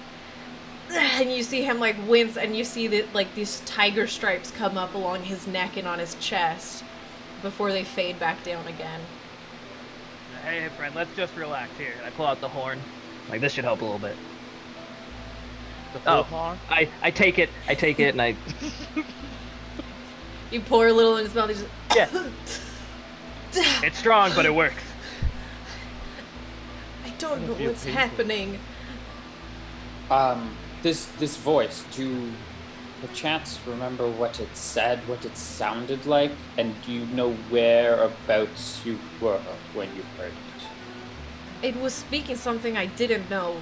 you see him like wince, and you see that like these tiger stripes come up along his neck and on his chest before they fade back down again. Hey, friend, let's just relax here. I pull out the horn. Like, this should help a little bit. The full horn? I take it, and I... You pour a little in his mouth. Yeah. It's strong, but it works. I don't know what's happening. This voice, do you perchance remember what it said, what it sounded like, and do you know whereabouts you were when you heard it? It was speaking something I didn't know.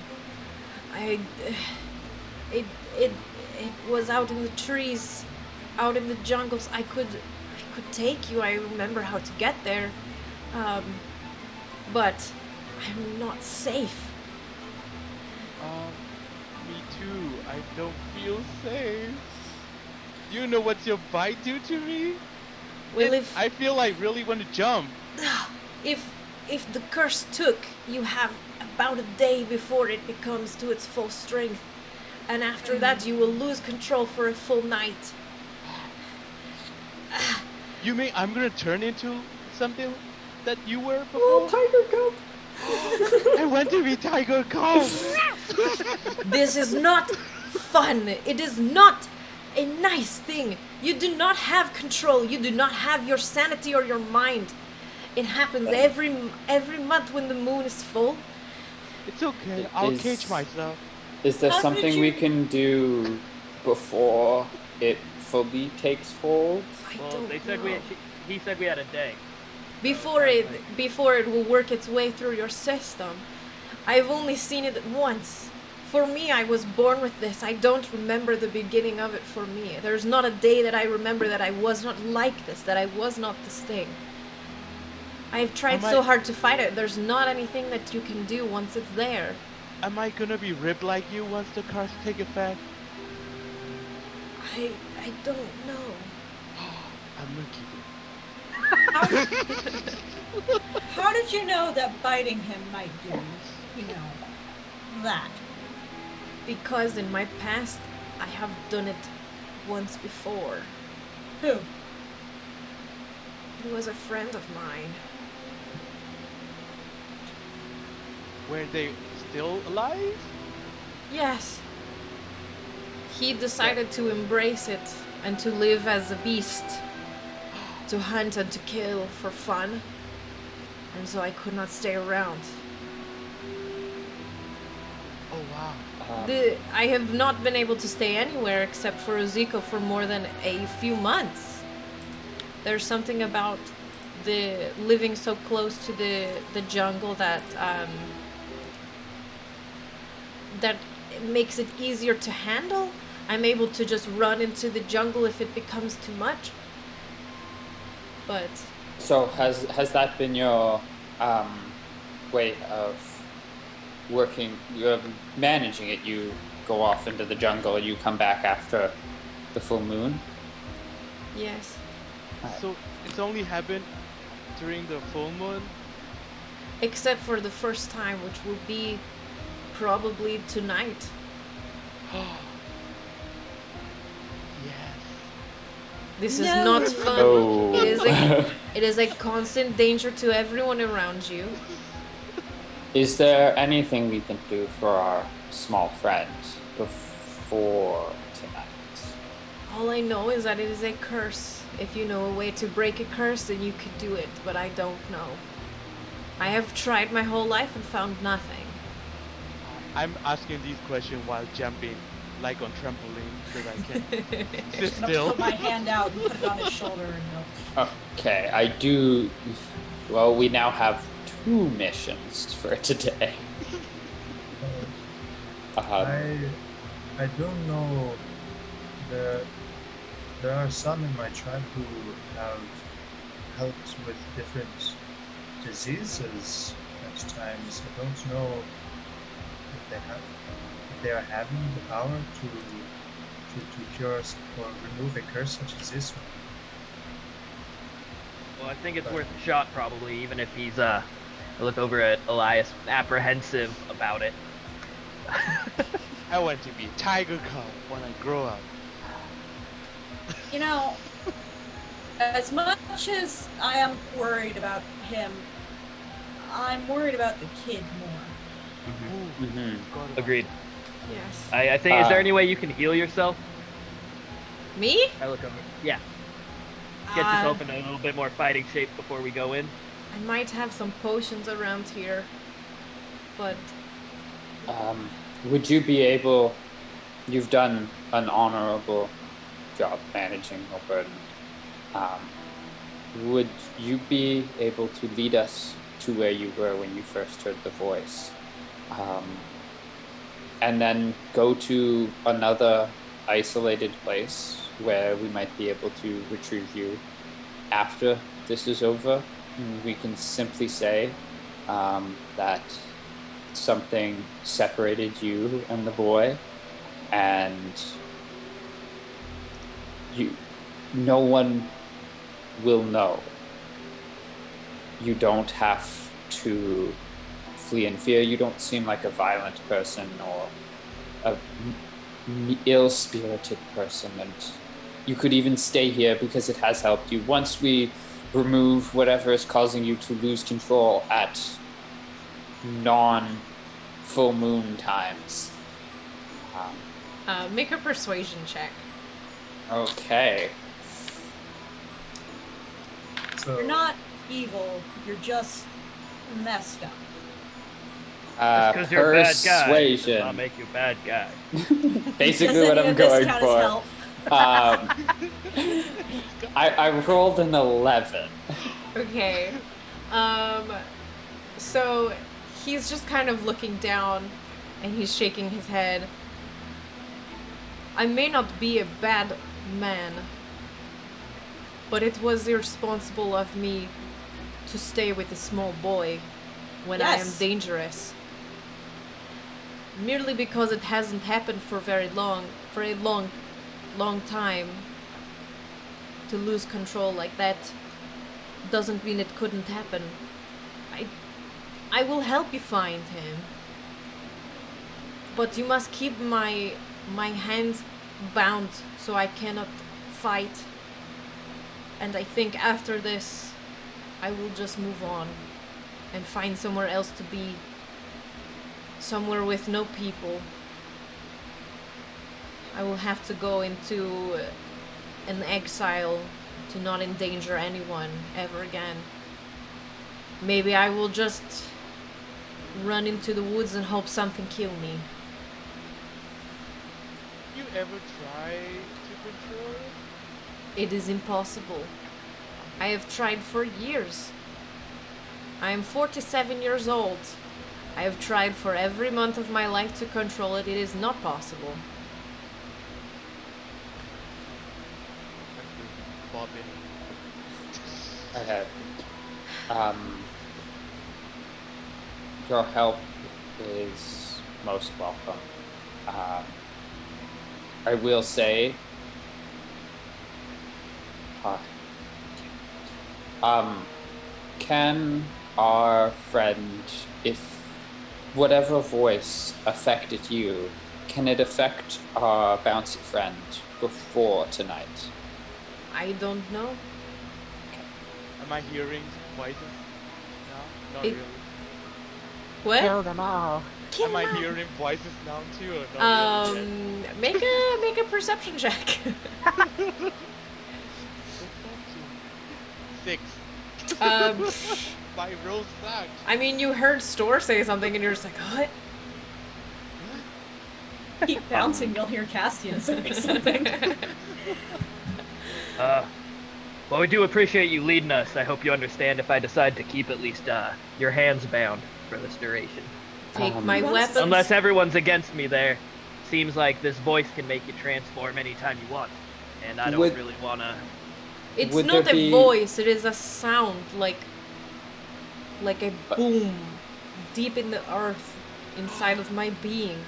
It was out in the trees, out in the jungles. I could take you. I remember how to get there. But I'm not safe. Me too. I don't feel safe. You know what your bite do to me? Well, I feel like really want to jump. If the curse took, you have about a day before it becomes to its full strength. And after that, you will lose control for a full night. You mean I'm gonna turn into something that you were before? Oh, Tiger Cub! I want to be Tiger Cub! This is not fun. It is not a nice thing. You do not have control. You do not have your sanity or your mind. It happens every month when the moon is full. It's okay. I'll cage myself. Is there something we can do before it fully takes hold? He said we had a day. Before it will work its way through your system. I've only seen it once. For me, I was born with this. I don't remember the beginning of it for me. There's not a day that I remember that I was not like this, that I was not this thing. I've tried so hard to fight it. There's not anything that you can do once it's there. Am I gonna be ripped like you once the curse take effect? I don't know. I'm gonna keep it. How did you know that biting him might do, that? Because in my past, I have done it once before. Who? He was a friend of mine. Were they still alive? Yes. He decided to embrace it and to live as a beast. To hunt and to kill for fun. And so I could not stay around. Oh wow. I have not been able to stay anywhere except for Oziko for more than a few months. There's something about the living so close to the jungle that makes it easier to handle. I'm able to just run into the jungle if it becomes too much. But so has that been your way of working, managing it? You go off into the jungle, you come back after the full moon? yes. So it's only happened during the full moon? Except for the first time, which will be probably tonight. Yes. This is No. not fun. Oh. It is a constant danger to everyone around you. Is there anything we can do for our small friend before tonight? All I know is that it is a curse. If you know a way to break a curse, then you could do it, but I don't know. I have tried my whole life and found nothing. I'm asking these questions while jumping, like on trampoline, so I can sit I'm gonna still. put my hand out and put it on his shoulder and go. Okay, I do. Well, we now have 2 missions for today. I don't know. There are some in my tribe who have helped with different diseases at times. I don't know if they are having the power to cure or remove a curse such as this one. Well, I think it's worth a shot, probably, even if he's, I look over at Elias, apprehensive about it. I want to be Tiger Cub when I grow up. You know, as much as I am worried about him, I'm worried about the kid more. Mm-hmm. Agreed. Yes. I think, is there any way you can heal yourself? Me? I look over. Yeah. Get yourself in a little bit more fighting shape before we go in. I might have some potions around here, but Would you be able? You've done an honorable job managing your burden. Would you be able to lead us to where you were when you first heard the voice? And then go to another isolated place where we might be able to retrieve you after this is over. We can simply say that something separated you and the boy, and no one will know. You don't have to flee in fear. You don't seem like a violent person or a ill-spirited person, and you could even stay here because it has helped you. Once we remove whatever is causing you to lose control at non-full moon times. make a persuasion check. Okay. So You're not evil, you're just messed up. Because you're a bad guy does not Persuasion. make you a bad guy. Basically Does what any I'm of this going count as for. help? I rolled an 11. Okay. So he's just kind of looking down and he's shaking his head. I may not be a bad man, but it was irresponsible of me to stay with a small boy when I am Yes. dangerous. Merely because it hasn't happened for a long time. To lose control like that doesn't mean it couldn't happen. I will help you find him. But you must keep my hands bound so I cannot fight. And I think after this, I will just move on and find somewhere else to be. Somewhere with no people. I will have to go into an exile to not endanger anyone ever again. Maybe I will just run into the woods and hope something kill me. You ever try to control it? It is impossible. I have tried for years. I am 47 years old. I have tried for every month of my life to control it. It is not possible. Bobbing. Okay. Your help is most welcome. I will say, can our friend, if whatever voice affected you, can it affect our bouncy friend before tonight? I don't know. Am I hearing voices? No, not It- really. What? Kill them all. Kill Am I him. hearing voices now too, or not really yet? Make a perception check. 6. um, My roll sucks. I mean, you heard Store say something, and you're just like, what? Keep bouncing, you'll hear Castian say something. Well, we do appreciate you leading us. I hope you understand if I decide to keep at least your hands bound for this duration. Take my Who wants weapons. to- Unless everyone's against me there. Seems like this voice can make you transform anytime you want. And I don't Would- really want to... It's Would not there a be- voice, it is a sound, like a boom deep in the earth inside of my being.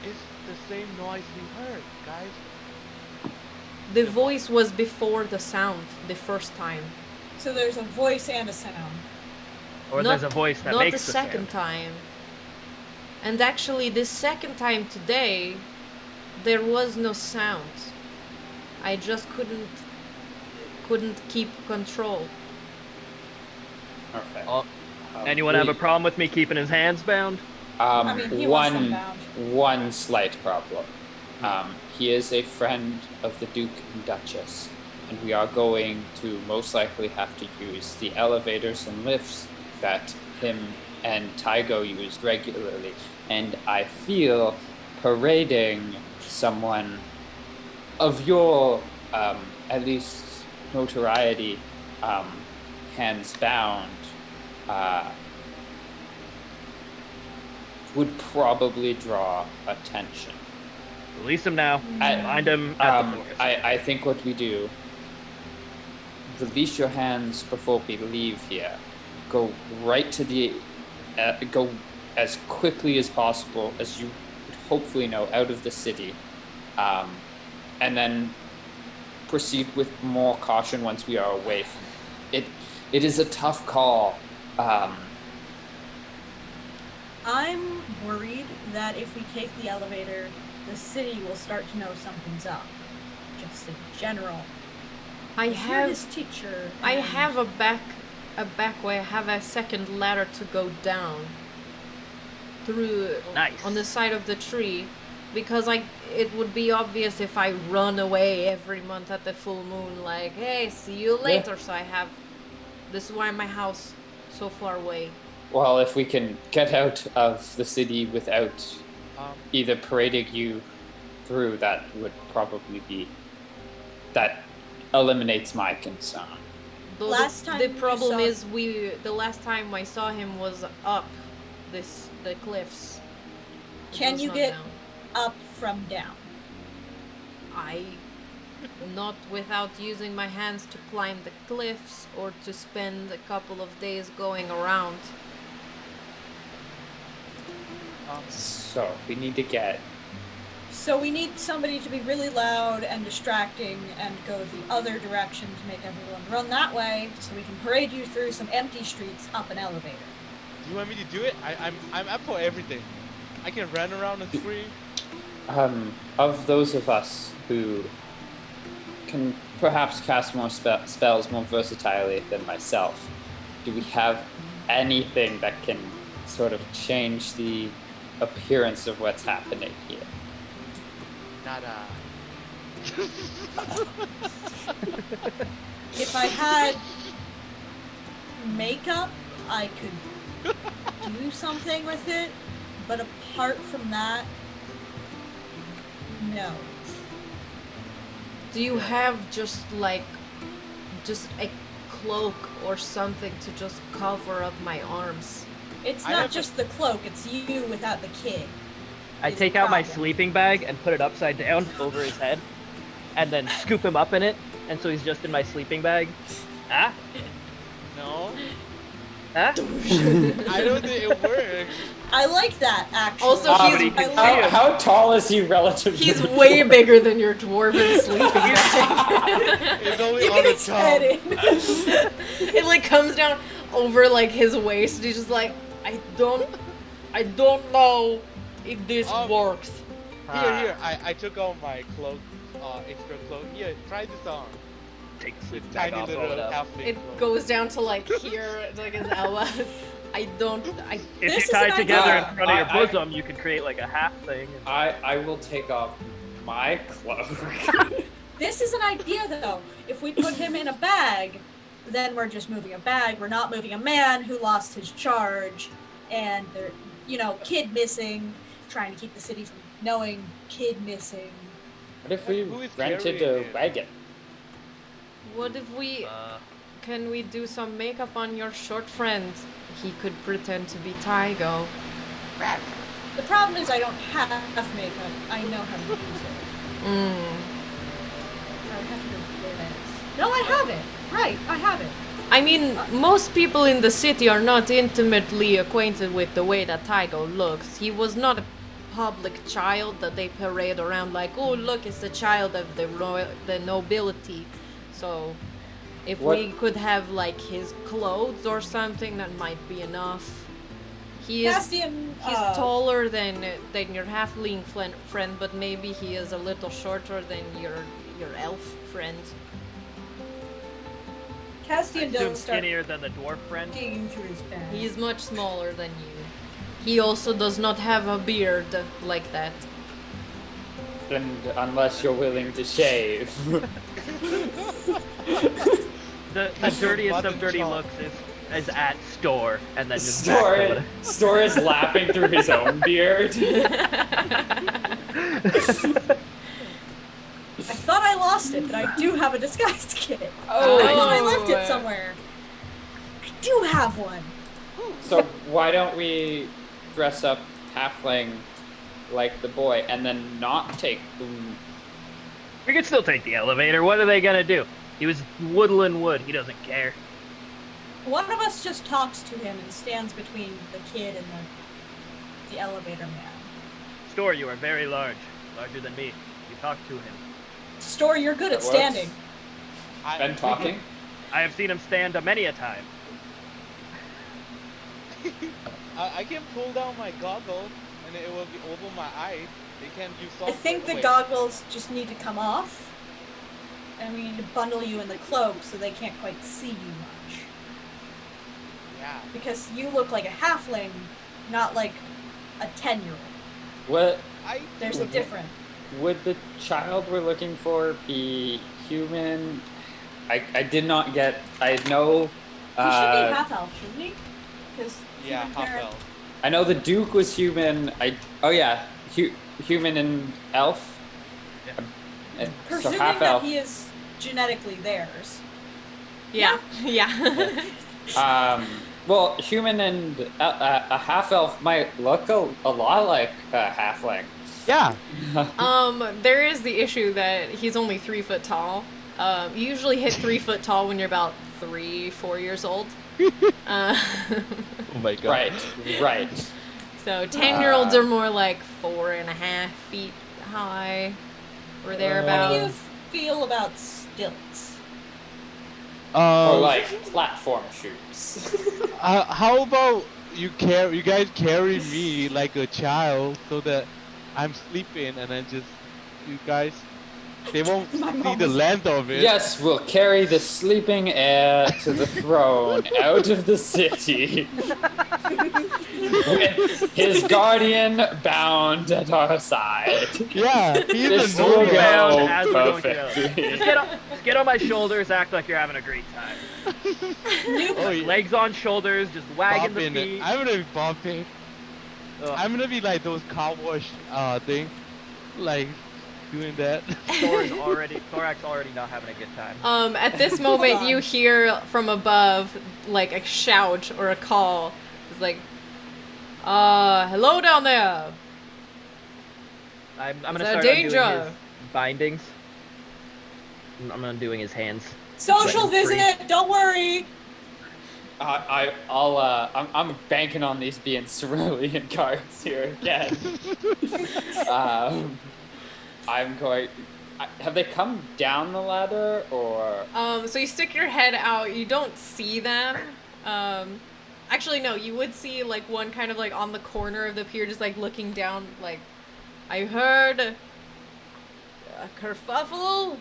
It's the same noise we heard, guys. The voice was before the sound, the first time. So there's a voice and a sound. Or Not- there's a voice that Not makes the the second sound. time. And actually, the second time today, there was no sound. I just couldn't keep control. Okay. Oh, anyone have a we- problem with me keeping his hands bound? I mean, he wants them one bound. one slight problem. He is a friend of the Duke and Duchess, and we are going to most likely have to use the elevators and lifts that him and Tygo used regularly. And I feel parading someone of your, at least notoriety, hands bound, would probably draw attention. Release him now. I- Find him at the forest. I think what we do, release your hands before we leave here. Go right to the, go as quickly as possible, as you would hopefully know, out of the city. And then proceed with more caution once we are away from it. It is a tough call. I'm worried that if we take the elevator, the city will start to know something's up. Just in general. I You're have his teacher. I and- have a back way. I have a second ladder to go down through Nice. on the side of the tree, because it would be obvious if I run away every month at the full moon, like, hey, see you later. So I have. This is why my house so far away. Well, if we can get out of the city without either parading you through, that would probably be, that eliminates my concern. Though Last time the you problem saw- is the last time I saw him was up the cliffs. It Can was you not get down. up from down? Not without using my hands to climb the cliffs or to spend a couple of days going around. So we need to get. So we need somebody to be really loud and distracting and go the other direction to make everyone run that way, so we can parade you through some empty streets up an elevator. Do you want me to do it? I'm up for everything. I can run around and scream. Of those of us who can perhaps cast more spells more versatilely than myself, do we have anything that can sort of change the appearance of what's happening here? Nada. If I had makeup, I could do something with it, but apart from that, no. Do you have just a cloak or something to just cover up my arms? It's I not have a- just the cloak, it's you without the kid. I is take the out my problem. sleeping bag and put it upside down over his head, and then scoop him up in it, and so he's just in my sleeping bag. Ah? No, Ah? I don't think it works. I like that, actually. Also, Ah, he's- but he can I see like- him. How tall is he relative He's to me? way bigger than your dwarven sleeping bag. It's only You on can the top. head in. It like comes down over like his waist, and he's just like, I don't know if this works. Here, I took off my cloak, extra cloak. Here, try this on. take the sleeping The bag tiny off, roll little it up. halfling. It goes down to like here, like his elbows. I If This you is tie an it together idea. in front of your I- bosom, you can create like a half thing. And... I will take off my cloak. This is an idea, though. If we put him in a bag, then we're just moving a bag. We're not moving a man who lost his charge, and there, kid missing. Trying to keep the city from knowing kid missing. What if we Who is rented carrying a it? wagon? What if we can we do some makeup on your short friend? He could pretend to be Tygo. The problem is I don't have makeup. I know how to use it. I have to do this. No, I have it. Right, I have it. I mean, most people in the city are not intimately acquainted with the way that Tygo looks. He was not a public child that they parade around like, oh look, it's a child of the nobility. So, if we could have like his clothes or something, that might be enough. He's Castian, taller than your halfling friend, but maybe he is a little shorter than your elf friend. Castian Assume does start skinnier than the dwarf friend. digging through his bag. He is much smaller than you. He also does not have a beard like that. And unless you're willing to shave. The dirtiest of dirty looks is at store, and then just back to Store is laughing through his own beard. I thought I lost it, but I do have a disguised kit. Oh. I thought I left it somewhere. I do have one. So why don't we dress up halfling like the boy and then not take the... We could still take the elevator. What are they gonna do? He was woodland wood. He doesn't care. One of us just talks to him and stands between the kid and the elevator man. Store, you are very large, larger than me. You talk to him. Store, you're good at That works. standing. And talking? I have seen him stand a many a time. I can pull down my goggle and it will be over my eyes. They can use I software. think the Wait, goggles just need to come off. And we need to bundle you in the cloak so they can't quite see you much. Yeah. Because you look like a halfling, not like a 10-year-old. What There's a difference. would the child we're looking for be human? I did not get. I know. He should be half-elf, shouldn't he? Because Yeah, half elf. I know the Duke was human. Human and elf. Yeah. So Presuming half that elf. he is genetically theirs. Yeah, yeah. Well, human and a half elf might look a lot like a halfling. Yeah. There is the issue that he's only 3 foot tall. You usually hit 3 foot tall when you're about 3-4 years old. Oh my god. Right. So 10-year-olds are more like 4.5 feet high, or How do you thereabouts. feel about stilts? Or like platform shoes. How about you guys carry me like a child so that I'm sleeping and then just you guys they won't My see mom the was- length of it. Yes, we'll carry the sleeping heir to the throne out of the city. With his guardian bound at our side. Yeah, he's This a will normal. go Bound as we're going through the perfectly. elevator. Just get on my shoulders, act like you're having a great time. Oh, yeah. Legs on shoulders, just wagging the Bopping it. feet. I'm gonna be bumping. Ugh. I'm gonna be like those car wash thing, like doing that. Thorax already not having a good time. At this moment, you hear from above like a shout or a call. It's like, hello down there. I'm gonna Is start there undoing danger? his bindings. I'm undoing his hands. Social Like, free. visit, don't worry. I'm banking on these being cerulean cards here again. I'm going. Have they come down the ladder or? So you stick your head out. You don't see them. Actually, no. You would see like one kind of like on the corner of the pier, just like looking down. Like, I heard a kerfuffle.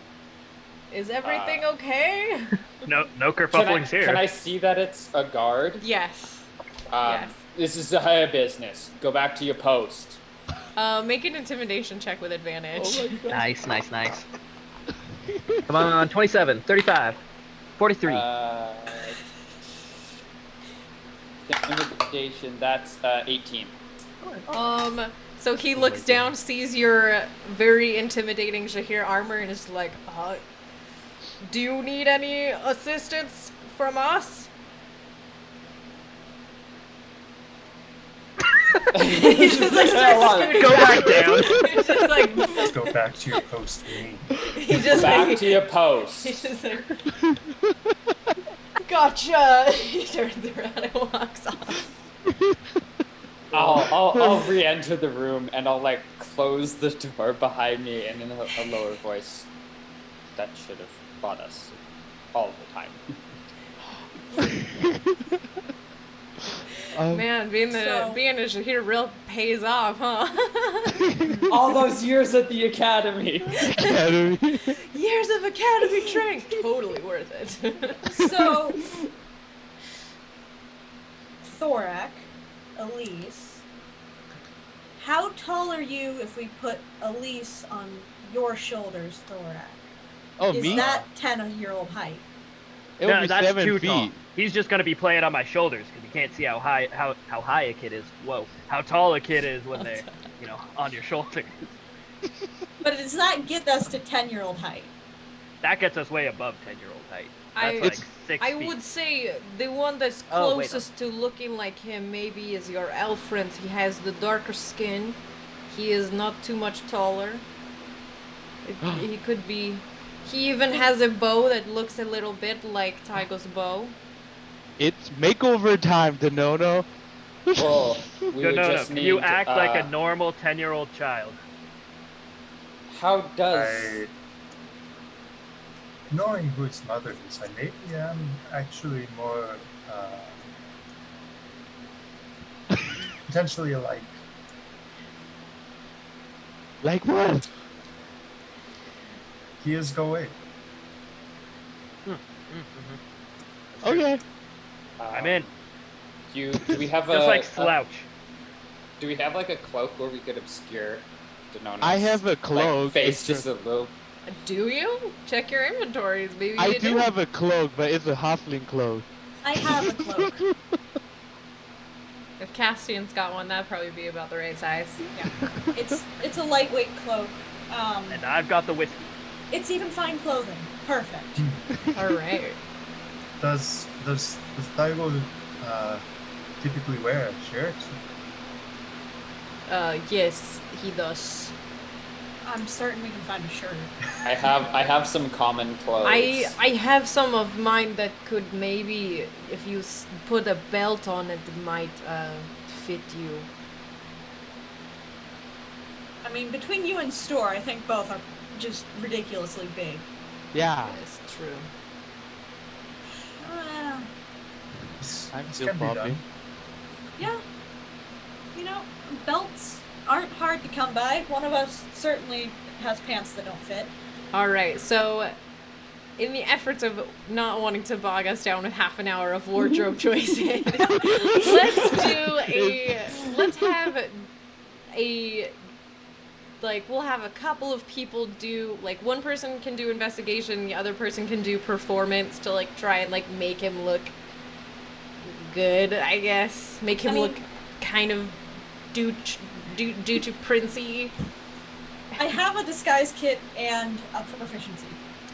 Is everything okay? No Can kerfufflings here. I see that it's a guard? Yes. Yes. This is a business. Go back to your post. Make an intimidation check with advantage. Nice. Come on, 27, 35, 43. Intimidation, that's 18. So he looks down, sees your very intimidating Shahir armor, and is like, do you need any assistance from us? He just like starts scooting Go back down. He's just like, Let's go back to your post, me. he just Back like, to your post. he's just like, gotcha. He turns around and walks off. I'll re-enter the room and I'll like close the door behind me and in a lower voice. That should have bought us all the time. Man, being a Shahir real pays off, huh? All those years at the academy. Years of academy training, totally worth it. So, Thorak, Elise, how tall are you if we put Elise on your shoulders, Thorak? Oh, Is me? that 10-year-old height? It would No, be that's 7 too feet. tall. He's just gonna be playing on my shoulders because you can't see how high a kid is. Whoa, how tall a kid is when they're, on your shoulders. But does that get us to 10-year-old height? That gets us way above 10-year-old height. That's I- like 6 I feet. would say the one that's Oh, wait, closest to looking like him maybe is your elf friend. He has the darker skin. He is not too much taller. He could be... He even has a bow that looks a little bit like Tygo's bow. It's makeover time, Denono. Well, we would No. just need. You act like a normal 10-year-old child. How does? Knowing who its mother is, I maybe am actually more potentially alike. Like what? He is Gaweyna. Okay. I'm in. Do we have Just like Slouch. Do we have like a cloak where we could obscure Denono's I have a cloak. face It's just a little? Do you? Check your inventories, maybe I you do have a cloak, but it's a halfling cloak. I have a cloak. If Castian's got one, that'd probably be about the right size. Yeah. It's a lightweight cloak. And I've got the whiskey. It's even fine clothing. Perfect. Alright. Does Taigo typically wear a shirt? Yes, he does. I'm certain we can find a shirt. I have some common clothes. I have some of mine that could maybe, if you put a belt on it, might fit you. I mean, between you and Store, I think both are just ridiculously big. Yeah. Yes, true. I'm This still can be done. popping. Yeah. Belts aren't hard to come by. One of us certainly has pants that don't fit. Alright, so in the efforts of not wanting to bog us down with half an hour of wardrobe choices, we'll have a couple of people do, one person can do investigation, the other person can do performance to, try and, make him look good, I guess. Make him look kind of due to princey. I have a disguise kit and a proficiency.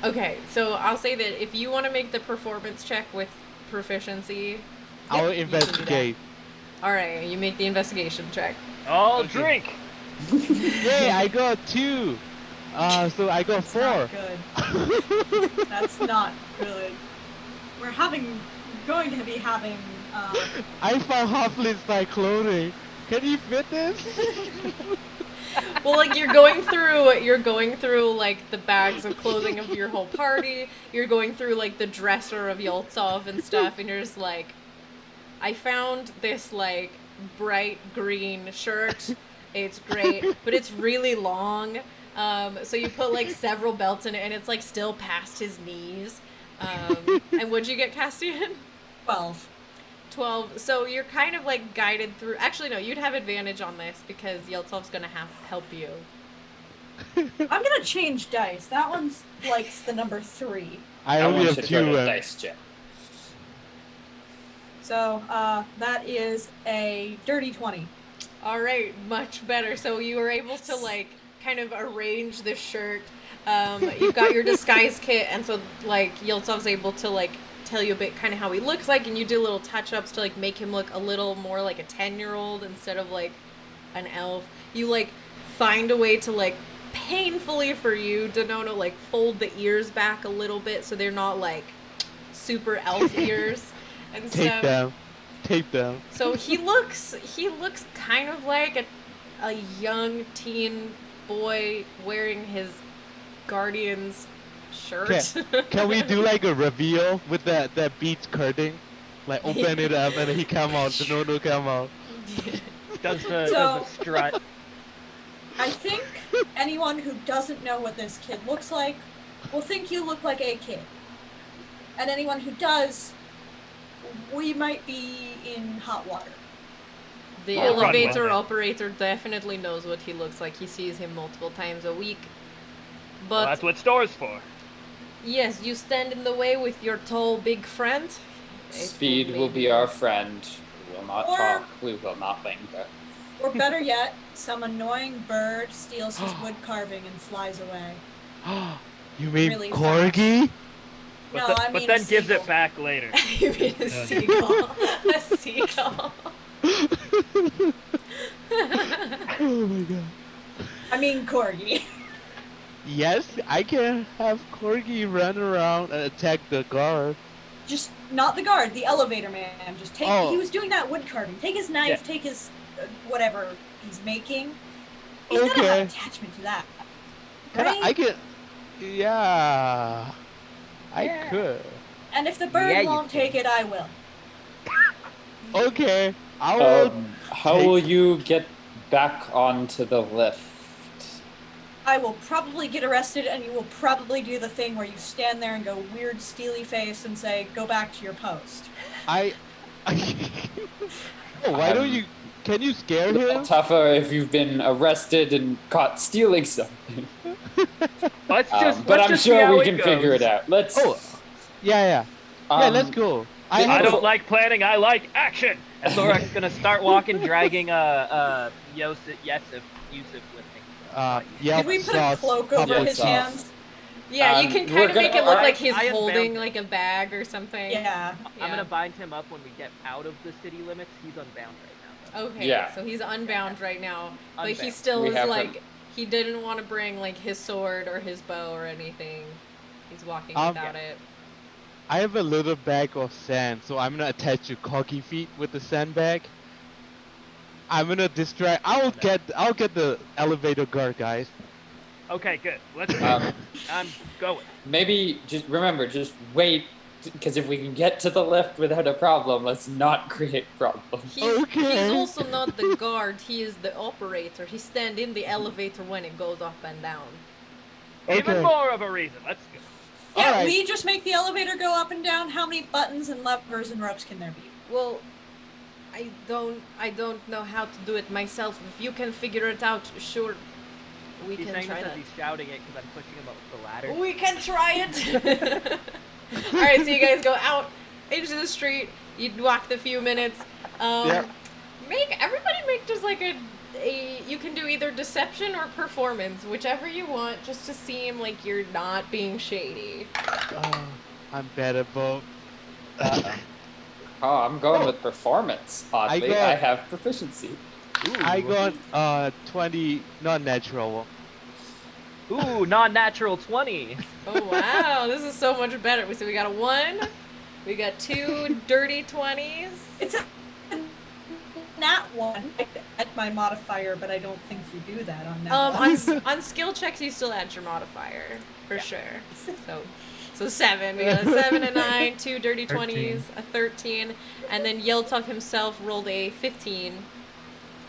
Okay, so I'll say that if you want to make the performance check with proficiency, I'll you can do that. investigate. Alright, you make the investigation check. I'll Okay. drink. Yay, I got 2. So I got That's 4. not good. That's not good. We're going to be having. I found halfling style clothing. Can you fit this? Well, you're going through the bags of clothing of your whole party. You're going through the dresser of Yoltsov and stuff, and you're just I found this bright green shirt. It's great, but it's really long. So you put like several belts in it, and it's like still past his knees. And what'd you get, Castian? 12. 12. So you're kind of like guided through. Actually, no, you'd have advantage on this because Yeltov's gonna help you. I'm gonna change dice. That one's likes the number 3. I I only want have to go 2. to dice check. So that is a dirty 20. All right, much better. So you were able to like kind of arrange the shirt. You've got your disguise kit, and so like Yeltov's able to like tell you a bit kind of how he looks like, and you do little touch-ups to like make him look a little more like a 10-year-old instead of like an elf. You like find a way to like painfully for you, Denono, like fold the ears back a little bit so they're not like super elf ears and stuff. Tape down. So he looks kind of like a young teen boy wearing his Guardian's shirt. Can we do like a reveal with that beach curtain? Like open it up and he come out, the no come out. Does the strut. I think anyone who doesn't know what this kid looks like will think you look like a kid. And anyone who does, we might be in hot water. The I'll run elevator with it. operator definitely knows what he looks like. He sees him multiple times a week. Well, But that's what store's for. yes, you stand in the way with your tall, big friend. Speed will be our friend. We will not Or- talk. We will not linger. Or better yet, some annoying bird steals his wood carving and flies away. You mean Really Corgi? But, No, I mean but then a gives seagull. it back later. You mean a seagull? A seagull. Oh my god. I mean corgi. Yes, I can have Corgi run around and attack the guard. Just not the guard, the elevator man. Just take. Oh. He was doing that wood carving. Take his knife. Yeah. Take his whatever he's making. He's gotta Okay. have attachment to that. Can Right? I can. Yeah. I could. And if the bird Yeah, you won't can. take it, I will. Okay. I will. How will you get back onto the lift? I will probably get arrested, and you will probably do the thing where you stand there and go weird, steely face and say, "Go back to your post." I. Oh, why don't you? Can you scare A little him? tougher if you've been arrested and caught stealing something. Let's just. But let's I'm just see sure how we it can goes. figure it out. Let's. Oh, yeah. Yeah, um, let's go. I have don't like planning. I like action. And Thorak's gonna start walking, dragging Yusuf with me. Yeah. Did we put a cloak over Yeah, his sauce. hands? Yeah, you can we're kind of gonna- make it look I- like he's I am holding bound- like a bag or something. Yeah. I'm gonna bind him up when we get out of the city limits. He's unbound right now. Okay, Yeah. so he's unbound right now, but he Unbound. still We is have like him. he didn't want to bring like his sword or his bow or anything. He's walking without it. I have a little bag of sand, so I'm gonna attach your Corgi feet with the sandbag. I'm gonna distract. I'll get the elevator guard, guys. Okay, good. Let's go. Um, I'm going. Maybe just remember, just wait, because if we can get to the lift without a problem, let's not create problems. He's Okay. also not the guard. He is the operator. He stand in the elevator when it goes up and down. Even Okay. more of a reason. Let's go. Yeah, Alright. we just make the elevator go up and down. How many buttons and levers and ropes can there be? Well, I don't know how to do it myself. If you can figure it out, sure, we He's can saying try this as that. he's shouting it because I'm pushing him up the ladder. We can try it. All right, so you guys go out into the street. You walk the few minutes. Yeah. Everybody make just like a. You can do either deception or performance, whichever you want, just to seem like you're not being shady. I'm bad at both. Oh, I'm going with performance. Oddly, got- I have proficiency. I got 20 non-natural. Ooh, non-natural 20. Oh wow, this is so much better. So we got a 1, we got 2 dirty 20s. It's a nat 1 at my modifier, but I don't think you do that on nat 1. On skill checks, you still add your modifier for sure. So 7. We got a 7, a 9, 2 dirty 20s, a 13, and then Yeltov himself rolled a 15.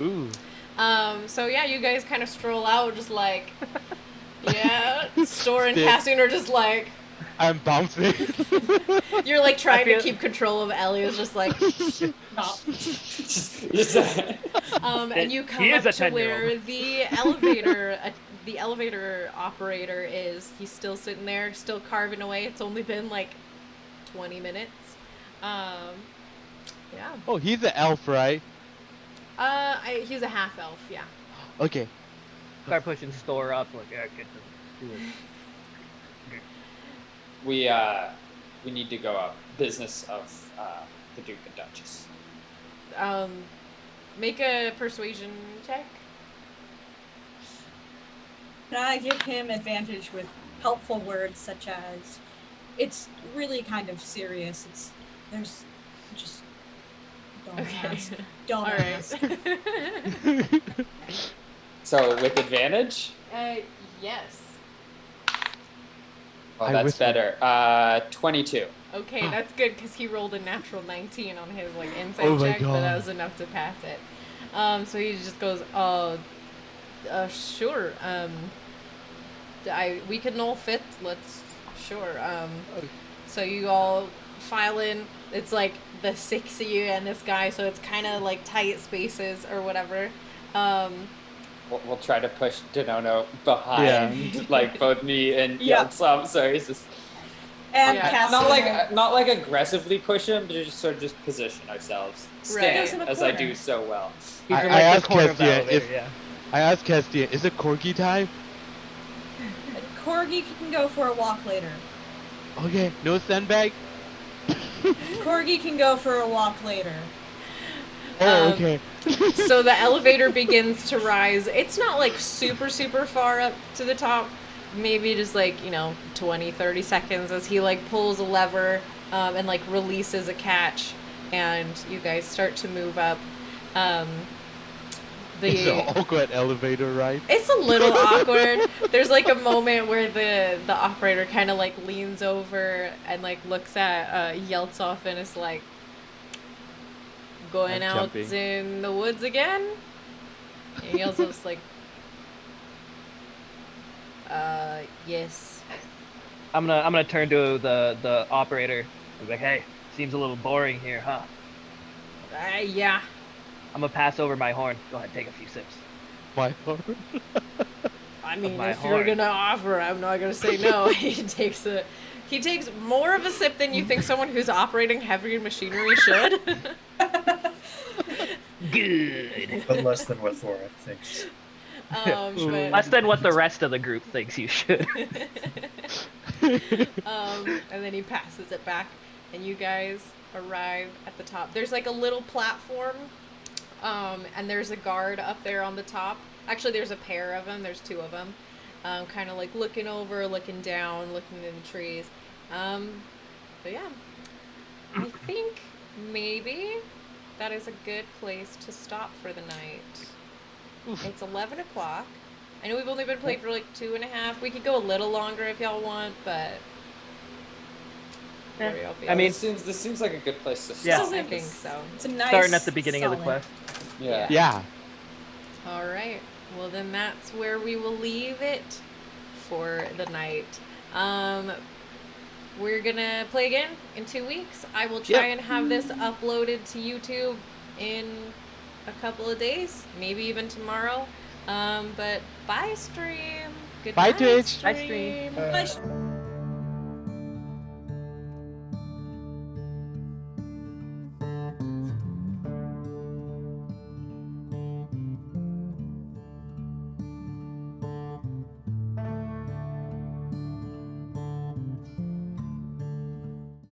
Ooh. So yeah, you guys kind of stroll out, just like Yeah, Store and Stick. Cassian are just like, I'm bouncing. you're like trying to feel- keep control of Elliot's just like, Stop. and you come He is up a to 10-year-old. where the elevator operator is. He's still sitting there, still carving away. It's only been like 20 minutes. Yeah. Oh, he's an elf, right? He's a half elf, yeah. Okay. Start pushing Store up. Like, yeah, get to do it. We need to go up. Business of the Duke and Duchess. Make a persuasion check. Can I give him advantage with helpful words such as, it's really kind of serious. There's just, don't ask. Don't All ask. right. So with advantage? Yes. Oh, I that's whisper. better. 22. Okay, that's good because he rolled a natural 19 on his like insight Oh my check, but that God. was enough to pass it. So he just goes, sure. We can all fit. Let's sure. So you all file in. It's like the 6 of you and this guy, so it's kind of like tight spaces or whatever. We'll try to push Denono behind, like both me and Yeah. Yeltsop, so he's just And Yeah. Cassian. not like aggressively push him, but just sort of just position ourselves, Right. stay Goes in a as I corner. do so well. He's I in like asked the corner of the Cassian elevator, if- yeah. I asked Castian, is it corgi time? Corgi can go for a walk later. Okay, no sandbag? Corgi can go for a walk later. Oh, Um, okay. So the elevator begins to rise. It's not like super far up to the top. Maybe just like, 20, 30 seconds as he like pulls a lever and like releases a catch and you guys start to move up. It's an awkward elevator ride. It's a little awkward. There's like a moment where the operator kind of like leans over and like looks at Yeltsov and is like, going I'm out jumping. in the woods again? And Yeltsov's like, yes. I'm gonna turn to the operator. I'm like, hey, seems a little boring here, huh? Yeah. I'm gonna pass over my horn. Go ahead, take a few sips. My heart. I mean, my if you're horn. gonna offer, I'm not gonna say no. He takes more of a sip than you think someone who's operating heavy machinery should. Good. But less than what Thor thinks. But, Less than what the rest of the group thinks you should. and then he passes it back, and you guys arrive at the top. There's like a little platform, and there's a guard up there on the top. Actually, there's a pair of them. There's 2 of them, kind of like looking over, looking down, looking in the trees. But yeah, I think maybe that is a good place to stop for the night. It's 11 o'clock. I know we've only been playing for like 2.5. We could go a little longer if y'all want, but what do y'all feel? I mean, this seems like a good place to start. Yeah. I think so. It's a nice. Starting at the beginning of the solid. quest. Yeah. Yeah. All right. Well, then that's where we will leave it for the night. We're gonna play again in 2 weeks. I will try and have this uploaded to YouTube in a couple of days, maybe even tomorrow. But bye, stream. Good Bye, night, Twitch. Bye, stream. Bye.